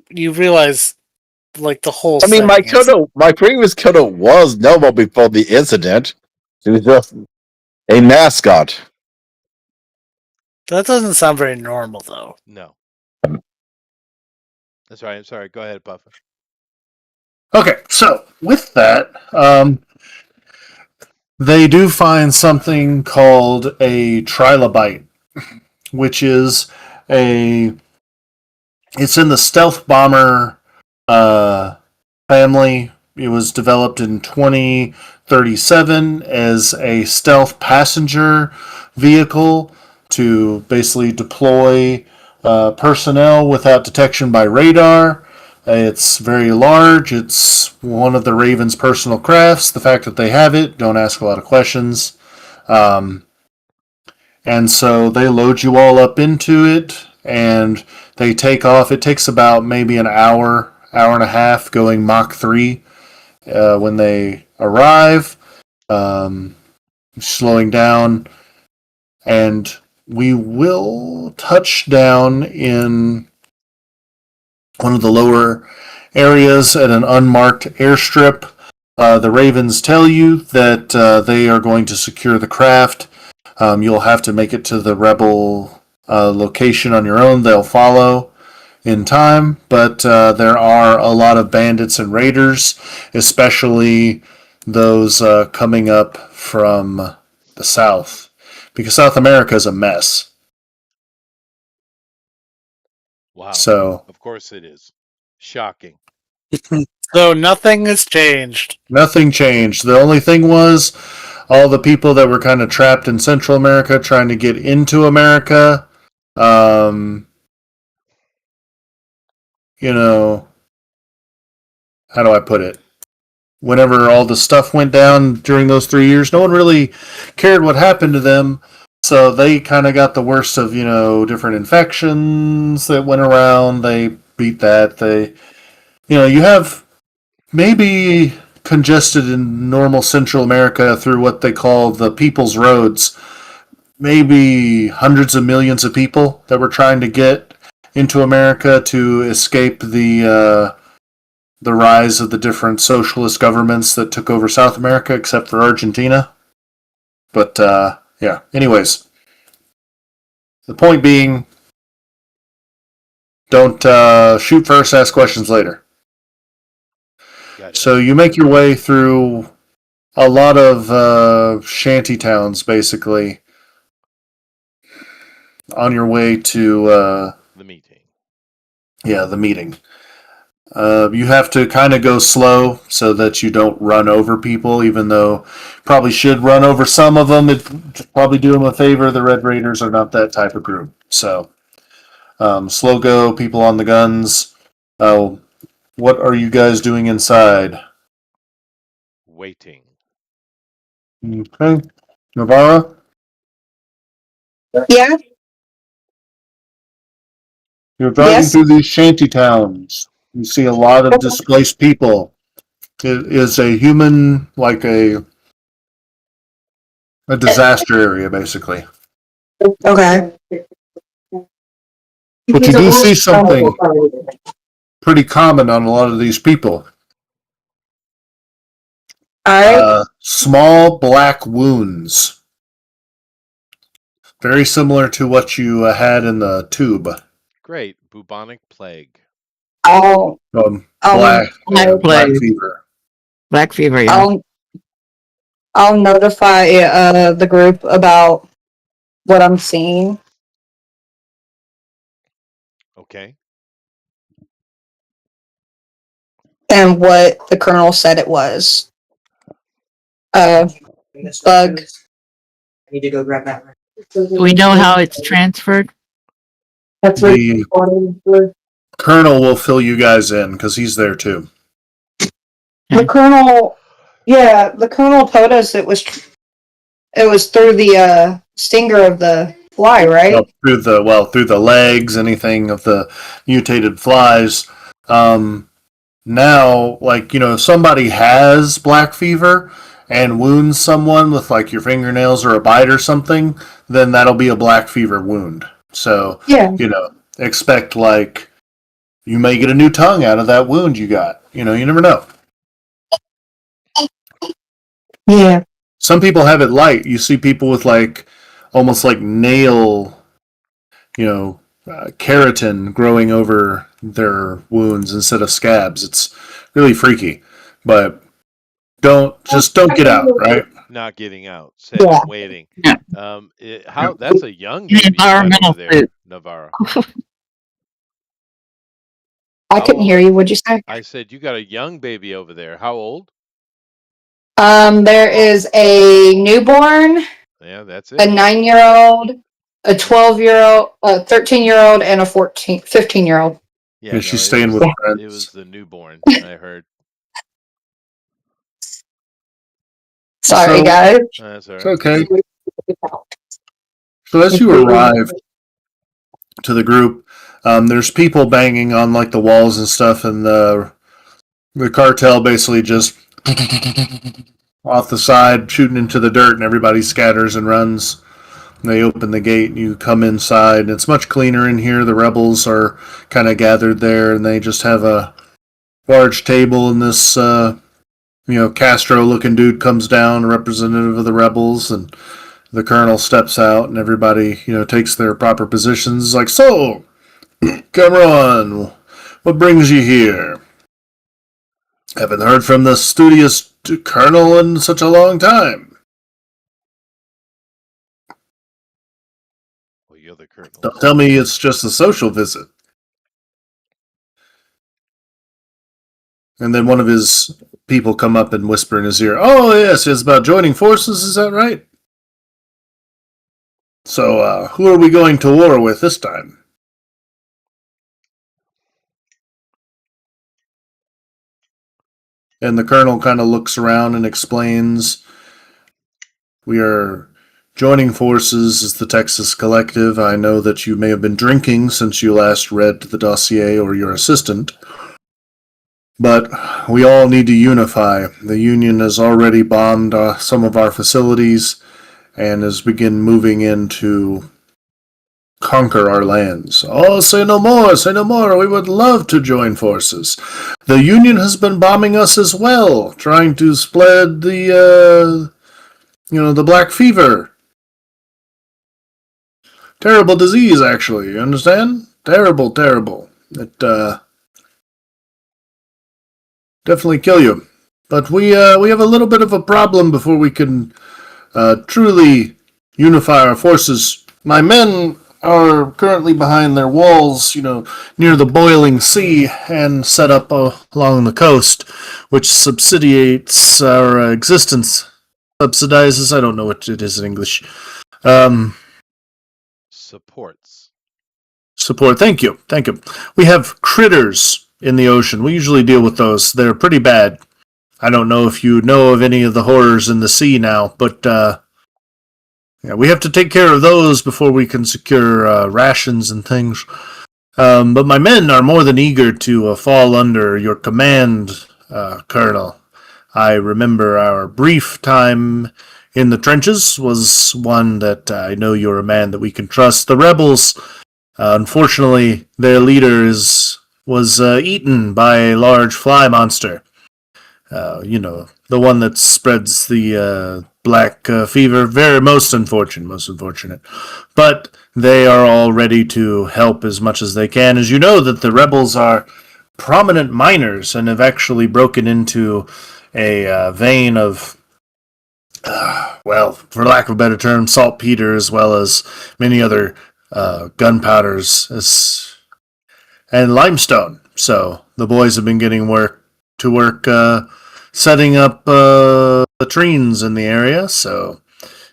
You realize, like, the whole I mean, setting is. my previous kiddo was normal before the incident. He was just a mascot. That doesn't sound very normal, though. No. That's right. I'm sorry. Go ahead, Puffa. Okay, so with that, they do find something called a trilobite, which is a it's in the stealth bomber uh, family. It was developed in 2037 as a stealth passenger vehicle to basically deploy personnel without detection by radar. It's very large. It's one of the Raven's personal crafts. The fact that they have it, don't ask a lot of questions. Um, and so they load you all up into it and they take off. It takes about maybe an hour and a half going Mach 3 when they arrive, um, slowing down. And we will touch down in one of the lower areas at an unmarked airstrip. The Ravens tell you that they are going to secure the craft. You'll have to make it to the rebel location on your own. They'll follow in time, but there are a lot of bandits and raiders, especially those coming up from the South, because South America is a mess. Wow. So Of course it is. Shocking. So nothing has changed. nothing changed. The only thing was all the people that were kind of trapped in Central America trying to get into America. Um, you know, how do I put it? Whenever all the stuff went down during those 3 years, no one really cared what happened to them. So they kind of got the worst of, different infections that went around. They beat that. You have maybe congested in normal Central America through what they call the People's Roads. Maybe hundreds of millions of people that were trying to get into America to escape the rise of the different socialist governments that took over South America, except for Argentina. But yeah. Anyways, the point being, don't shoot first, ask questions later. Gotcha. So you make your way through a lot of shanty towns, basically, on your way to The meeting. the meeting. You have to kind of go slow so that you don't run over people, even though probably should run over some of them. It'd probably do them a favor. The Red Raiders are not that type of group. So slow go, people on the guns. What are you guys doing inside? Waiting. Okay. Navarra, Yeah. you're driving Yes. through these shanty towns. You see a lot of displaced people. It is a human, like a disaster area, basically. Okay. But you do see something pretty common on a lot of these people. All right. Small black wounds. Very similar to what you had in the tube. Great. Bubonic plague. I'll Black, Black black plague. fever. Black fever, yeah. I'll notify the group about what I'm seeing Okay. and what the colonel said it was. Bug. I need to go grab that. Do we know how it's transferred? That's The colonel will fill you guys in because he's there too. the colonel. Yeah, the colonel told us it was through the stinger of the fly, right? Through the legs, anything of the mutated flies. Now, if somebody has black fever and wounds someone with like your fingernails or a bite or something, then that'll be a black fever wound. So, Yeah. expect like you may get a new tongue out of that wound you got. You never know. Yeah. Some people have it light. You see people with like almost like nail, keratin growing over their wounds instead of scabs. It's really freaky, but don't get out, right? Not getting out. Sitting and waiting. Yeah. That's a young baby you got Environmental over there, food. Navarra. I How couldn't old? hear you. What'd you say? I said you got a young baby over there. How old? There is a newborn, Yeah, that's a it. 9-year-old, a 12-year-old, a 13-year-old, and a 15-year-old. Yeah, She's no, staying with it friends. was the newborn, I heard. Sorry, So- guys. That's all It's right. okay. So as you arrive to the group, there's people banging on like the walls and stuff, and the cartel basically just off the side shooting into the dirt, and everybody scatters and runs. And they open the gate, and you come inside. And it's much cleaner in here. The rebels are kind of gathered there, and they just have a large table. And this, Castro-looking dude comes down, a representative of the rebels, and the colonel steps out, and everybody, takes their proper positions. Like, so, Cameron, what brings you here? Haven't heard from the studious colonel in such a long time. Well, you're the colonel, Don't so tell me it's just a social visit. And then one of his people come up and whisper in his ear, "Oh, yes, it's about joining forces, is that right? So, who are we going to war with this time?" And the colonel kind of looks around and explains, "We are joining forces as the Texas Collective. I know that you may have been drinking since you last read the dossier or your assistant. But we all need to unify. The Union has already bombed some of our facilities and has begun moving in to conquer our lands. Oh, say no more, say no more. We would love to join forces. The Union has been bombing us as well, trying to spread the black fever. Terrible disease, actually. You understand? Terrible, terrible. It definitely kill you. But we have a little bit of a problem before we can truly unify our forces. My men are currently behind their walls, near the boiling sea and set up along the coast, which subsidiates our existence. Subsidizes, I don't know what it is in English. supports. Support, thank you. We have critters in the ocean. We usually deal with those. They're pretty bad. I don't know if you know of any of the horrors in the sea now, but yeah, we have to take care of those before we can secure rations and things. But my men are more than eager to fall under your command, Colonel. I remember our brief time in the trenches was one that I know you're a man that we can trust. The rebels, unfortunately, their leader was eaten by a large fly monster. The one that spreads the black fever. Very most unfortunate. But they are all ready to help as much as they can. As you know, that the rebels are prominent miners and have actually broken into a vein of, well, for lack of a better term, saltpeter as well as many other gunpowders and limestone. So the boys have been getting work setting up latrines in the area. So,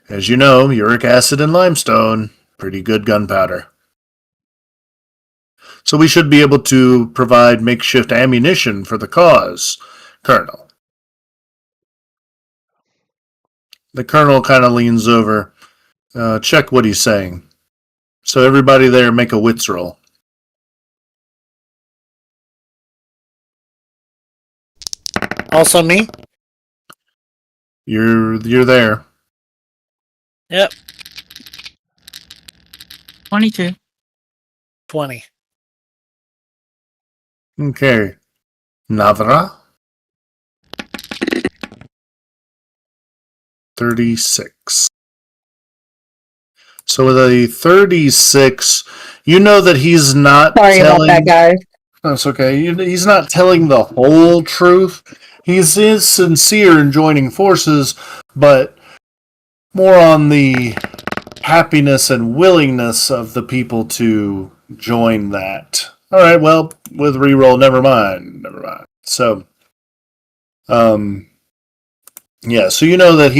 as you know, uric acid and limestone, pretty good gunpowder. So we should be able to provide makeshift ammunition for the cause, Colonel. The Colonel kind of leans over. Check what he's saying. So everybody there make a wits roll. Also me? You're there. Yep, 22. 20. Okay. Navra. 36. So with a 36, you know that he's not Sorry about telling. that, guys. That's okay. He's not telling the whole truth. He is sincere in joining forces, but more on the happiness and willingness of the people to join that. All right. Well, with reroll, never mind. So, yeah. So you know that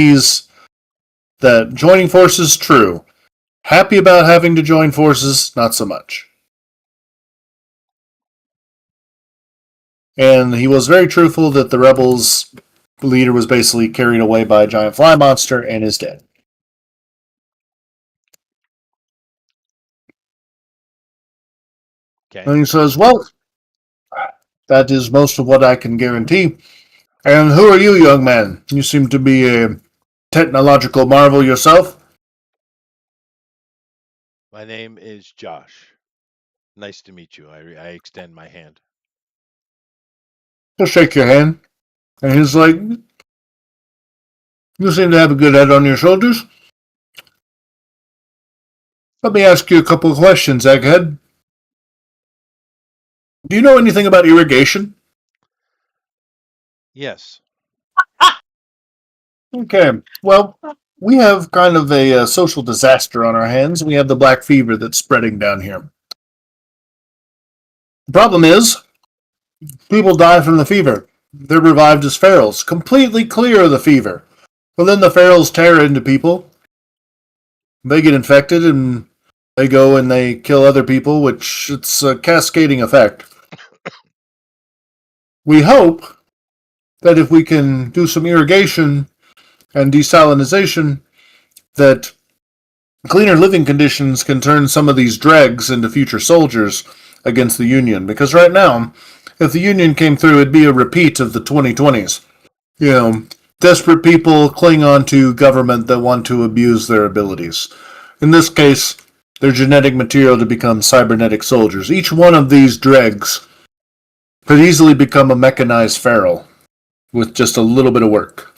joining forces true. Happy about having to join forces, not so much. And he was very truthful that the rebels' leader was basically carried away by a giant fly monster and is dead. Okay. And he says, "Well, that is most of what I can guarantee. And who are you, young man? You seem to be a technological marvel yourself." My name is Josh. Nice to meet you. I extend my hand. He'll shake your hand. And he's like, "You seem to have a good head on your shoulders. Let me ask you a couple of questions, Egghead. Do you know anything about irrigation?" Yes. Okay. Well, we have kind of a social disaster on our hands. We have the black fever that's spreading down here. The problem is, people die from the fever. They're revived as ferals, completely clear of the fever. But then the ferals tear into people. They get infected and they go and they kill other people, which it's a cascading effect. We hope that if we can do some irrigation and desalinization, that cleaner living conditions can turn some of these dregs into future soldiers against the Union. Because right now, if the Union came through, it'd be a repeat of the 2020s. You know, desperate people cling on to government that want to abuse their abilities. In this case, their genetic material to become cybernetic soldiers. Each one of these dregs could easily become a mechanized feral with just a little bit of work.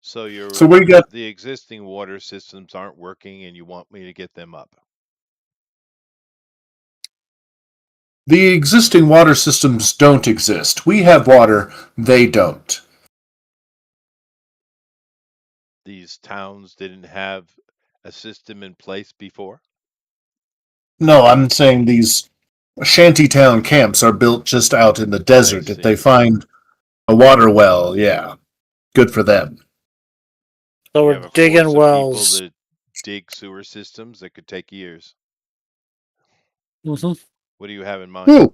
So So we got the existing water systems aren't working and you want me to get them up. the existing water systems don't exist. We have water, they don't. These towns didn't have a system in place before. No, I'm saying these shantytown camps are built just out in the desert. If they see. find a water well, yeah, good for them. So You we're have a digging force of people wells. to dig sewer systems that could take years. Hmm. What do you have in mind? Ooh.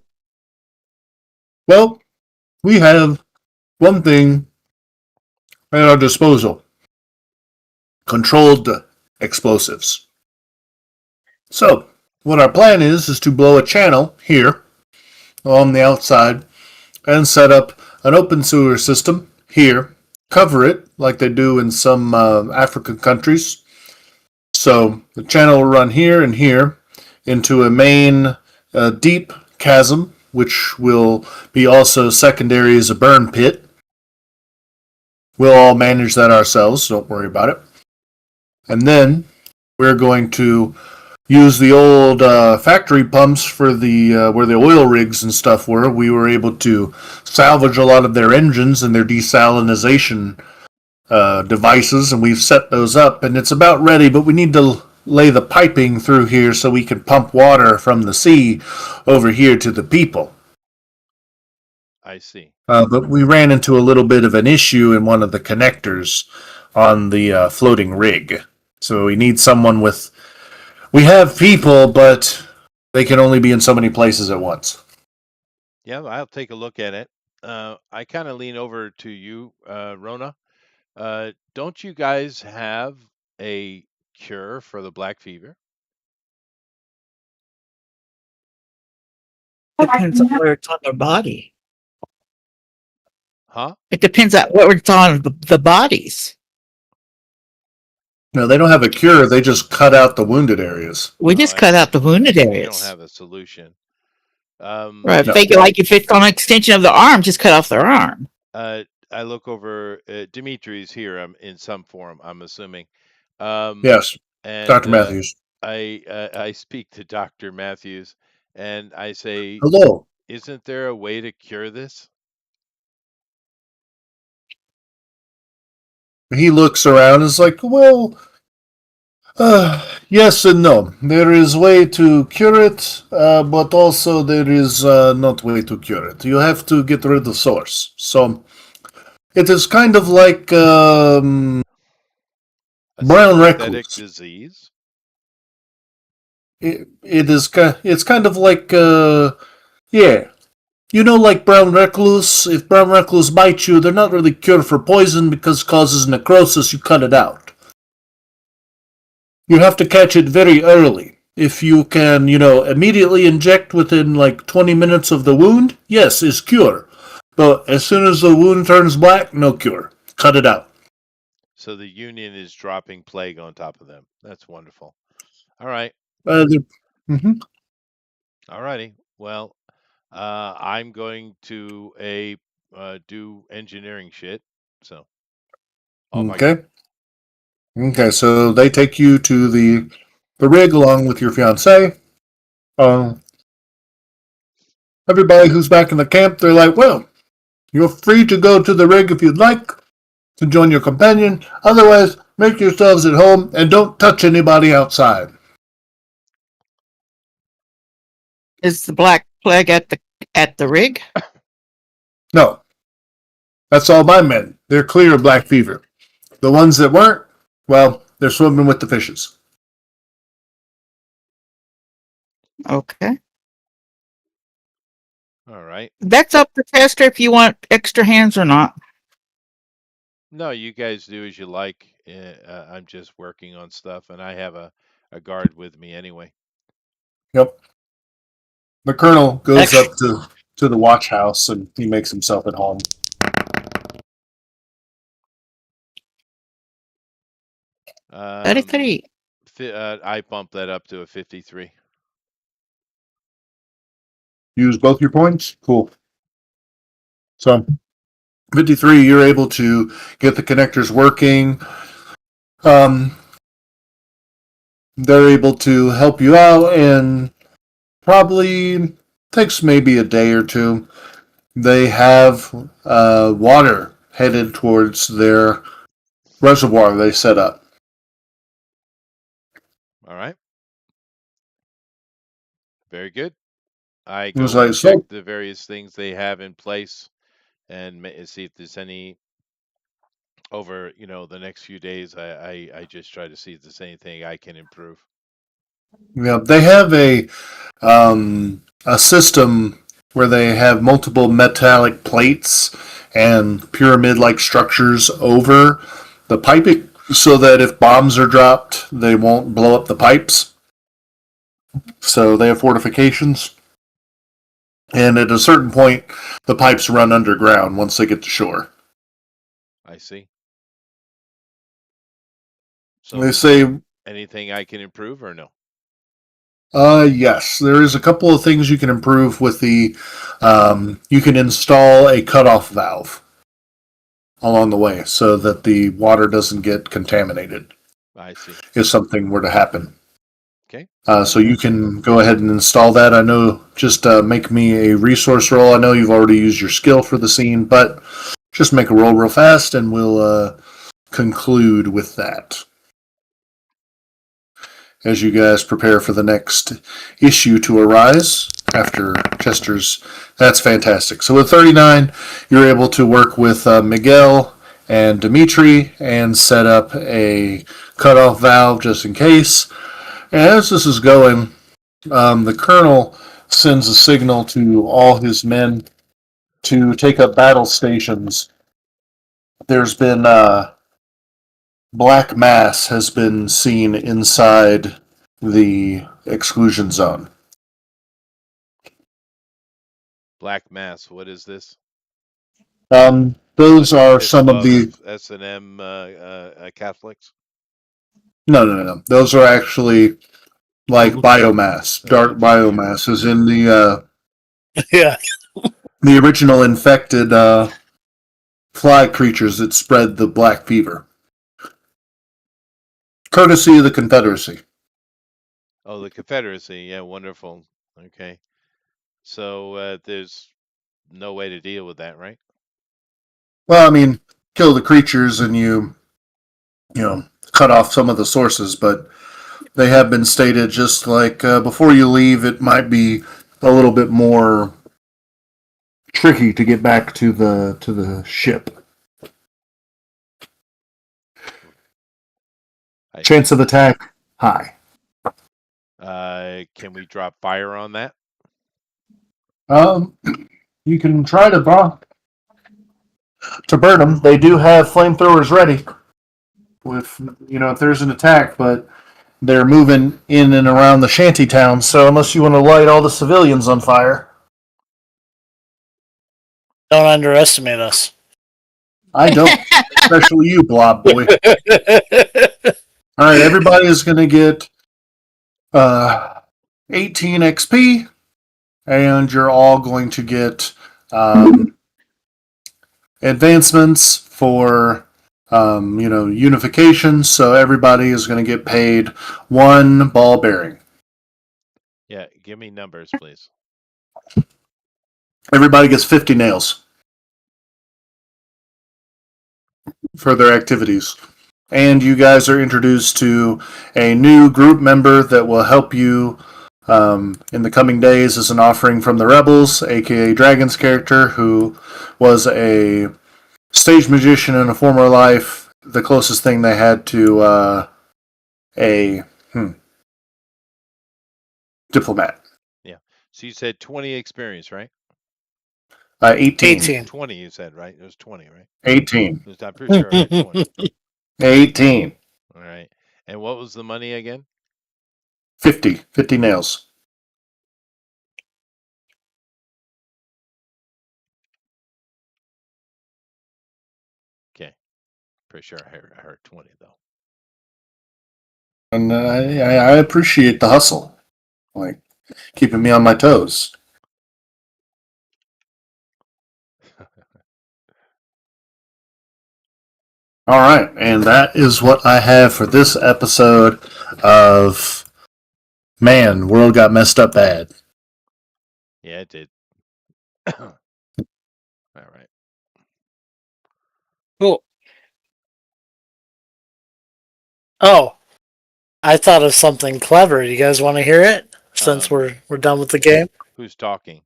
Well, we have one thing at our disposal: controlled explosives. So, what our plan is to blow a channel here on the outside and set up an open sewer system here, cover it like they do in some African countries. So the channel will run here and here into a main deep chasm, which will be also secondary as a burn pit. We'll all manage that ourselves, so don't worry about it. And then we're going to use the old factory pumps for the where the oil rigs and stuff were. We were able to salvage a lot of their engines and their desalinization devices, and we've set those up, and it's about ready. But we need to lay the piping through here so we can pump water from the sea over here to the people. I see. But we ran into a little bit of an issue in one of the connectors on the floating rig. So we need someone with. We have people, but they can only be in so many places at once. Yeah, I'll take a look at it. I kind of lean over to you, Rona. Don't you guys have a cure for the black fever? Depends on where it's on their body. Huh? It depends on where it's on the bodies. No, they don't have a cure. They just cut out the wounded areas. We Oh, just I cut out see. the wounded You don't areas. have a solution. Right. No. Figure like if it's on an extension of the arm, just cut off their arm. I look over. Dimitri's here. In some form, I'm assuming. Um, Yes, and Dr. Matthews. I speak to Dr. Matthews, and I say, Hello. "Isn't there a way to cure this?" He looks around and is like, well, yes and no. There is way to cure it, but also there is not way to cure it. You have to get rid of the source. So it is kind of like A brown sympathetic recluse. disease? It's kind of like yeah. You know, like brown recluse. If brown recluse bites you, they're not really cured for poison because it causes necrosis. You cut it out. You have to catch it very early. If you can, immediately inject within like 20 minutes of the wound, yes, is cure. But as soon as the wound turns black, no cure. Cut it out. So the Union is dropping plague on top of them. That's wonderful. All right. Mhm. All righty. Well, I'm going to do engineering shit. So off I go. Okay. Okay, so they take you to the rig along with your fiance. Uh, everybody who's back in the camp, they're like, well, You're free to go to the rig if you'd like to join your companion. Otherwise, make yourselves at home and don't touch anybody outside. Is the Black Plague at the rig? No, that's all my men. They're clear of black fever. The ones that weren't, well, they're swimming with the fishes. Okay. All right. That's up to Tester if you want extra hands or not. No, you guys do as you like. I'm just working on stuff, and I have a guard with me anyway. Yep. The colonel goes Extra. up to the watch house and he makes himself at home. 33. I bumped that up to a 53. Use both your points? Cool. So, 53, you're able to get the connectors working. They're able to help you out and probably takes maybe a day or two. They have water headed towards their reservoir they set up. All right. Very good. I It was go and like, check so, the various things they have in place and see if there's any over, the next few days. I just try to see if there's anything I can improve. yeah, they have a system where they have multiple metallic plates and pyramid-like structures over the piping so that if bombs are dropped, they won't blow up the pipes. So they have fortifications. And at a certain point, the pipes run underground once they get to shore. I see. They So, say, anything I can improve or no? yes, there is a couple of things you can improve with the. You can install a cutoff valve along the way so that the water doesn't get contaminated I see. if something were to happen. Okay. So you can go ahead and install that. I know, just make me a resource roll. I know you've already used your skill for the scene, but just make a roll real fast and we'll conclude with that as you guys prepare for the next issue to arise after Chester's. That's fantastic. So with 39, you're able to work with Miguel and Dimitri and set up a cutoff valve just in case. And as this is going, the colonel sends a signal to all his men to take up battle stations. There's been black mass has been seen inside the exclusion zone. Black Mass. What is this? Those are Separatists some of the. of S&M Catholics. No. Those are actually like biomass, dark Ginger. biomass, is in Yeah. the original infected fly creatures that spread the black fever. Courtesy of the Confederacy. Oh, the Confederacy. Yeah, wonderful. Okay. So there's no way to deal with that, right? Well, I mean, kill the creatures and you cut off some of the sources, but they have been stated just like before you leave, it might be a little bit more tricky to get back to the ship. Chance of attack high. Can we drop fire on that? You can try to burn them. They do have flamethrowers ready. With if there's an attack, but they're moving in and around the shanty town. So unless you want to light all the civilians on fire, Don't underestimate us. I don't. Especially you, Blob Boy. All right, everybody is going to get 18 XP, and you're all going to get advancements for unification. So everybody is going to get paid 1 ball bearing. Yeah, give me numbers, please. Everybody gets 50 nails. further activities. And you guys are introduced to a new group member that will help you in the coming days as an offering from the Rebels, aka Dragon's character, who was a stage magician in a former life, the closest thing they had to a diplomat. Yeah. So you said 20 experience, right? 18. 18. 20, you said, right? It was 20, right? 18. I'm pretty sure I heard 20. 18. All right. And what was the money again? 50. 50 nails. Okay. Pretty sure I heard 20 though. And I appreciate the hustle. Like, keeping me on my toes. All right, and that is what I have for this episode of Man, World Got Messed Up Bad. Yeah, it did. All right. Cool. Oh, I thought of something clever. You guys want to hear it? Since Um, we're done with the game. who's talking?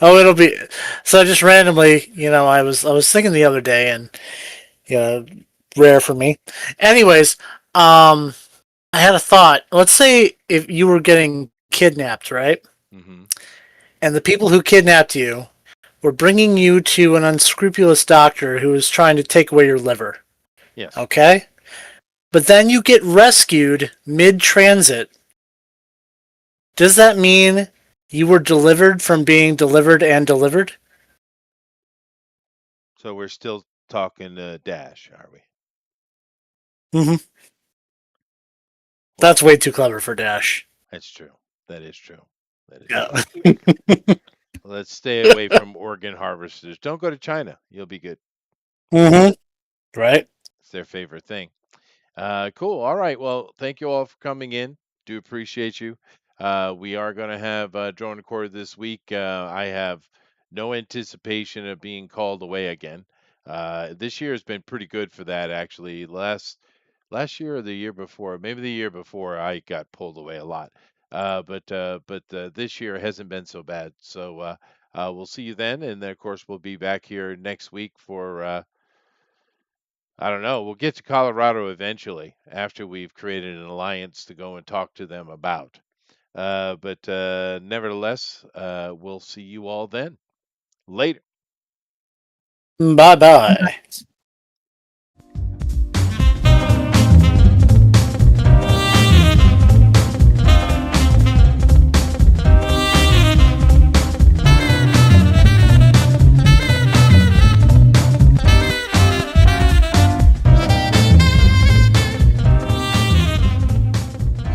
Oh, it'll be so just randomly. I was thinking the other day, and rare for me. Anyways, I had a thought. Let's say if you were getting kidnapped, right? Mm-hmm. And the people who kidnapped you were bringing you to an unscrupulous doctor who was trying to take away your liver. Yes. Okay? But then you get rescued mid transit. Does that mean you were delivered from being delivered and delivered? So we're still talking Dash, are we? Mm-hmm. Well, That's way too clever for Dash. that's true. That is true. That is true. Yeah. Let's stay away from organ harvesters. Don't go to China. You'll be good. Mm-hmm. Right? It's their favorite thing. Cool. All right. Well, thank you all for coming in. Do appreciate you. We are going to have drone record this week. I have no anticipation of being called away again. This year has been pretty good for that, actually. Last year or the year before, maybe the year before, I got pulled away a lot. But this year hasn't been so bad. So we'll see you then, and then of course we'll be back here next week for I don't know. We'll get to Colorado eventually after we've created an alliance to go and talk to them about. But nevertheless, we'll see you all then. Later. Bye bye.